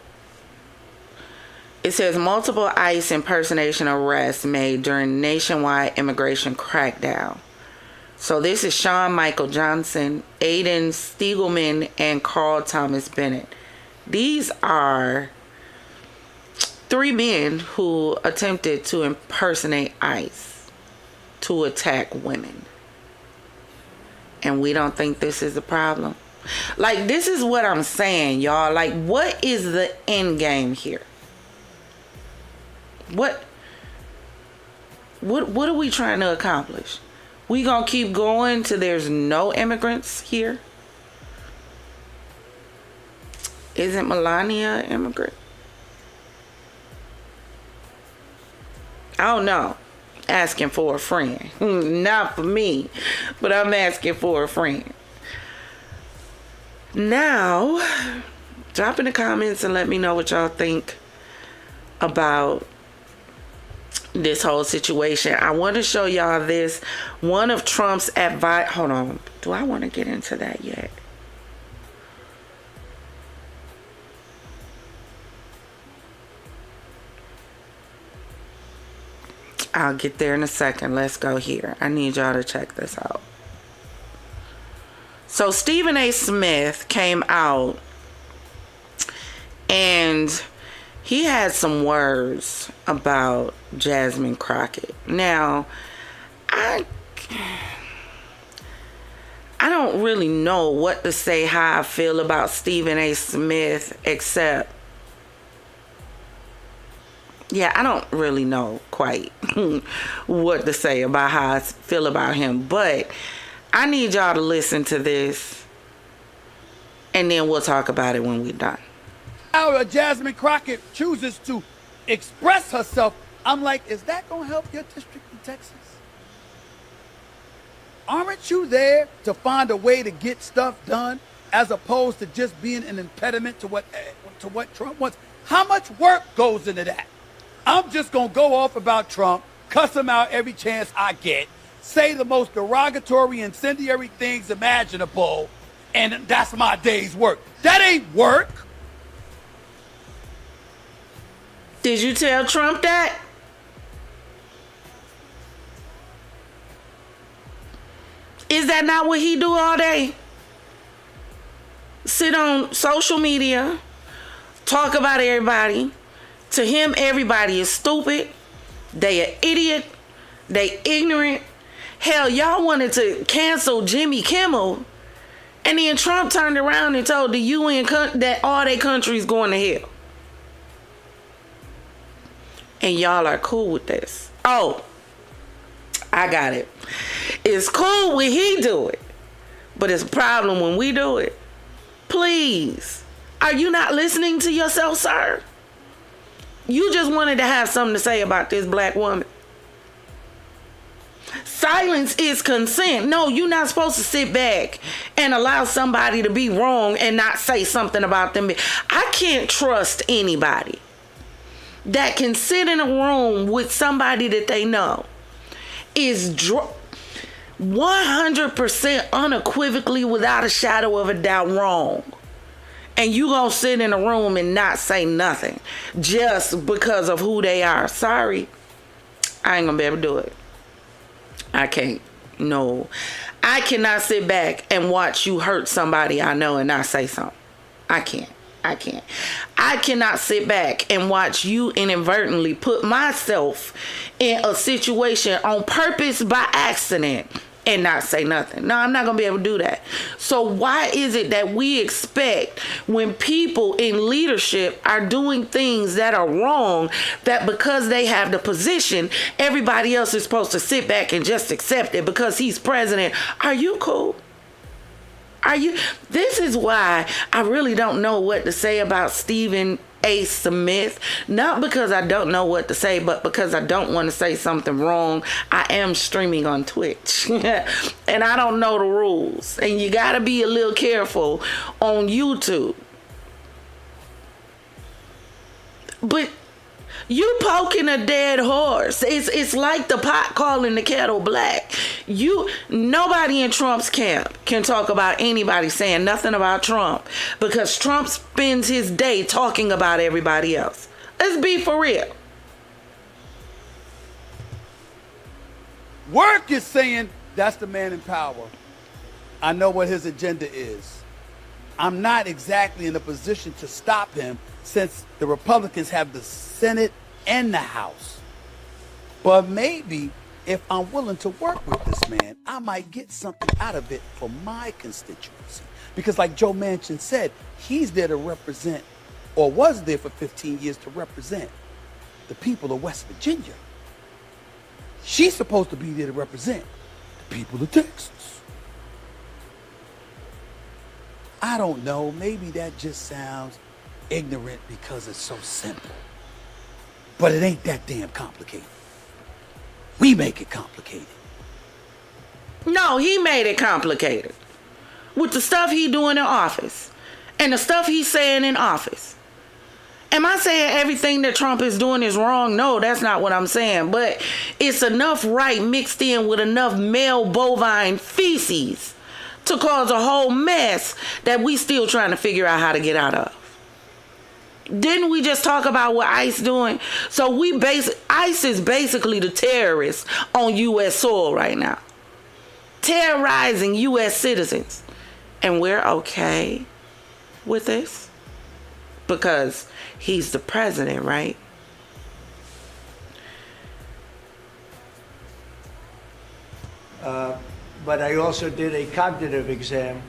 it says multiple ICE impersonation arrests made during nationwide immigration crackdown. So this is Sean Michael Johnson, Aiden Stiegelman, and Carl Thomas Bennett. These are 3 men who attempted to impersonate ICE to attack women. And we don't think this is a problem. Like, this is what I'm saying, y'all. Like, what is the end game here? What are we trying to accomplish? We gonna keep going till there's no immigrants here? Isn't Melania an immigrant? I don't know. Asking for a friend. Not for me, but I'm asking for a friend. Now, drop in the comments and let me know what y'all think about this whole situation. I want to show y'all this. One of Trump's advice. Hold on. Do I want to get into that yet? I'll get there in a second. Let's go here. I need y'all to check this out. So Stephen A. Smith came out and he had some words about Jasmine Crockett. Now, I don't really know what to say, how I feel about Stephen A. Smith, except, yeah, I don't really know quite what to say about how I feel about him. But I need y'all to listen to this, and then we'll talk about it when we're done. How Jasmine Crockett chooses to express herself, I'm like, is that going to help your district in Texas? Aren't you there to find a way to get stuff done as opposed to just being an impediment to what Trump wants? How much work goes into that? I'm just going to go off about Trump, cuss him out every chance I get, say the most derogatory, incendiary things imaginable, and that's my day's work. That ain't work. Did you tell Trump that? Is that not what he do all day? Sit on social media, talk about everybody. To him, everybody is stupid. They an idiot. They ignorant. Hell, y'all wanted to cancel Jimmy Kimmel, and then Trump turned around and told the UN that all their countries going to hell. And y'all are cool with this. Oh, I got it. It's cool when he do it, but it's a problem when we do it. Please, are you not listening to yourself, sir? You just wanted to have something to say about this black woman. Silence is consent. No, you're not supposed to sit back and allow somebody to be wrong and not say something about them. I can't trust anybody that can sit in a room with somebody that they know is 100% unequivocally, without a shadow of a doubt, wrong. And you gonna sit in a room and not say nothing just because of who they are. Sorry, I ain't gonna be able to do it. I can't. No, I cannot sit back and watch you hurt somebody I know and not say something. I can't. I can't. I cannot sit back and watch you inadvertently put myself in a situation on purpose by accident and not say nothing. No, I'm not going to be able to do that. So why is it that we expect when people in leadership are doing things that are wrong, that because they have the position, everybody else is supposed to sit back and just accept it because he's president? Are you cool? Are you? This is why I really don't know what to say about Stephen A. Smith. Not because I don't know what to say, but because I don't want to say something wrong. I am streaming on Twitch and I don't know the rules, and you got to be a little careful on YouTube. But you poking a dead horse. It's like the pot calling the kettle black. Nobody in Trump's camp can talk about anybody saying nothing about Trump, because Trump spends his day talking about everybody else. Let's be for real. Work is saying that's the man in power. I know what his agenda is. I'm not exactly in a position to stop him, since the Republicans have the Senate and the House. But maybe if I'm willing to work with this man, I might get something out of it for my constituency. Because like Joe Manchin said, he's there to represent, or was there for 15 years to represent, the people of West Virginia. She's supposed to be there to represent the people of Texas. I don't know, maybe that just sounds ignorant because it's so simple. But it ain't that damn complicated. We make it complicated. No, he made it complicated with the stuff he doing in office and the stuff he's saying in office. Am I saying everything that Trump is doing is wrong? No, that's not what I'm saying. But it's enough right mixed in with enough male bovine feces to cause a whole mess that we still trying to figure out how to get out of. Didn't we just talk about what ICE doing? So ICE is basically the terrorists on U.S. soil right now, terrorizing U.S. citizens. And we're okay with this because he's the president, right? But I also did a cognitive exam,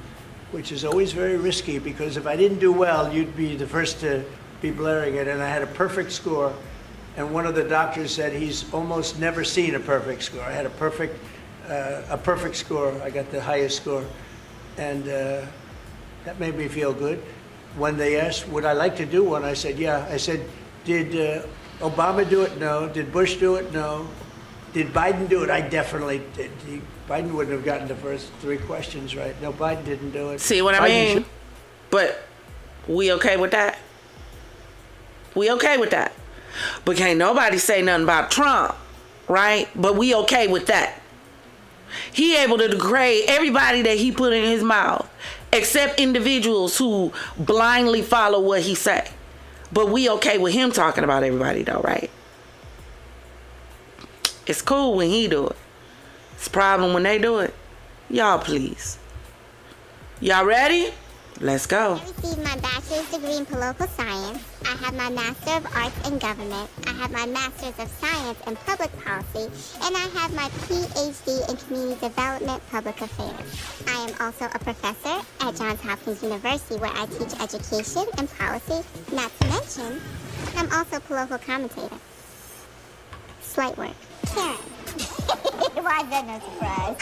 which is always very risky, because if I didn't do well, you'd be the first to be blaring it. And I had a perfect score, and one of the doctors said he's almost never seen a perfect score. I had a perfect score. I got the highest score, and that made me feel good. When they asked, would I like to do one, I said, yeah. I said, did Obama do it? No. Did Bush do it? No. Did Biden do it? I definitely did. Biden wouldn't have gotten the first 3 questions right. No, Biden didn't do it. See what I mean? But we okay with that? We okay with that? But can't nobody say nothing about Trump, right? But we okay with that. He able to degrade everybody that he put in his mouth, except individuals who blindly follow what he say. But we okay with him talking about everybody though, right? It's cool when he do it. It's a problem when they do it. Y'all please. Y'all ready? Let's go. I received my bachelor's degree in political science. I have my Master of Arts in Government. I have my Master's of Science in Public Policy. And I have my PhD in Community Development Public Affairs. I am also a professor at Johns Hopkins University, where I teach education and policy. Not to mention, I'm also a political commentator. Slight work. Karen. Why is that no surprise?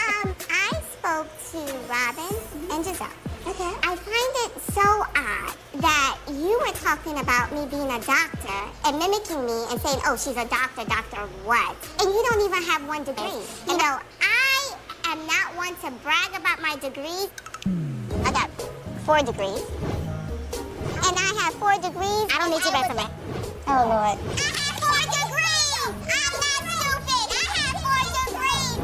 I spoke to Robin and Giselle. Okay. I find it so odd that you were talking about me being a doctor and mimicking me and saying, oh, she's a doctor what? And you don't even have 1 degree. You know, I am not one to brag about my degrees. I got 4 degrees. And I have 4 degrees. I don't need your resume. Oh, Lord. I have 4 degrees! I'm not stupid! I have 4 degrees!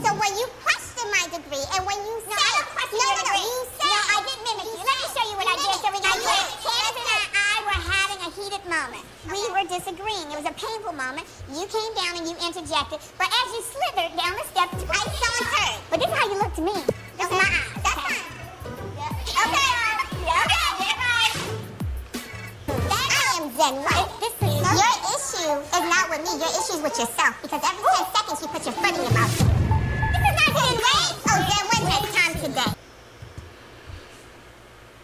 So when you question my degree and when you say... you said... No, I didn't mimic you. Let me show you what I did so we can do it. Candace and I were having a heated moment. We were disagreeing. It was a painful moment. You came down and you interjected. But as you slithered down the steps, I saw a turn. But this is how you look to me. That's my eyes. That's fine. Okay. Okay. Then what? Your issue is not with me. Your issue is with yourself. Because every 10 seconds you put your foot in your mouth. This is not Zen Way. Oh, Zen Way has time today.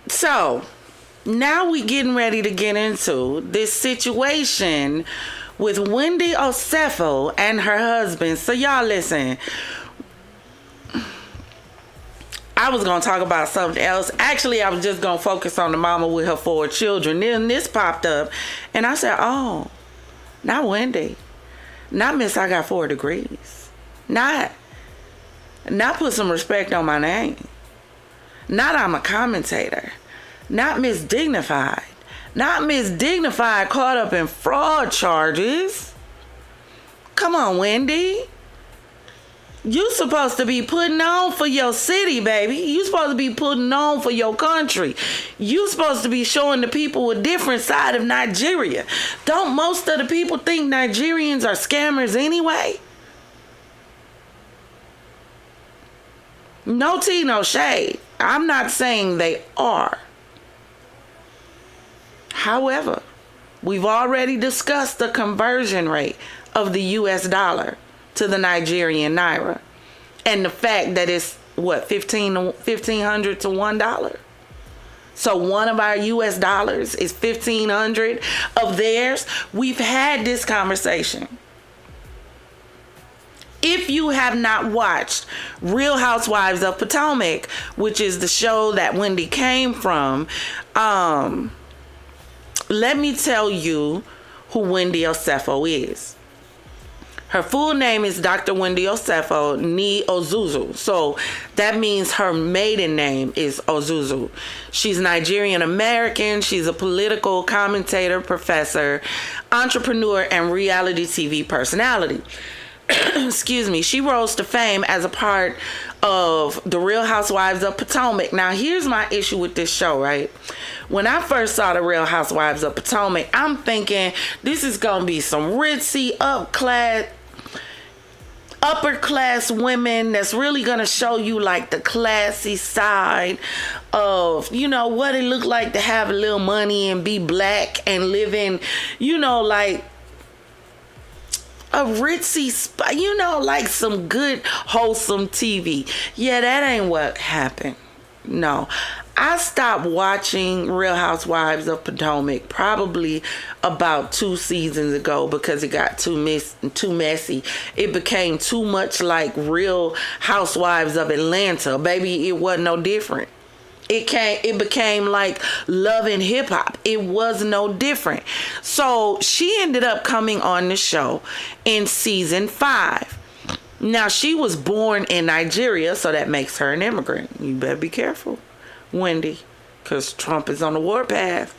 So, now we getting ready to get into this situation with Wendy Osefo and her husband. So y'all listen. I was going to talk about something else. Actually, I was just going to focus on the mama with her 4 children. Then this popped up and I said, oh, not Wendy. Not Miss I got 4 degrees. Not put some respect on my name. Not I'm a commentator. Not Miss Dignified. Not Miss Dignified caught up in fraud charges. Come on, Wendy. You supposed to be putting on for your city, baby. You supposed to be putting on for your country. You supposed to be showing the people a different side of Nigeria. Don't most of the people think Nigerians are scammers anyway? No tea, no shade. I'm not saying they are. However, we've already discussed the conversion rate of the US dollar to the Nigerian naira. And the fact that it's, what, $1,500 to $1? So one of our US dollars is $1,500 of theirs. We've had this conversation. If you have not watched Real Housewives of Potomac, which is the show that Wendy came from, let me tell you who Wendy Osefo is. Her full name is Dr. Wendy Osefo Ni Ozuzu. So that means her maiden name is Ozuzu. She's Nigerian American. She's a political commentator, professor, entrepreneur, and reality TV personality. Excuse me. She rose to fame as a part of the Real Housewives of Potomac. Now, here's my issue with this show, right? When I first saw the Real Housewives of Potomac, I'm thinking this is going to be some ritzy, upper class women that's really going to show you like the classy side of, you know, what it looked like to have a little money and be black and live in, you know, like a ritzy spot, you know, like some good, wholesome TV. Yeah, that ain't what happened. No. I stopped watching Real Housewives of Potomac probably about 2 seasons ago because it got too messy. It became too much like Real Housewives of Atlanta. Baby, it wasn't no different. It became like Love and Hip Hop. It was no different. So she ended up coming on the show in season 5. Now, she was born in Nigeria, so that makes her an immigrant. You better be careful, Wendy, because Trump is on the warpath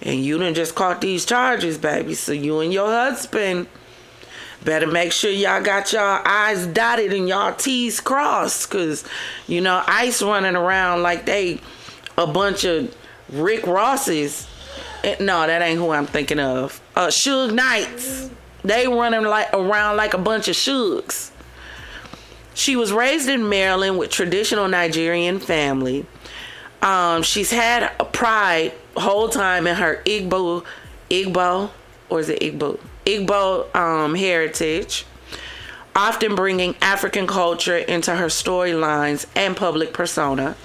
and you done just caught these charges, baby. So you and your husband better make sure y'all got y'all I's dotted and y'all T's crossed, because, you know, ICE running around like they a bunch of Rick Rosses. No, that ain't who I'm thinking of. Suge Knights. They running around like a bunch of Shugs. She was raised in Maryland with traditional Nigerian family. She's had a pride whole time in her Igbo heritage, often bringing African culture into her storylines and public persona.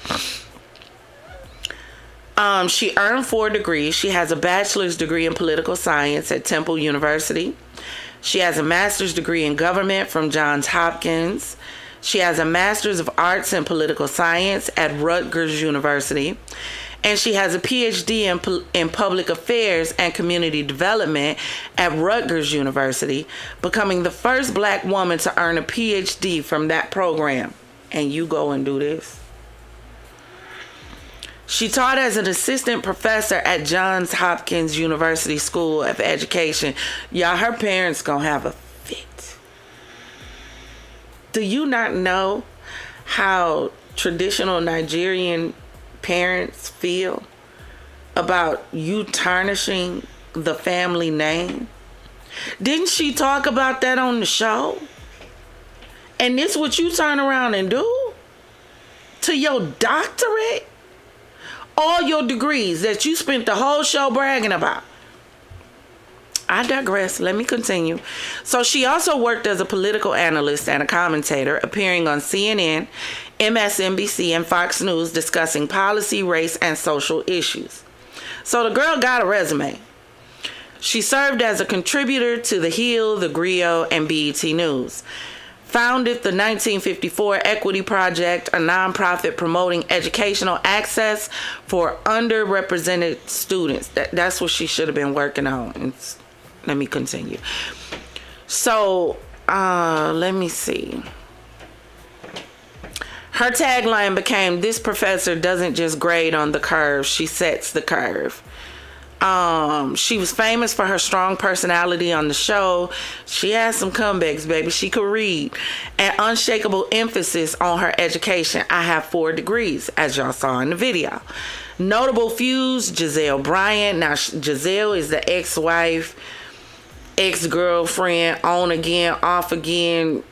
She earned 4 degrees. She has a bachelor's degree in political science at Temple University. She has a master's degree in government from Johns Hopkins. She has a master's of arts in political science at Rutgers University. And she has a PhD in public affairs and community development at Rutgers University, becoming the first black woman to earn a PhD from that program. And you go and do this. She taught as an assistant professor at Johns Hopkins University School of Education. Y'all, her parents gonna have a fit. Do you not know how traditional Nigerian parents feel about you tarnishing the family name? Didn't she talk about that on the show? And this what you turn around and do? To your doctorate? All your degrees that you spent the whole show bragging about. I digress. Let me continue. So she also worked as a political analyst and a commentator, appearing on CNN, MSNBC, and Fox News discussing policy, race, and social issues. So the girl got a resume. She served as a contributor to The Hill, The Griot, and BET News. Founded the 1954 Equity Project, a nonprofit promoting educational access for underrepresented students. That's what she should have been working on. Let me continue. So, let me see. Her tagline became, "This professor doesn't just grade on the curve, she sets the curve." She was famous for her strong personality on the show. She had some comebacks, baby. She could read. An unshakable emphasis on her education. I have 4 degrees, as y'all saw in the video. Notable feuds, Giselle Bryant. Now, Giselle is the ex-wife, ex-girlfriend, on again, off again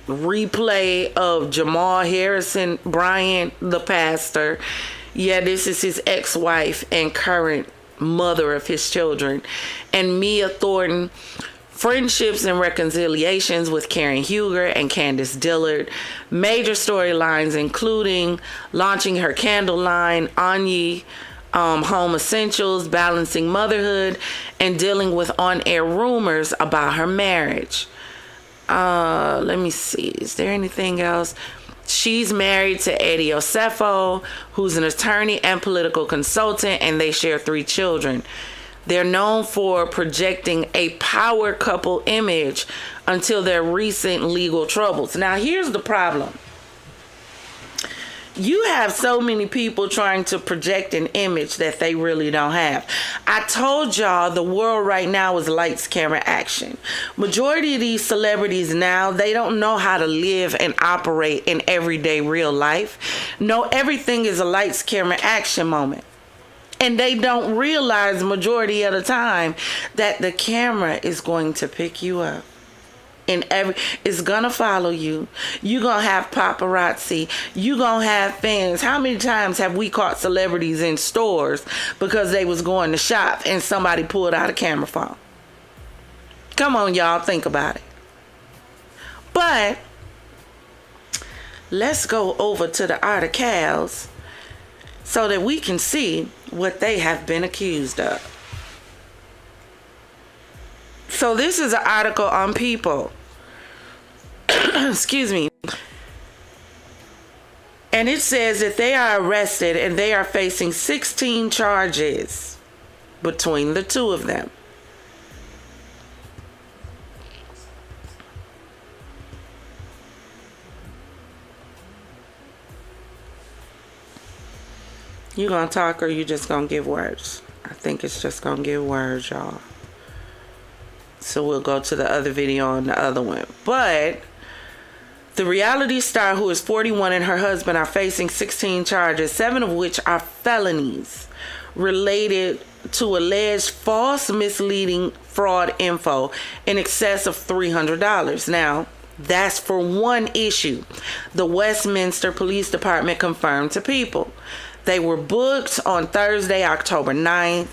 replay of Jamal Harrison Bryant, the pastor. Yeah, this is his ex-wife and current mother of his children. And Mia Thornton, friendships and reconciliations with Karen Huger and Candace Dillard. Major storylines including launching her candle line, Anye, Home Essentials, balancing motherhood, and dealing with on-air rumors about her marriage. Let me see. Is there anything else? She's married to Eddie Osefo, who's an attorney and political consultant, and they share 3 children. They're known for projecting a power couple image until their recent legal troubles. Now, here's the problem. You have so many people trying to project an image that they really don't have. I told y'all the world right now is lights, camera, action. Majority of these celebrities now, they don't know how to live and operate in everyday real life. No, everything is a lights, camera, action moment. And they don't realize majority of the time that the camera is going to pick you up. It's gonna follow you. You're gonna have paparazzi. You're gonna have fans. How many times have we caught celebrities in stores because they was going to shop and somebody pulled out a camera phone? Come on, y'all, think about it. But let's go over to the articles so that we can see what they have been accused of. So this is an article on People. Excuse me. And it says that they are arrested and they are facing 16 charges between the 2 of them. You gonna talk or you just gonna give words? I think it's just gonna give words, y'all. So we'll go to the other video on the other one. But the reality star, who is 41, and her husband are facing 16 charges, 7 of which are felonies related to alleged false, misleading, fraud info in excess of $300. Now, that's for one issue. The Westminster Police Department confirmed to People. They were booked on Thursday, October 9th.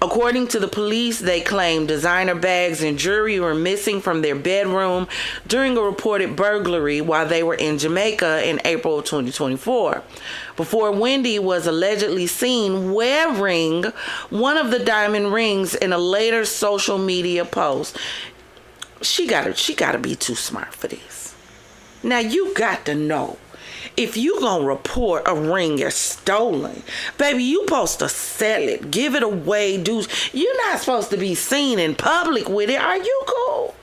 According to the police, they claim designer bags and jewelry were missing from their bedroom during a reported burglary while they were in Jamaica in April of 2024. Before Wendy was allegedly seen wearing one of the diamond rings in a later social media post. She gotta be too smart for this. Now you got to know, if you gonna report a ring as stolen, baby, you supposed to sell it, give it away, you're not supposed to be seen in public with it. Are you cool?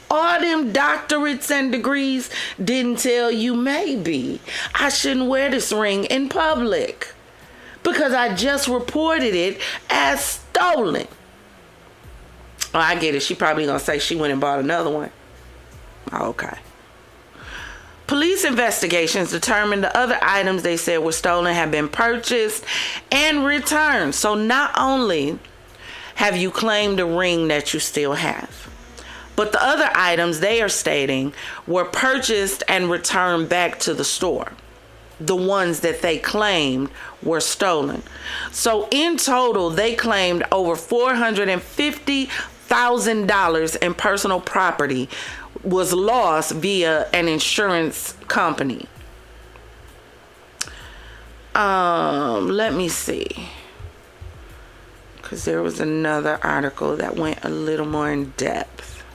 All them doctorates and degrees didn't tell you maybe I shouldn't wear this ring in public because I just reported it as stolen. Oh, I get it. She probably gonna say she went and bought another one. Okay. Police investigations determined the other items they said were stolen have been purchased and returned. So not only have you claimed a ring that you still have, but the other items, they are stating, were purchased and returned back to the store. the ones that they claimed were stolen. So in total, they claimed over $450,000 in personal property was lost via an insurance company. Let me see, because there was another article that went a little more in depth.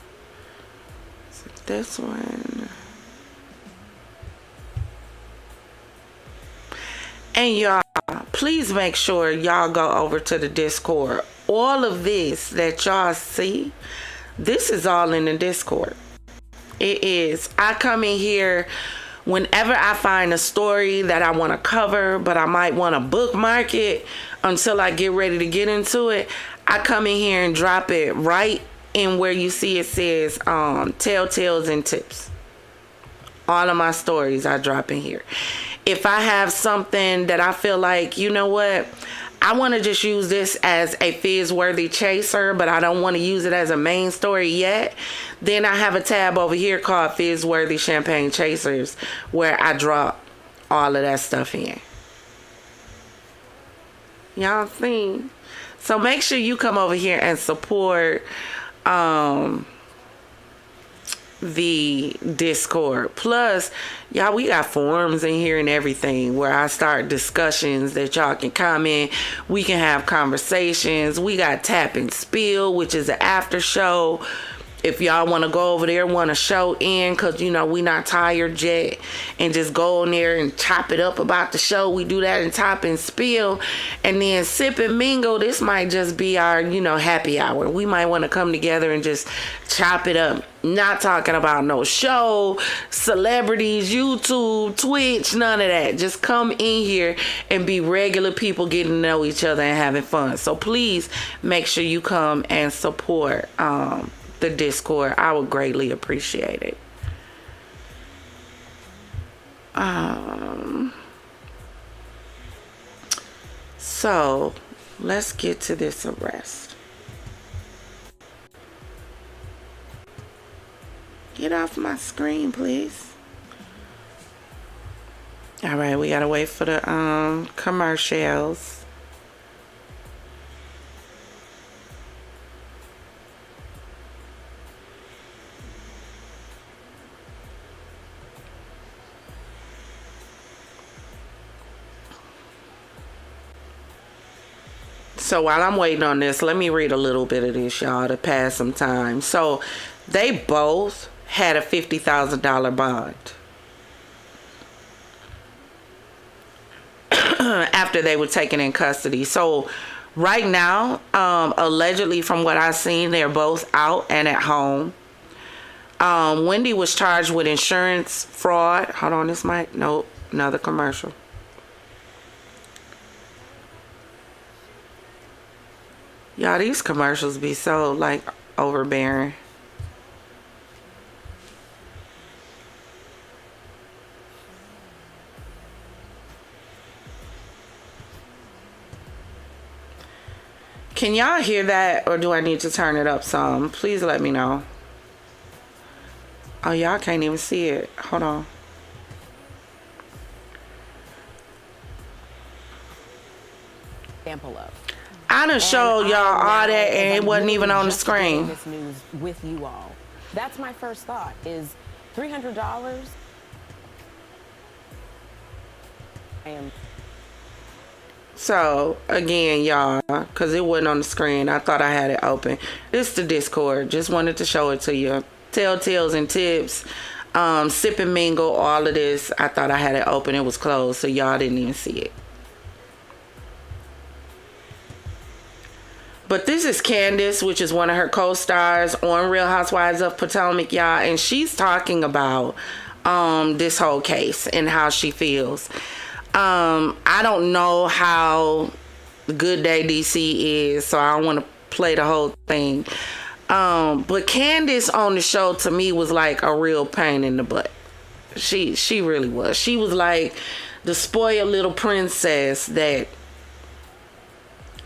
So this one. And y'all, please make sure y'all go over to the Discord. All of this that y'all see, this is all in the Discord. It is. I come in here whenever I find a story that I want to cover, but I might want to bookmark it until I get ready to get into it. I come in here and drop it right in where you see it says telltales and tips. All of my stories I drop in here. If I have something that I feel like, you know what, I want to just use this as a fizz-worthy chaser, but I don't want to use it as a main story yet, then I have a tab over here called Fizz-Worthy Champagne Chasers, where I drop all of that stuff in. Y'all see? So make sure you come over here and support the Discord. Plus, y'all, we got forums in here and everything where I start discussions that y'all can comment. We can have conversations. We got Tap and Spill, which is an after show. If y'all want to go over there, want to show in, because, you know, we not tired yet, and just go in there and chop it up about the show, we do that in Top and Spill. And then Sip and Mingle, this might just be our, you know, happy hour. We might want to come together and just chop it up. Not talking about no show, celebrities, YouTube, Twitch, none of that. Just come in here and be regular people getting to know each other and having fun. So please make sure you come and support the Discord. I would greatly appreciate it. So let's get to this arrest. Get off my screen, please. All right, we gotta wait for the commercials. So while I'm waiting on this, let me read a little bit of this, y'all, to pass some time. So they both had a $50,000 bond after they were taken in custody. So right now, allegedly from what I've seen, they're both out and at home. Wendy was charged with insurance fraud. Hold on, this might, nope, another commercial. Y'all, these commercials be so, like, overbearing. Can y'all hear that, or do I need to turn it up some? Please let me know. Oh, y'all can't even see it. Hold on. Example of. I done showed y'all all that and it wasn't even on the screen. This news with you all. That's my first thought is $300. So again, y'all, because it wasn't on the screen, I thought I had it open. This is the Discord. Just wanted to show it to you. Telltales and tips, Sip and Mingle, all of this. I thought I had it open. It was closed, so y'all didn't even see it. But this is Candace, which is one of her co-stars on Real Housewives of Potomac, y'all. And she's talking about this whole case and how she feels. I don't know how good Day DC is, so I don't want to play the whole thing. But Candace on the show, to me, was like a real pain in the butt. She really was. She was like the spoiled little princess that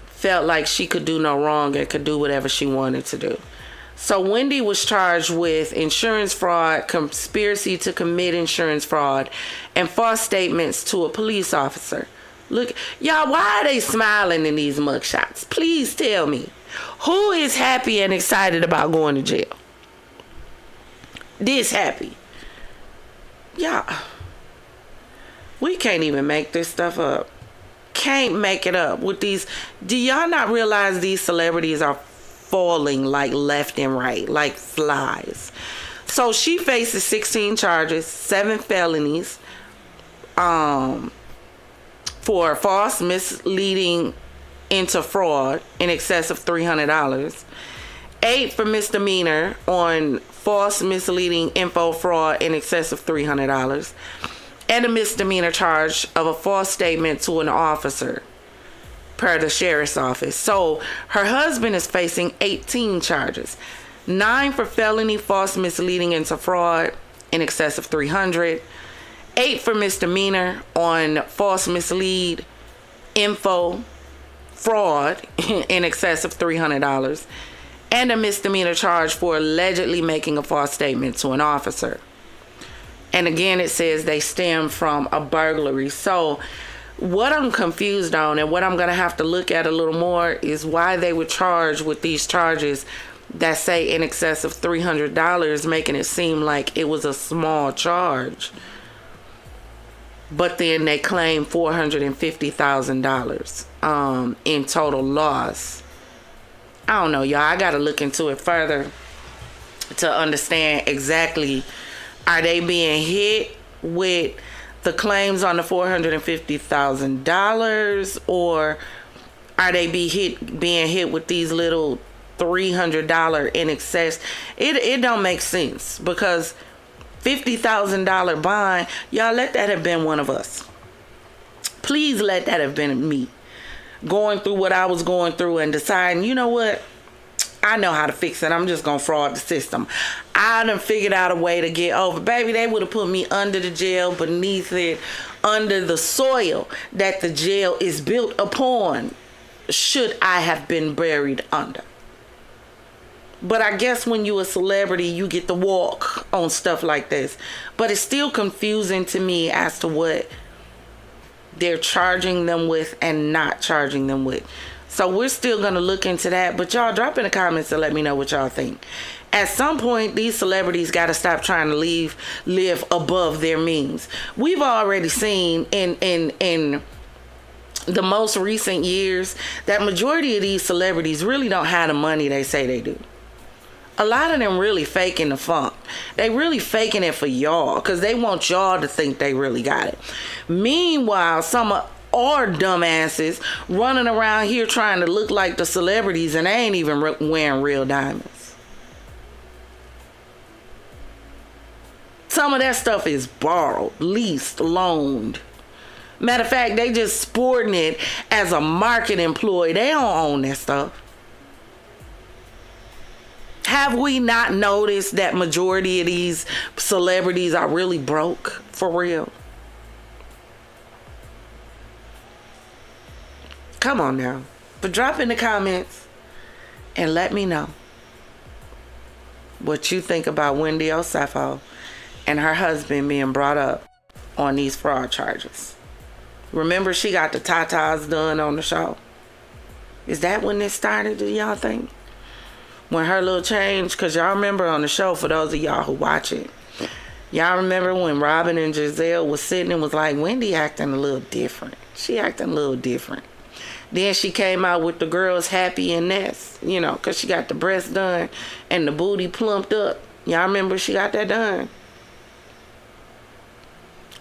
felt like she could do no wrong and could do whatever she wanted to do. So Wendy was charged with insurance fraud, conspiracy to commit insurance fraud, and false statements to a police officer. Look, y'all, why are they smiling in these mugshots? Please tell me. Who is happy and excited about going to jail? This happy. Y'all, we can't even make this stuff up. Can't make it up with these. Do y'all not realize these celebrities are falling like left and right, like flies? So she faces 16 charges, 7 felonies, for false misleading into fraud in excess of $300, 8 for misdemeanor on false misleading info fraud in excess of $300, and a misdemeanor charge of a false statement to an officer per the sheriff's office. So her husband is facing 18 charges, 9 for felony false misleading into fraud in excess of $300, 8 for misdemeanor on false mislead info fraud in excess of $300, and a misdemeanor charge for allegedly making a false statement to an officer. And again, it says they stem from a burglary. So what I'm confused on, and what I'm going to have to look at a little more, is why they were charged with these charges that say in excess of $300, making it seem like it was a small charge. But then they claim $450,000 in total loss. I don't know, y'all. I got to look into it further to understand exactly, are they being hit with the claims on the $450,000, or are they being hit with these little $300 in excess? It don't make sense, because $50,000 bond, y'all, let that have been one of us. Please let that have been me, going through what I was going through and deciding, you know what, I know how to fix it. I'm just gonna fraud the system. I done figured out a way to get over. Baby, they would have put me under the jail, beneath it, under the soil that the jail is built upon, should I have been buried under. But I guess when you're a celebrity, you get to walk on stuff like this. But it's still confusing to me as to what they're charging them with and not charging them with. So we're still going to look into that. But y'all, drop in the comments and let me know what y'all think. At some point, these celebrities got to stop trying to live above their means. We've already seen in the most recent years that majority of these celebrities really don't have the money they say they do. A lot of them really faking the funk. They really faking it for y'all, because they want y'all to think they really got it. Meanwhile, some of our dumbasses running around here trying to look like the celebrities, and they ain't even wearing real diamonds. Some of that stuff is borrowed, leased, loaned. Matter of fact, they just sporting it as a market employee. They don't own that stuff. Have we not noticed that majority of these celebrities are really broke for real? Come on now. But drop in the comments and let me know what you think about Wendy Osefo and her husband being brought up on these fraud charges. Remember, she got the tatas done on the show. Is that when this started, do y'all think? When her little change, because y'all remember on the show, for those of y'all who watch it, y'all remember when Robin and Giselle was sitting and was like, Wendy acting a little different. She acting a little different. Then she came out with the girls happy and nest, you know, because she got the breasts done and the booty plumped up. Y'all remember she got that done?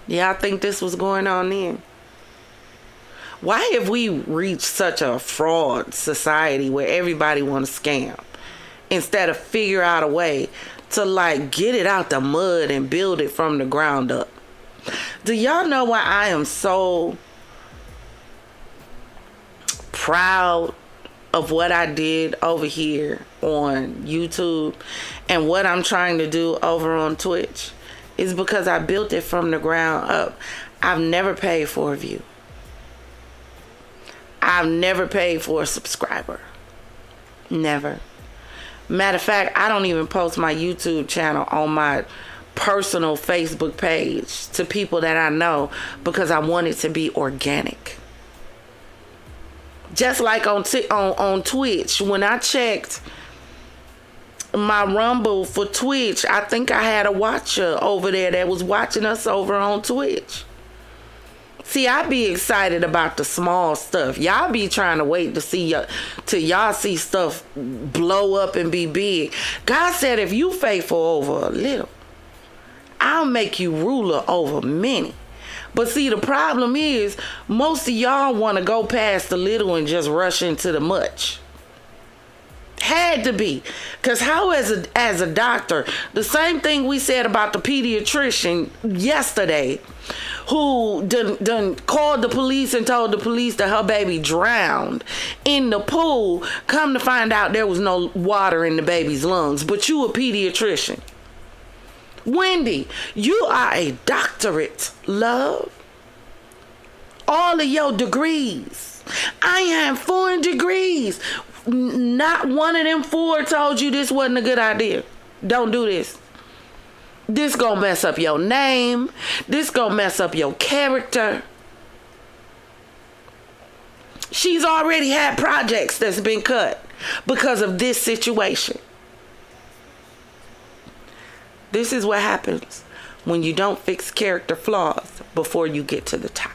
Y'all think this was going on then? Why have we reached such a fraud society where everybody want to scam, instead of figure out a way to like get it out the mud and build it from the ground up? Do y'all know why I am so proud of what I did over here on YouTube and what I'm trying to do over on Twitch? Is because I built it from the ground up. I've never paid for a view. I've never paid for a subscriber. Never. Matter of fact, I don't even post my YouTube channel on my personal Facebook page to people that I know because I want it to be organic. Just like on Twitch, when I checked my Rumble for Twitch, I think I had a watcher over there that was watching us over on Twitch. See, I be excited about the small stuff. Y'all be trying to wait to see till y'all see stuff blow up and be big. God said, if you faithful over a little, I'll make you ruler over many. But see, the problem is, most of y'all want to go past the little and just rush into the much. Had to be. Because how as a doctor, the same thing we said about the pediatrician yesterday, who done called the police and told the police that her baby drowned in the pool, come to find out there was no water in the baby's lungs. But you a pediatrician. Wendy, you are a doctorate, love. All of your degrees. I have 4 degrees. Not one of them 4 told you this wasn't a good idea. Don't do this. This gonna mess up your name. This gonna mess up your character. She's already had projects that's been cut because of this situation. This is what happens when you don't fix character flaws before you get to the top.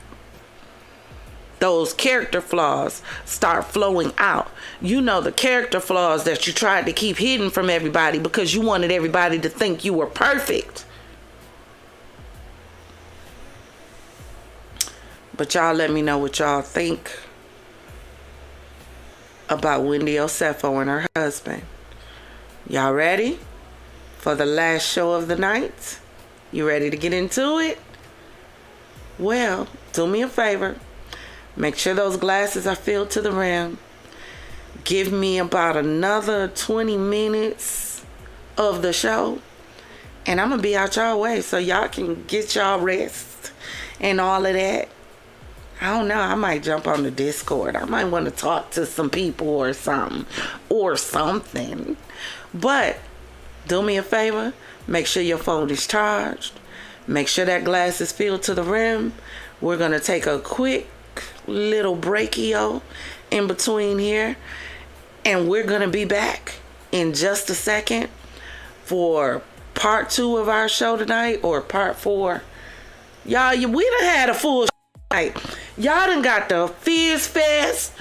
Those character flaws start flowing out. You know, the character flaws that you tried to keep hidden from everybody because you wanted everybody to think you were perfect. But y'all let me know what y'all think about Wendy Osefo and her husband. Y'all ready for the last show of the night? You ready to get into it? Well, do me a favor. Make sure those glasses are filled to the rim. Give me about another 20 minutes of the show. And I'm going to be out y'all way so y'all can get y'all rest and all of that. I don't know. I might jump on the Discord. I might want to talk to some people or something. But do me a favor. Make sure your phone is charged. Make sure that glass is filled to the rim. We're going to take a quick little breakio in between here, and we're gonna be back in just a second for part 2 of our show tonight, or part 4. Y'all, we done had a full night. Y'all done got the Fizz Fest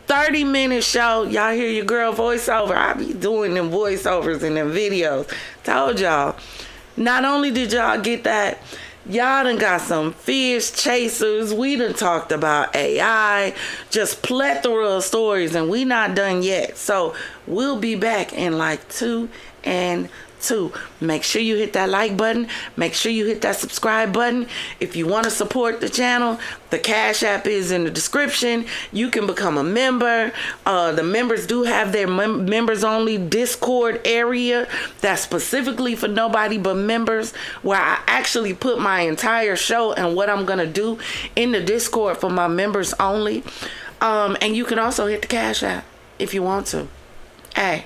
30-minute show. Y'all hear your girl voiceover. I be doing them voiceovers and them videos. Told y'all, not only did y'all get that, y'all done got some fish chasers. We done talked about AI. Just plethora of stories, and we not done yet. So we'll be back in like 2 and 2. Make sure you hit that like button. Make sure you hit that subscribe button. If you want to support the channel, the Cash App is in the description. You can become a member. The members do have their members only Discord area that's specifically for nobody but members, where I actually put my entire show and what I'm gonna do in the Discord for my members only. And you can also hit the Cash App if you want to. Hey,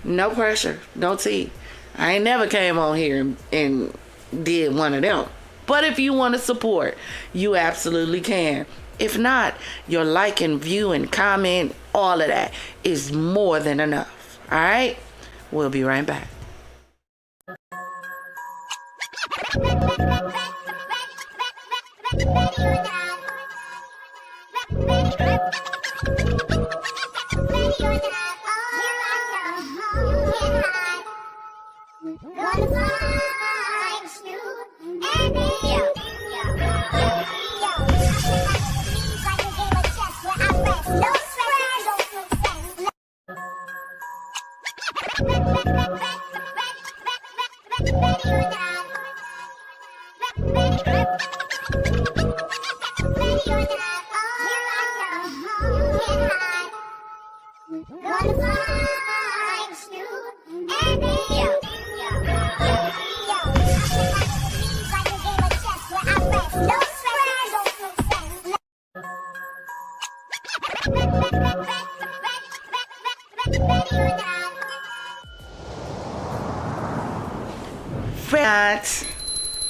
no pressure, no tea. I ain't never came on here and did one of them. But if you want to support, you absolutely can. If not, your like and view and comment, all of that is more than enough. All right? We'll be right back.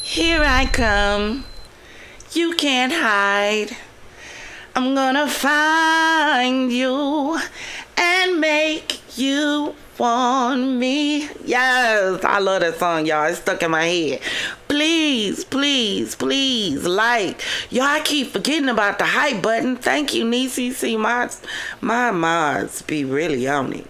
Here I come. You can't hide. I'm gonna find you and make you want me. Yes, I love that song, y'all. It's stuck in my head. Please, please, please like. Y'all, I keep forgetting about the hype button. Thank you, Niecy. See, my mods be really on it.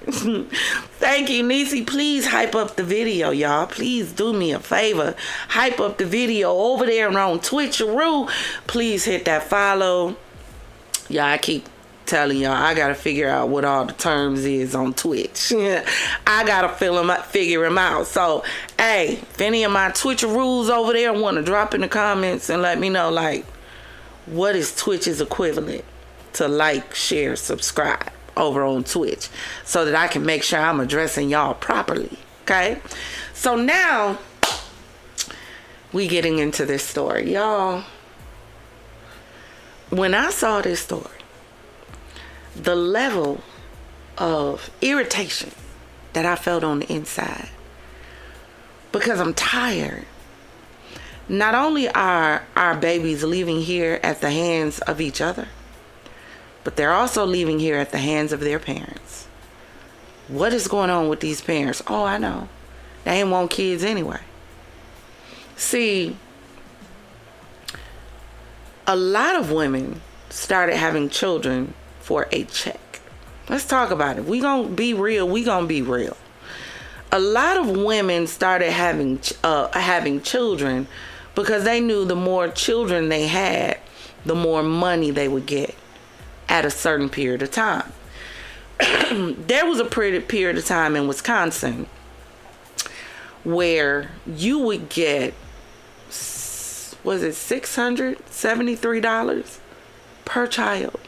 Thank you, Niecy. Please hype up the video, y'all. Please do me a favor. Hype up the video over there on Twitcheroo. Please hit that follow. Y'all, I keep telling y'all, I gotta figure out what all the terms is on Twitch. I gotta figure them out. So, hey, if any of my Twitcher rules over there want to drop in the comments and let me know, like, what is Twitch's equivalent to like, share, subscribe over on Twitch, so that I can make sure I'm addressing y'all properly. Okay? So now we getting into this story, y'all. When I saw this story, the level of irritation that I felt on the inside, because I'm tired. Not only are our babies leaving here at the hands of each other, but they're also leaving here at the hands of their parents. What is going on with these parents? Oh, I know. They ain't want kids anyway. See, a lot of women started having children for a check. Let's talk about it. We gonna be real. We gonna be real. A lot of women started having children because they knew the more children they had, the more money they would get at a certain period of time. There was a period of time in Wisconsin where you would get, was it $673 per child?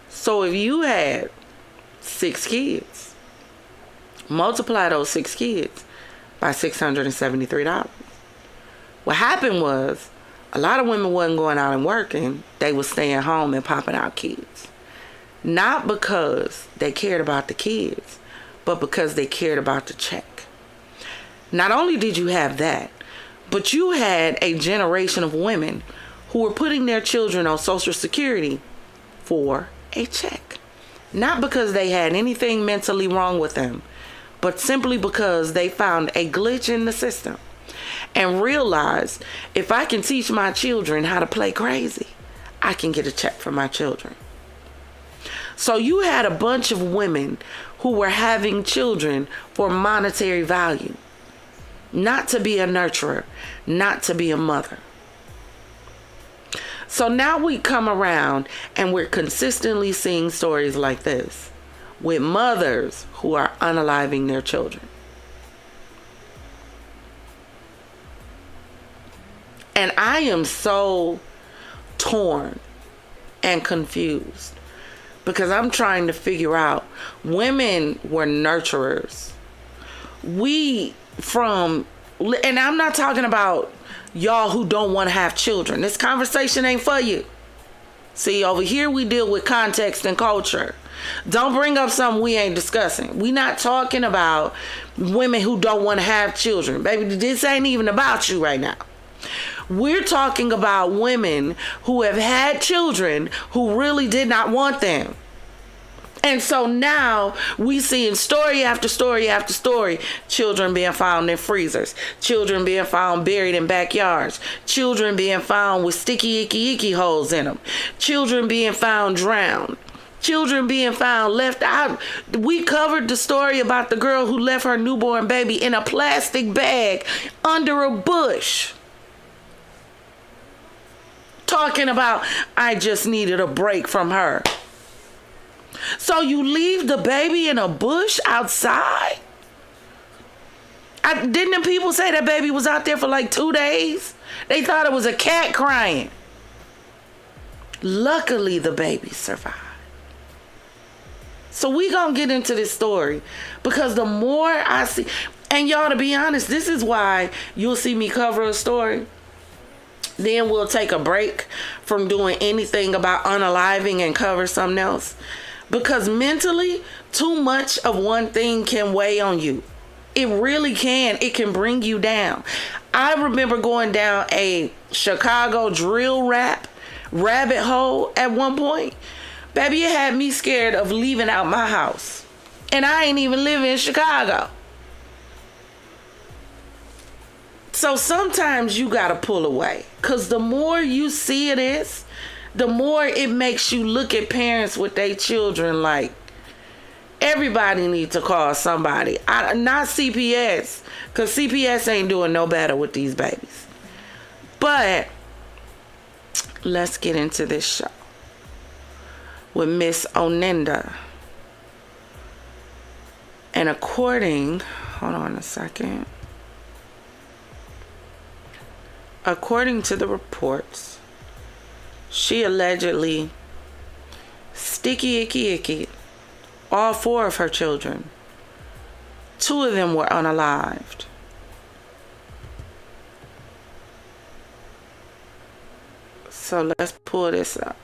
So if you had 6 kids, multiply those 6 kids by $673. What happened was, a lot of women wasn't going out and working. They was staying home and popping out kids. Not because they cared about the kids, but because they cared about the check. Not only did you have that, but you had a generation of women who were putting their children on Social Security for a check. Not because they had anything mentally wrong with them, but simply because they found a glitch in the system and realized, if I can teach my children how to play crazy, I can get a check for my children. So you had a bunch of women who were having children for monetary value, not to be a nurturer, not to be a mother. So now we come around and we're consistently seeing stories like this with mothers who are unaliving their children. And I am so torn and confused because I'm trying to figure out, women were nurturers. And I'm not talking about y'all who don't want to have children. This conversation ain't for you. See, over here we deal with context and culture. Don't bring up something we ain't discussing. We not talking about women who don't want to have children. Baby, this ain't even about you right now. We're talking about women who have had children who really did not want them. And so now we seeing story after story after story. Children being found in freezers. Children being found buried in backyards. Children being found with sticky, icky holes in them. Children being found drowned. Children being found left out. We covered the story about the girl who left her newborn baby in a plastic bag under a bush. Talking about, I just needed a break from her. So you leave the baby in a bush outside? Didn't the people say that baby was out there for like 2 days? They thought it was a cat crying. Luckily, the baby survived. So we gonna get into this story because the more I see, and y'all, to be honest, this is why you'll see me cover a story. Then we'll take a break from doing anything about unaliving and cover something else. Because mentally, too much of one thing can weigh on you. It really can. It can bring you down. I remember going down a Chicago drill rap rabbit hole at one point. Baby, it had me scared of leaving out my house. And I ain't even living in Chicago. So sometimes you gotta pull away. Because the more you see it is, the more it makes you look at parents with their children like, everybody needs to call somebody. Not CPS, because CPS ain't doing no better with these babies. But let's get into this show with Miss Oninda. And according to the reports, she allegedly icky all 4 of her children. 2 of them were unalived. So let's pull this up.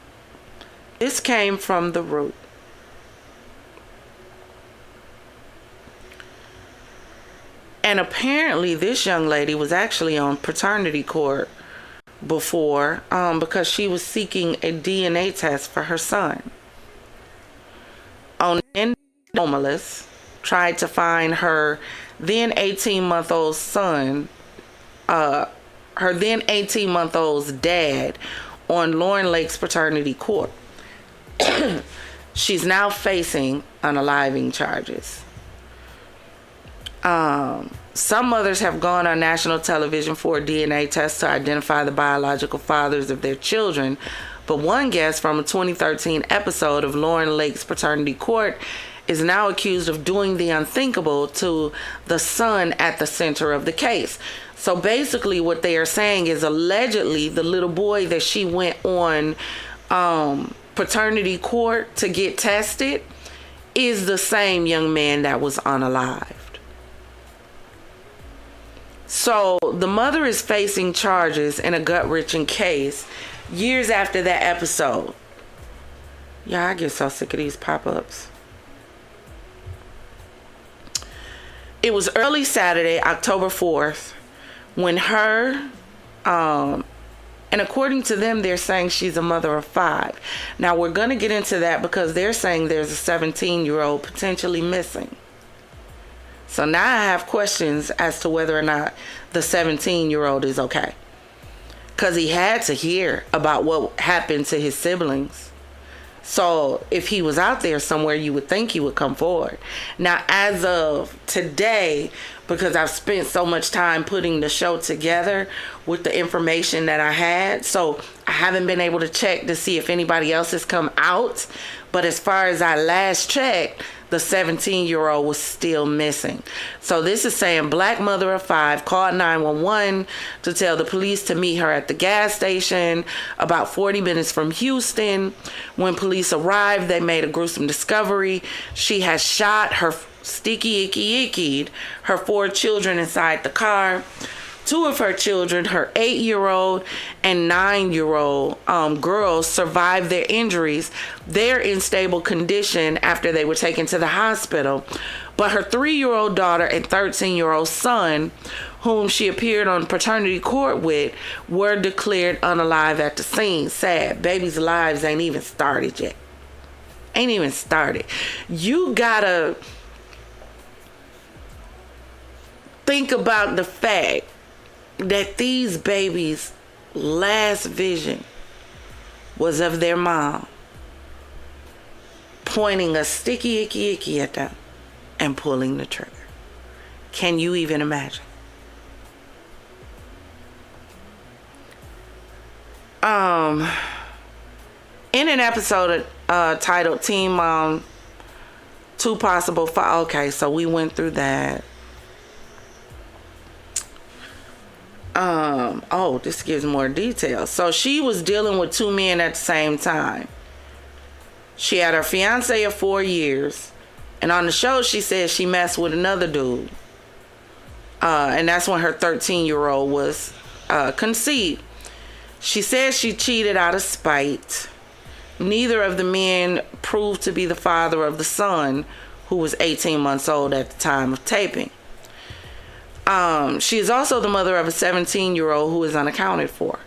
This came from The Root. And apparently this young lady was actually on paternity court before because she was seeking a DNA test for her son. Oninda Romelus tried to find her then 18-month-old son, her then 18-month-old's dad on Lauren Lake's paternity court. She's now facing unaliving charges. Some mothers have gone on national television for a DNA test to identify the biological fathers of their children, but one guest from a 2013 episode of Lauren Lake's paternity court is now accused of doing the unthinkable to the son at the center of the case. So basically what they are saying is allegedly the little boy that she went on paternity court to get tested is the same young man that was unalived. So the mother is facing charges in a gut-wrenching case years after that episode. Yeah, I get so sick of these pop-ups. It was early Saturday, October 4th, when her, and according to them, they're saying she's a mother of 5. Now, we're going to get into that because they're saying there's a 17-year-old potentially missing. So now I have questions as to whether or not the 17-year-old is okay. Because he had to hear about what happened to his siblings. So if he was out there somewhere, you would think he would come forward. Now, as of today, because I've spent so much time putting the show together with the information that I had, so I haven't been able to check to see if anybody else has come out. But as far as I last checked, the 17-year-old was still missing. So this is saying black mother of 5 called 911 to tell the police to meet her at the gas station about 40 minutes from Houston. When police arrived, they made a gruesome discovery. She has shot her icky her 4 children inside the car. 2 of her children, her 8-year-old and 9-year-old girls, survived their injuries. They're in stable condition after they were taken to the hospital. But her 3-year-old daughter and 13-year-old son, whom she appeared on paternity court with, were declared unalive at the scene. Sad. Babies' lives ain't even started yet. Ain't even started. You gotta think about the fact that these babies' last vision was of their mom pointing a sticky icky at them and pulling the trigger. Can you even imagine? In an episode titled Teen Mom 2 Possible okay, so we went through that. This gives more details. So she was dealing with 2 men at the same time. She had her fiance of 4 years, and on the show she said she messed with another dude. And that's when her 13-year-old was conceived. She said she cheated out of spite. Neither of the men proved to be the father of the son, who was 18 months old at the time of taping. She is also the mother of a 17-year-old who is unaccounted for.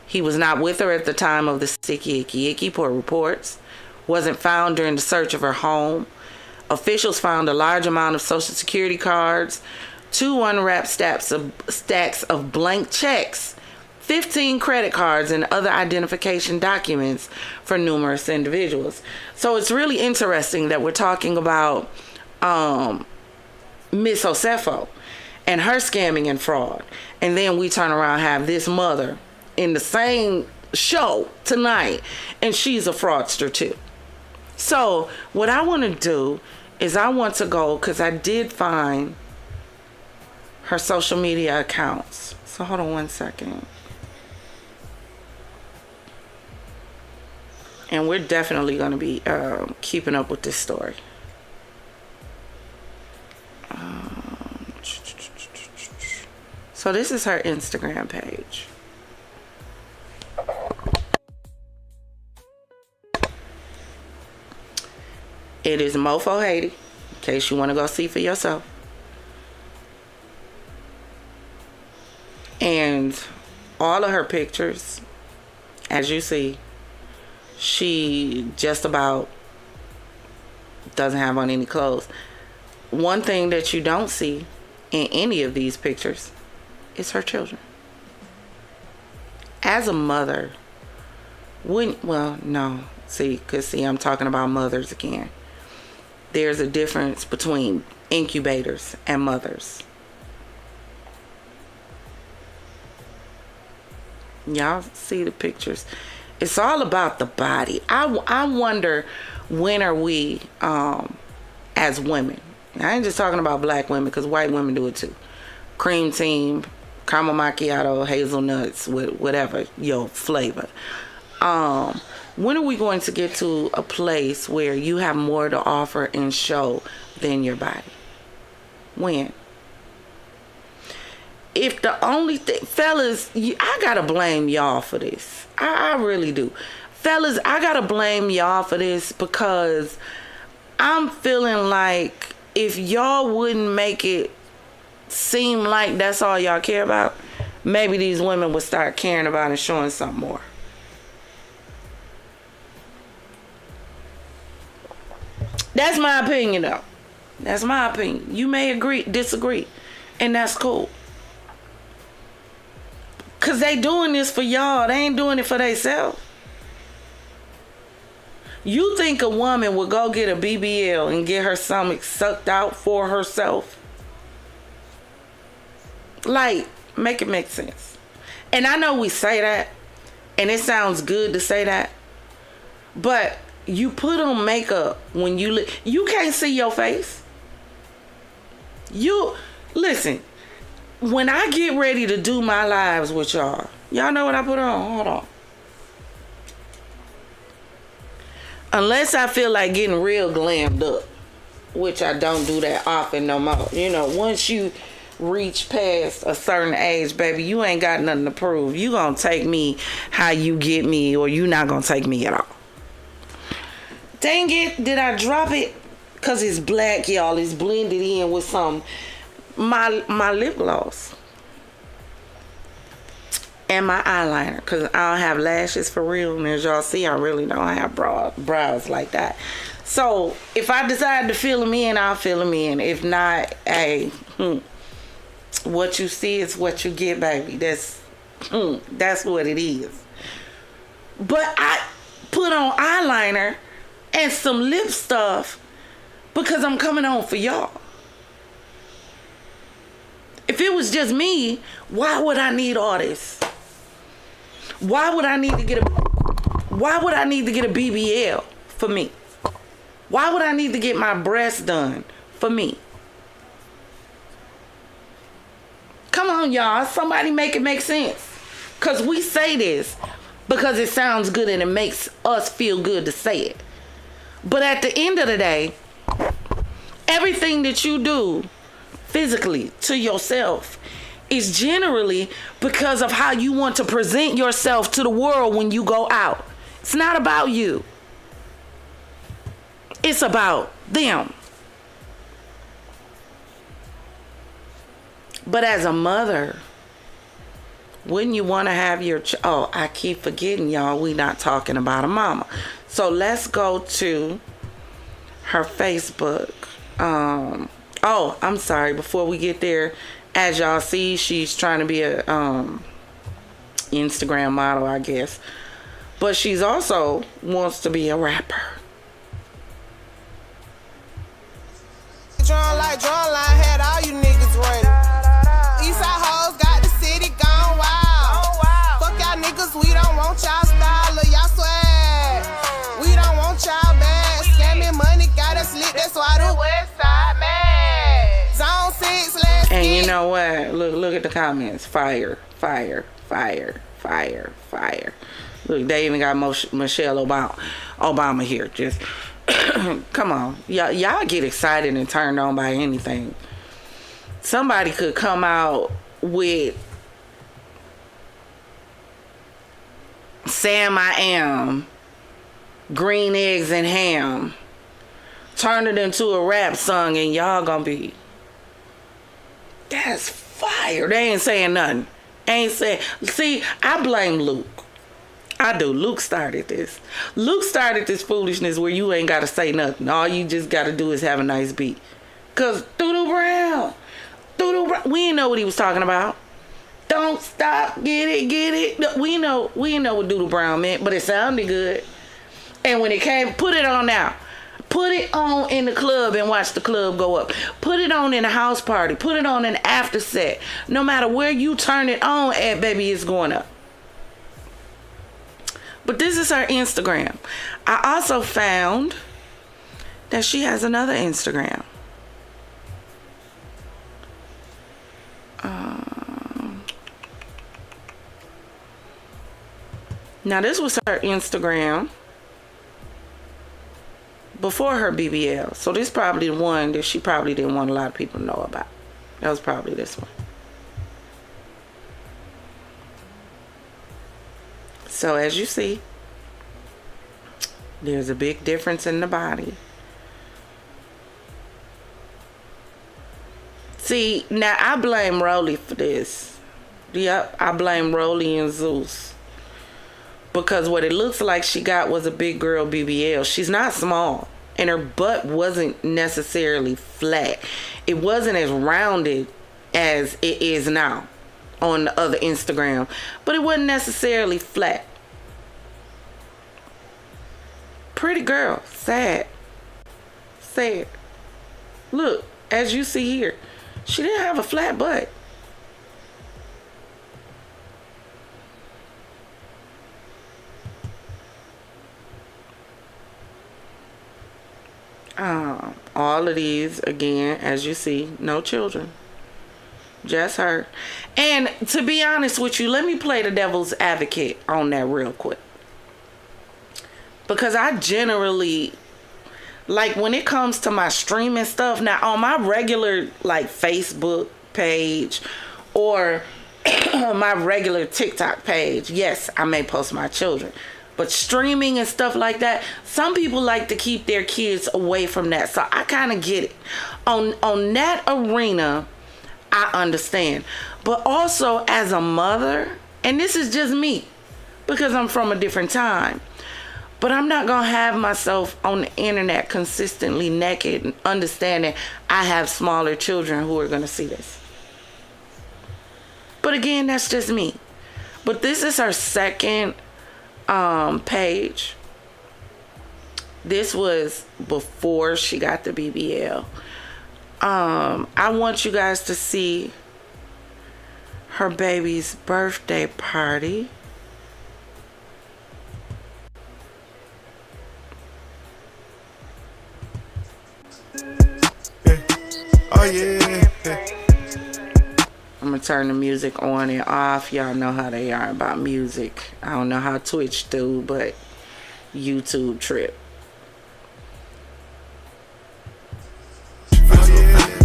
He was not with her at the time of the sticky icky icky, per reports. Wasn't found during the search of her home. Officials found a large amount of Social Security cards, 2 unwrapped stacks of blank checks, 15 credit cards, and other identification documents for numerous individuals. So it's really interesting that we're talking about Miss Osefo and her scamming and fraud. And then we turn around and have this mother in the same show tonight, and she's a fraudster too. So what I want to do is I want to go, because I did find her social media accounts. So hold on one second. And we're definitely going to be keeping up with this story. So this is her Instagram page. It is Mofo Haiti, in case you want to go see for yourself. And all of her pictures, as you see, she just about doesn't have on any clothes. One thing that you don't see in any of these pictures is her children. As a mother, I'm talking about mothers again. There's a difference between incubators and mothers. Y'all see the pictures. It's all about the body. I wonder, when are we, as women, I ain't just talking about black women, because white women do it too. Cream team, caramel macchiato, hazelnuts, whatever your flavor. When are we going to get to a place where you have more to offer and show than your body? When? If the only thing, fellas, I gotta blame y'all for this. I really do. Fellas, I gotta blame y'all for this, because I'm feeling like if y'all wouldn't make it seem like that's all y'all care about, maybe these women would start caring about and showing something more. That's my opinion, though. That's my opinion. You may disagree, and that's cool. Because they doing this for y'all. They ain't doing it for themselves. You think a woman would go get a BBL and get her stomach sucked out for herself? Like, make it make sense. And I know we say that, and it sounds good to say that, but you put on makeup when you can't see your face. Listen, when I get ready to do my lives with y'all know what I put on? Hold on. Unless I feel like getting real glammed up, which I don't do that often no more. You know, once you reach past a certain age, baby, you ain't got nothing to prove. You gonna take me how you get me, or you not gonna take me at all. Dang it, did I drop it? Because it's black, y'all. It's blended in with my lip gloss and my eyeliner, because I don't have lashes for real. And as y'all see, I really don't have brows like that. So if I decide to fill them in, I'll fill them in. If not, hey, what you see is what you get, baby. That's what it is. But I put on eyeliner and some lip stuff because I'm coming on for y'all. If it was just me, why would I need all this? Why would I need to get a BBL for me? Why would I need to get my breasts done for me? Come on, y'all. Somebody make it make sense. Because we say this because it sounds good and it makes us feel good to say it. But at the end of the day, everything that you do physically to yourself is generally because of how you want to present yourself to the world when you go out. It's not about you. It's about them. But as a mother, wouldn't you want to have your oh, I keep forgetting, y'all, we not talking about a mama. So let's go to her Facebook. Oh, I'm sorry, before we get there, as y'all see, she's trying to be a Instagram model, I guess, but she's also wants to be a rapper. Drawn line had all you niggas ready. Eastside hoes got the city gone wild. Fuck y'all niggas, we don't want y'all style or y'all swag. We don't want y'all bad. Scamming money got us lit, that's why the west side mad. Zone 6, let's And you know what? Look at the comments. Fire, fire, fire, fire, fire. Look, they even got Michelle Obama here. Just come on. Y'all get excited and turned on by anything. Somebody could come out with Sam I Am, green eggs and ham, turn it into a rap song, and y'all gonna be, that's fire. They ain't saying nothing. Ain't saying. See, I blame Luke. I do. Luke started this. Luke started this foolishness where you ain't got to say nothing. All you just got to do is have a nice beat. Because Doodle Brown, we didn't know what he was talking about. Don't stop, get it. We know what Doodle Brown meant, but it sounded good. And when it came, put it on now. Put it on in the club and watch the club go up. Put it on in a house party. Put it on in the after set. No matter where you turn it on at, baby, it's going up. But this is her Instagram. I also found that she has another Instagram. Now this was her Instagram before her BBL. So this is probably the one that she probably didn't want a lot of people to know about. That was probably this one. So as you see, there's a big difference in the body. See, now I blame Rolly for this. Yep, I blame Rolly and Zeus. Because what it looks like she got was a big girl BBL. She's not small. And her butt wasn't necessarily flat. It wasn't as rounded as it is now on the other Instagram. But it wasn't necessarily flat. Pretty girl. Sad. Sad. Look, as you see here, she didn't have a flat butt. All of these, again, as you see, no children. Just her. And to be honest with you, let me play the devil's advocate on that real quick. Because I generally, like when it comes to my streaming stuff, now on my regular like Facebook page or my regular TikTok page, yes, I may post my children. But streaming and stuff like that, some people like to keep their kids away from that. So I kind of get it. On that arena, I understand. But also as a mother, and this is just me, because I'm from a different time. But I'm not going to have myself on the internet consistently naked and understanding I have smaller children who are going to see this. But again, that's just me. But this is her second page. This was before she got the BBL. I want you guys to see her baby's birthday party. Oh yeah. I'm gonna turn the music on and off. Y'all know how they are about music. I don't know how Twitch do, but YouTube trip.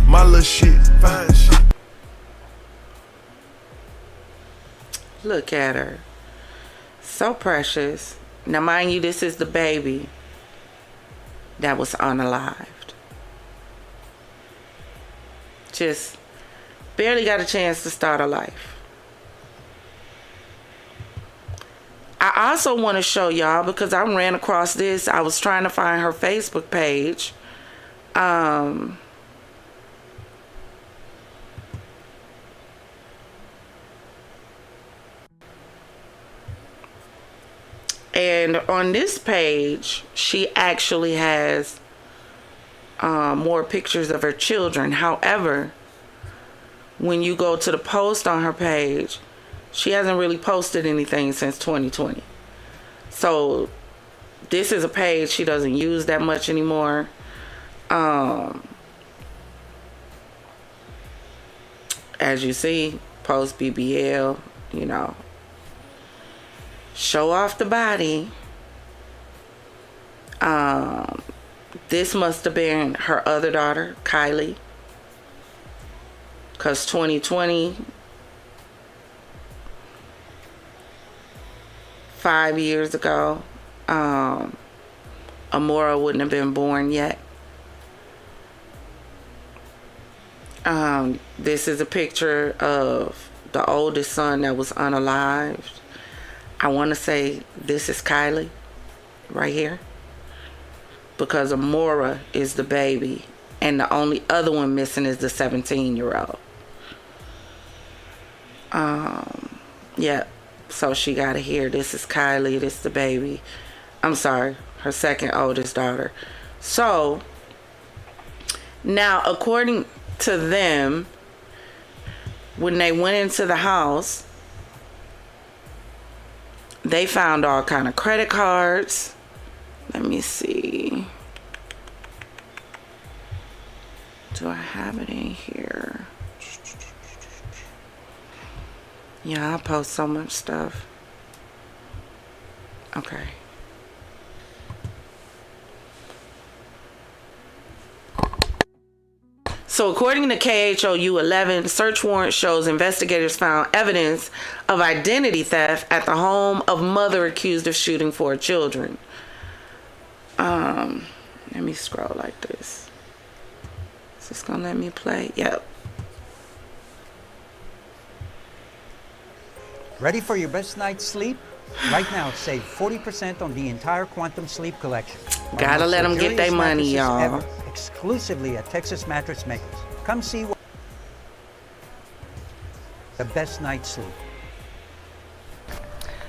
My little shit, fine shit. Look at her. So precious. Now mind you, this is the baby that was unalived. Just Barely got a chance to start a life. I also want to show y'all, because I ran across this. I was trying to find her Facebook page. And on this page, she actually has more pictures of her children. However, when you go to the post on her page, she hasn't really posted anything since 2020. So this is a page she doesn't use that much anymore. As you see, post BBL, you know, show off the body. This must have been her other daughter, Kylie, because 2020, 5 years ago, Amora wouldn't have been born yet. This is a picture of the oldest son that was unalived. I want to say this is Kylie right here, because Amora is the baby and the only other one missing is the 17-year-old. Yeah, so she got it here. This is Kylie, this is the baby. I'm sorry, her second oldest daughter. So now, according to them, when they went into the house, they found all kind of credit cards. Let me see. Do I have it in here? Yeah, I post so much stuff. Okay. So according to KHOU 11, search warrant shows investigators found evidence of identity theft at the home of mother accused of shooting 4 children. Let me scroll like this. Is this gonna let me play? Yep. Ready for your best night's sleep? Right now, save 40% on the entire Quantum Sleep collection. Gotta let them get their money, y'all. Exclusively at Texas Mattress Makers. Come see what the best night's sleep.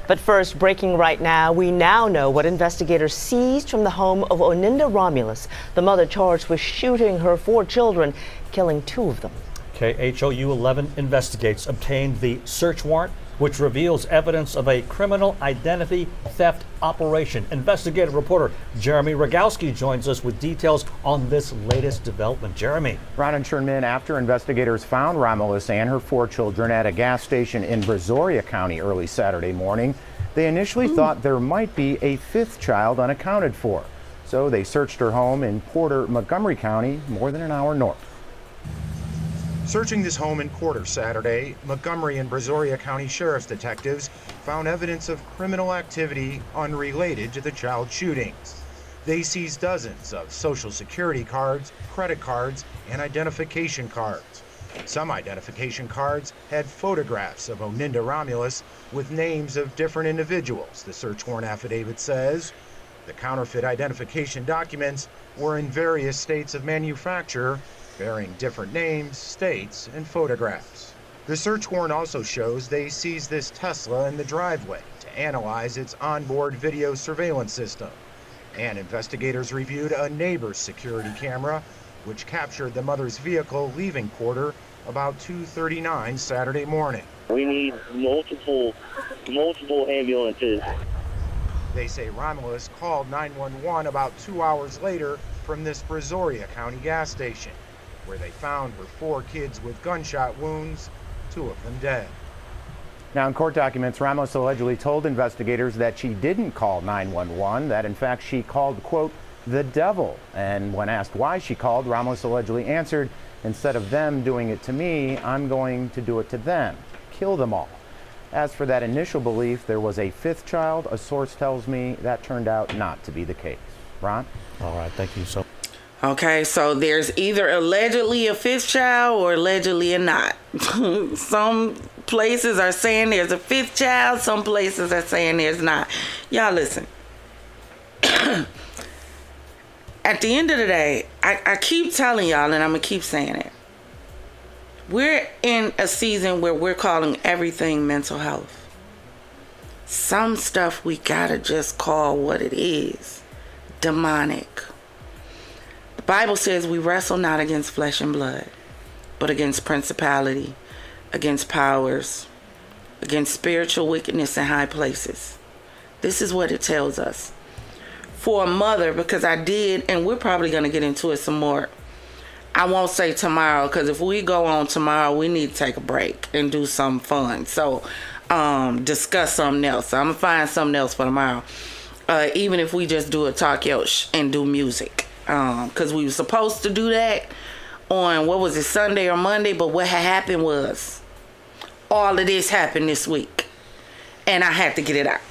But first, breaking right now, we now know what investigators seized from the home of Oninda Romelus, the mother charged with shooting her 4 children, killing 2 of them. KHOU 11 investigates obtained the search warrant, which reveals evidence of a criminal identity theft operation. Investigative reporter Jeremy Rogowski joins us with details on this latest development. Jeremy. Ron and Sherman, after investigators found Romelus and her 4 children at a gas station in Brazoria County early Saturday morning, they initially thought there might be a 5th child unaccounted for. So they searched her home in Porter, Montgomery County, more than an hour north. Searching this home in Porter Saturday, Montgomery and Brazoria County Sheriff's detectives found evidence of criminal activity unrelated to the child shootings. They seized dozens of Social Security cards, credit cards, and identification cards. Some identification cards had photographs of Oninda Romelus with names of different individuals, the search warrant affidavit says. The counterfeit identification documents were in various states of manufacture, bearing different names, states, and photographs. The search warrant also shows they seized this Tesla in the driveway to analyze its onboard video surveillance system. And investigators reviewed a neighbor's security camera, which captured the mother's vehicle leaving Porter about 2:39 Saturday morning. We need multiple ambulances. They say Romelus called 911 about 2 hours later from this Brazoria County gas station, where they found her 4 kids with gunshot wounds, 2 of them dead. Now, in court documents, Romelus allegedly told investigators that she didn't call 911, that in fact she called, quote, the devil. And when asked why she called, Romelus allegedly answered, instead of them doing it to me, I'm going to do it to them, kill them all. As for that initial belief there was a 5th child, a source tells me that turned out not to be the case. Ron? All right, thank you so much. Okay, so there's either allegedly a fifth child or allegedly a not. Some places are saying there's a fifth child, some places are saying there's not. Y'all listen. At the end of the day, I keep telling y'all, and I'm going to keep saying it. We're in a season where we're calling everything mental health. Some stuff we gotta just call what it is. Demonic. The Bible says we wrestle not against flesh and blood, but against principality, against powers, against spiritual wickedness in high places. This is what it tells us. For a mother, because I did, and we're probably going to get into it some more. I won't say tomorrow, because if we go on tomorrow, we need to take a break and do something fun. So, discuss something else. So I'm going to find something else for tomorrow. Even if we just do a talk and do music. Because we were supposed to do that on, what was it, Sunday or Monday? But what had happened was, all of this happened this week. And I had to get it out.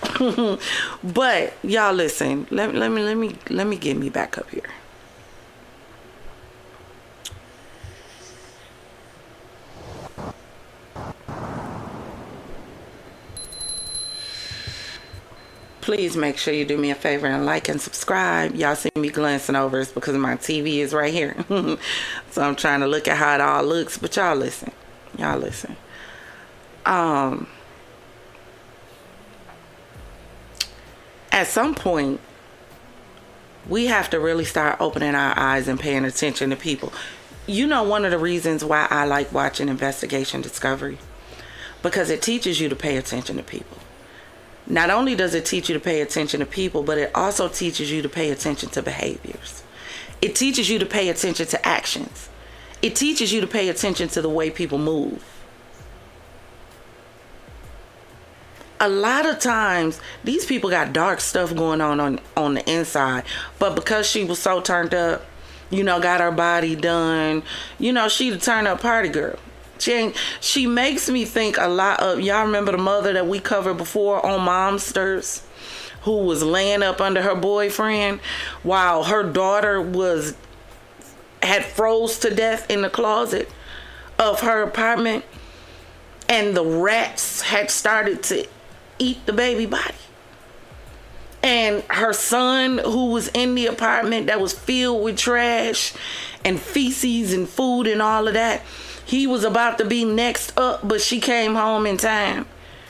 But, y'all listen. Let me get me back up here. Please make sure you do me a favor and like and subscribe. Y'all see me glancing over. It's because my TV is right here. So I'm trying to look at how it all looks. But y'all listen. Y'all listen. At some point, we have to really start opening our eyes and paying attention to people. You know, one of the reasons why I like watching Investigation Discovery, because it teaches you to pay attention to people. Not only does it teach you to pay attention to people, but it also teaches you to pay attention to behaviors. It teaches you to pay attention to actions. It teaches you to pay attention to the way people move. A lot of times, these people got dark stuff going on the inside. But because she was so turned up, you know, got her body done, you know, she the turn up party girl. She makes me think a lot of, y'all remember the mother that we covered before on Momsters, who was laying up under her boyfriend while her daughter had froze to death in the closet of her apartment, and the rats had started to eat the baby body. And her son, who was in the apartment that was filled with trash and feces and food and all of that, he was about to be next up, but she came home in time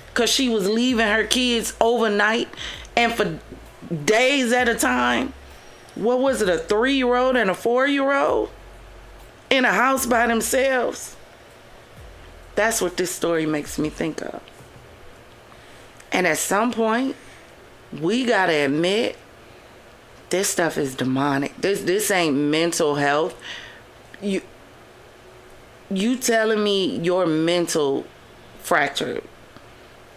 because she was leaving her kids overnight and for days at a time. What was it, a 3-year-old and a 4-year-old in a house by themselves? That's what this story makes me think of. And at some point, we gotta admit, this stuff is demonic. This ain't mental health. You telling me your mental fractured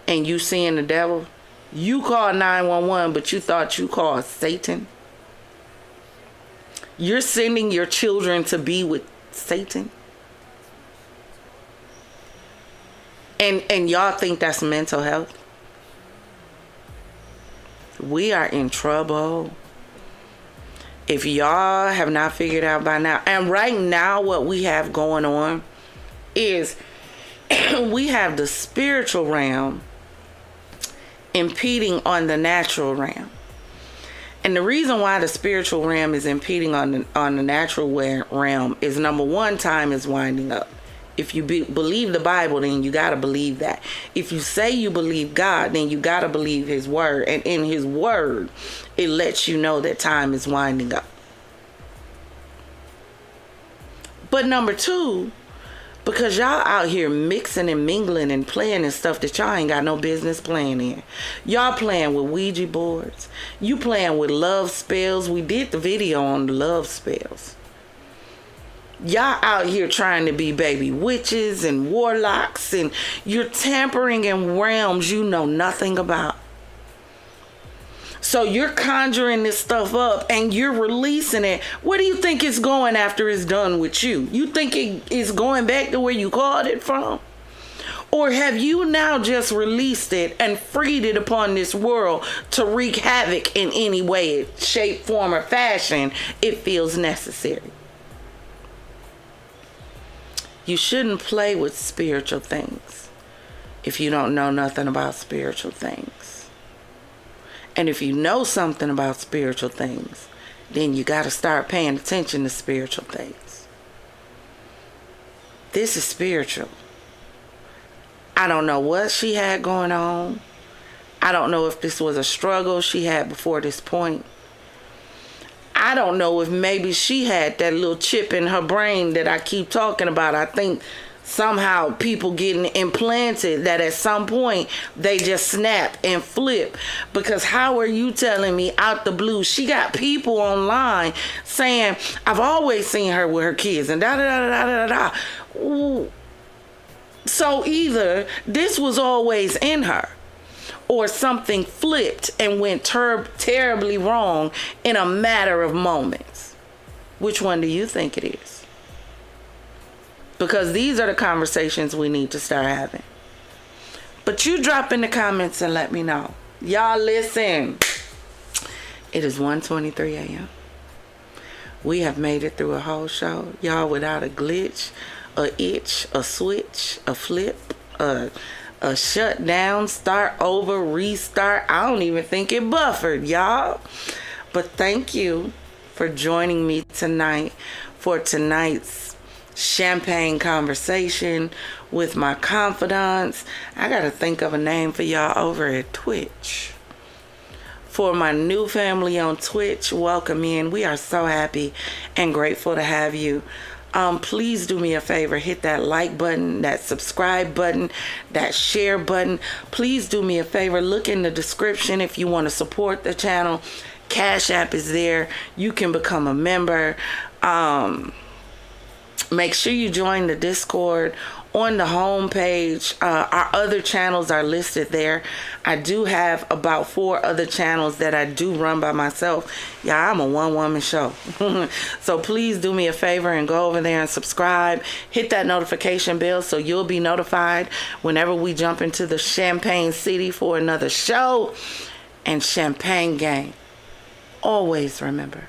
and you seeing the devil? You called 911, but you thought you called Satan? You're sending your children to be with Satan? And y'all think that's mental health? We are in trouble. If y'all have not figured out by now, and right now what we have going on is we have the spiritual realm impeding on the natural realm. And the reason why the spiritual realm is impeding on the natural realm is, number one, time is winding up. If you believe the Bible, then you got to believe that. If you say you believe God, then you got to believe his word. And in his word, it lets you know that time is winding up. But number two, because y'all out here mixing and mingling and playing in stuff that y'all ain't got no business playing in. Y'all playing with Ouija boards. You playing with love spells. We did the video on the love spells. Y'all out here trying to be baby witches and warlocks, and you're tampering in realms you know nothing about. So you're conjuring this stuff up and you're releasing it. Where do you think it's going after it's done with you? You think it is going back to where you called it from? Or have you now just released it and freed it upon this world to wreak havoc in any way, shape, form, or fashion it feels necessary? You shouldn't play with spiritual things if you don't know nothing about spiritual things. And if you know something about spiritual things, then you got to start paying attention to spiritual things. This is spiritual. I don't know what she had going on. I don't know if this was a struggle she had before this point. I don't know if maybe she had that little chip in her brain that I keep talking about. I think somehow people getting implanted that at some point they just snap and flip. Because how are you telling me out the blue? She got people online saying, I've always seen her with her kids and da da da da da da. Ooh. So either this was always in her, or something flipped and went terribly wrong in a matter of moments. Which one do you think it is? Because these are the conversations we need to start having. But you drop in the comments and let me know. Y'all listen. It is 1:23 a.m. We have made it through a whole show. Y'all, without a glitch, a itch, a switch, a flip, a shutdown, start over, restart. I don't even think it buffered, y'all. But thank you for joining me tonight for tonight's champagne conversation with my confidants. I gotta think of a name for y'all over at Twitch. For my new family on Twitch, welcome in. We are so happy and grateful to have you. Please do me a favor, hit that like button, that subscribe button, that share button. Please do me a favor, look in the description if you want to support the channel. Cash App is there. You can become a member. Make sure you join the Discord. On the home page, our other channels are listed there. I do have about 4 other channels that I do run by myself. Yeah, I'm a one-woman show. So please do me a favor and go over there and subscribe. Hit that notification bell so you'll be notified whenever we jump into the Champagne City for another show. And Champagne Gang, always remember,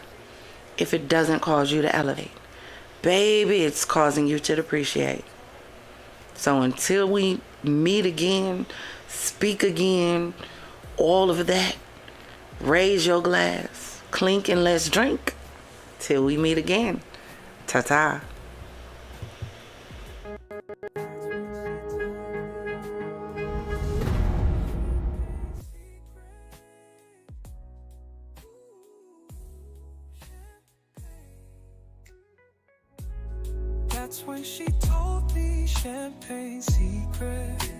if it doesn't cause you to elevate, baby, it's causing you to depreciate. So until we meet again, speak again, all of that, raise your glass, clink and let's drink till we meet again. Ta-ta. That's when she told me champagne secret.